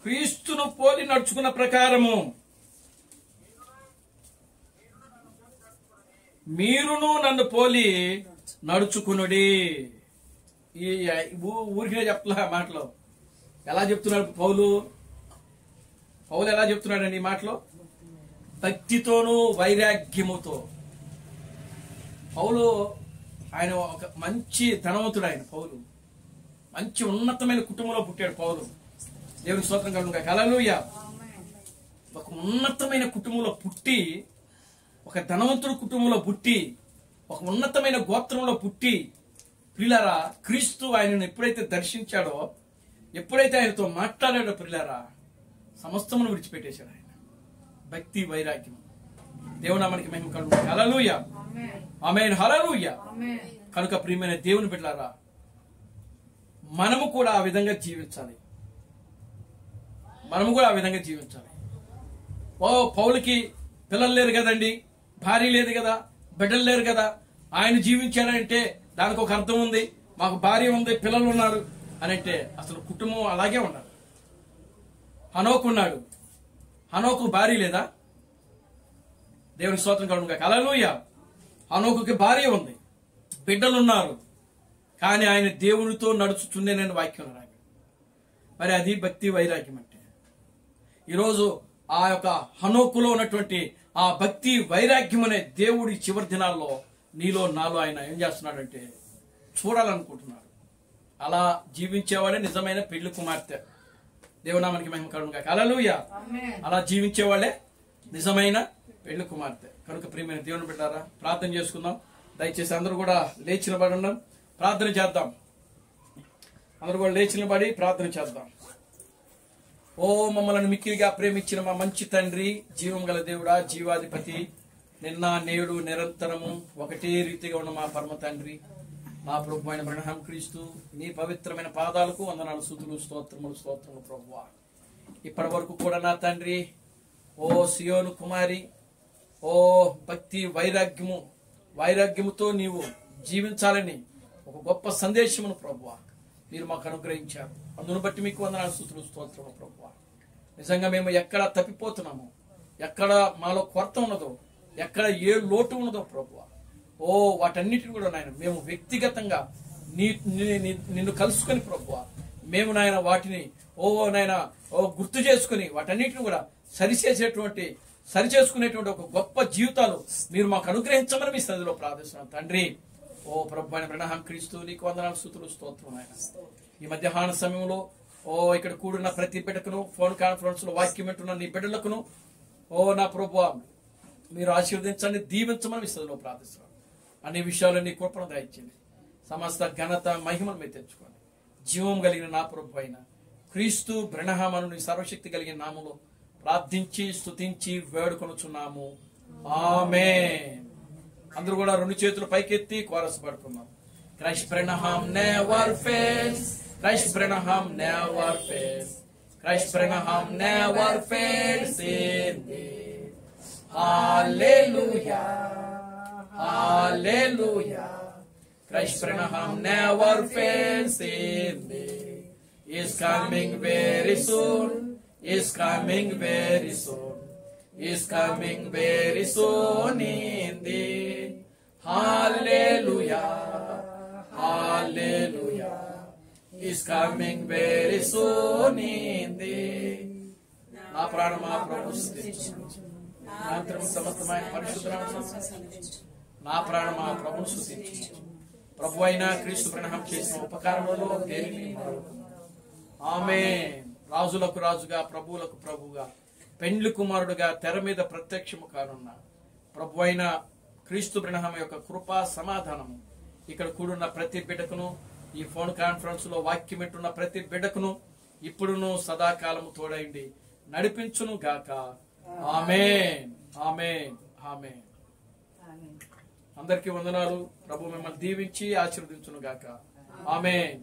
క్రీస్తును పోలి నడుచుకున్న ప్రకారము మీరును నన్ను పోలి నడుచుకునుడి. ఈ ఊరికే చెప్తున్నా మాటలో. ఎలా చెప్తున్నాడు పౌలు ఎలా చెప్తున్నాడండి ఈ మాటలో? భక్తితోనూ వైరాగ్యముతో. పౌలు ఆయన ఒక మంచి ధనవంతుడు. ఆయన పౌలు మంచి ఉన్నతమైన కుటుంబంలో పుట్టాడు. పౌలు దేవుని స్తోత్రం కలుగును. హల్లెలూయా. ఒక ఉన్నతమైన కుటుంబంలో పుట్టి, ఒక ధనవంతుడు కుటుంబంలో పుట్టి, ఒక ఉన్నతమైన గోత్రంలో పుట్టి, ప్రియులారా, క్రీస్తు ఆయనను ఎప్పుడైతే దర్శించాడో, ఎప్పుడైతే ఆయనతో మాట్లాడాడో ప్రియులారా, సమస్తమును విడిచిపెట్టేశాడు ఆయన. భక్తి వైరాగ్యం. దేవునామానికి మహిమ కలుగును. హల్లెలూయా. ఆమేన్. హల్లెలూయా. కనుక ప్రియమైన దేవుని బిడ్డలారా, మనము కూడా ఆ విధంగా జీవించాలి. పౌలుకి పిల్లలు లేరు కదండి, భార్య లేదు కదా, బిడ్డలు లేరు కదా. ఆయన జీవించాడంటే దానికి ఒక అర్థం ఉంది. మాకు భార్య ఉంది, పిల్లలు ఉన్నారు అని అంటే అసలు కుటుంబం అలాగే ఉండాలి. హనోకు ఉన్నాడు. హనోకు భార్య లేదా? దేవుని స్తోత్రం కలుగును గాక. హల్లెలూయా. హనోకుకి భార్య ఉంది, బిడ్డలు ఉన్నారు, కానీ ఆయన దేవునితో నడుచుచుండేనని వాక్యం రాగి. మరి అది భక్తి వైరాగ్యం అంటే. ఈరోజు ఆ యొక్క హనోకులో ఉన్నటువంటి ఆ భక్తి వైరాగ్యం అనే దేవుడి చివరి దినాల్లో నీలో నాలో ఆయన ఏం చేస్తున్నాడంటే చూడాలనుకుంటున్నాడు. అలా జీవించేవాడే నిజమైన పెళ్లి కుమార్తె. దేవునామానికి మహిమ కలుగును గాక. హల్లెలూయా. అలా జీవించేవాళ్ళే నిజమైన పెళ్లి కుమార్తె. కనుక ప్రియమైన దేవుని బిడ్డారా, ప్రార్థన చేసుకుందాం. దయచేసి అందరూ కూడా లేచి నిలబడి ప్రార్థన చేద్దాం. అందరూ కూడా లేచి నిలబడి ప్రార్థన చేద్దాం. ఓ మమ్మల్ని మిక్కిలిగా ప్రేమించిన మా మంచి తండ్రి, జీవం గల దేవుడా, జీవాధిపతి, నిన్న నేడు నిరంతరము ఒకటే రీతిగా ఉన్న మా పరమ తండ్రి, మా ప్రభు అయిన బ్రహ్మ క్రీస్తు, నీ పవిత్రమైన పాదాలకు వందనాలు, స్తుతులు, స్తోత్రములు ప్రభువా. ఇప్పటి వరకు కూడా నా తండ్రి, ఓ సియోను కుమారి, ఓ భక్తి వైరాగ్యముతో నీవు జీవించాలని ఒక గొప్ప సందేశమును ప్రభువా మీరు మాకు అనుగ్రహించారు. అందును బట్టి మీకు వందనాలు, స్తుతులు, స్తోత్రములు ప్రభువా. నిజంగా మేము ఎక్కడ తప్పిపోతున్నామో, ఎక్కడ మాలో కొరత ఉన్నదో, ఎక్కడ ఏ లోటు ఉన్నదో ప్రభువా, ఓ వాటన్నిటిని కూడా నాయన మేము వ్యక్తిగతంగా నిన్ను కలుసుకొని ప్రభువా, మేము నాయన వాటిని గుర్తు చేసుకుని వాటన్నిటిని కూడా సరిచేసుకునేటువంటి ఒక గొప్ప జీవితాలు మీరు మాకు అనుగ్రహించమని మీ సన్నిధిలో ప్రార్థిస్తున్నాం తండ్రి. ఓ ప్రభు అయిన బ్రహ్మ క్రీస్తు, నీకు వందనాలు, స్తుతులు, స్తోత్రం ఆయన. ఈ మధ్యాహ్న సమయంలో ఇక్కడ కూడిన ప్రతి బిడ్డకును, ఫోన్ కాన్ఫరెన్స్ లో వాక్యం వింటున్న నీ బిడ్డలకును నా ప్రభువా మీరు ఆశీర్వదించండి, దీవించమని మీ సన్నిధిలో ప్రార్థిస్తున్నాం. అన్ని విషయాలు నీ కృపను దయచేయండి. సమస్త ఘనత మహిమను మీరు తెచ్చుకోండి. జీవం కలిగిన నా ప్రభు అయిన క్రీస్తు బ్రహ్మను నీ సర్వశక్తి కలిగిన నామములో ప్రార్థించి స్తుతించి వేడుకొనుచున్నాము. ఆమేన్. అందరూ కూడా రెండు చేతులు పైకెత్తి కోరస్ పడుకున్నాం. Christ Branham never fails. Christ Branham never fails. Christ Branham never fails in me. Hallelujah. Hallelujah. Christ Branham never fails in me. Is coming very soon. Is coming very soon. Is coming very soon indeed. Hallelujah. Hallelujah. Is coming very soon indeed. నా ప్రాణమా ప్రభు స్తుతించు. నా అంతరంగ సమస్తమైన పరిశుద్ధ నా ప్రాణమా ప్రభును స్తుతించు. ప్రభు అయిన క్రీస్తు బ్రహ్మ చేసిన ఉపకారములలో దేనిని మరువకు. ఆమేన్. రాజులకు రాజుగా, ప్రభువులకు ప్రభువుగా, పెండ్లి కుమారుడుగా తెర మీద ప్రత్యక్షము కానున్న ప్రభు అయిన క్రీస్తు బ్రహ్మ యొక్క కృపా సమాధానము ఇక్కడ కూడున్న ప్రతి బిడ్డకును ఈ ఫోన్ కాన్ఫరెన్స్ లో వాక్యం వింటున్న ప్రతి బిడ్డకును ఇప్పుడును సదాకాలము తోడైండి నడిపించును గాక. ఆమేన్, ఆమేన్, ఆమేన్. అందరికీ వందనాలు. ప్రభు మిమ్మల్ని దీవించి ఆశీర్వదించును గాక. ఆమేన్.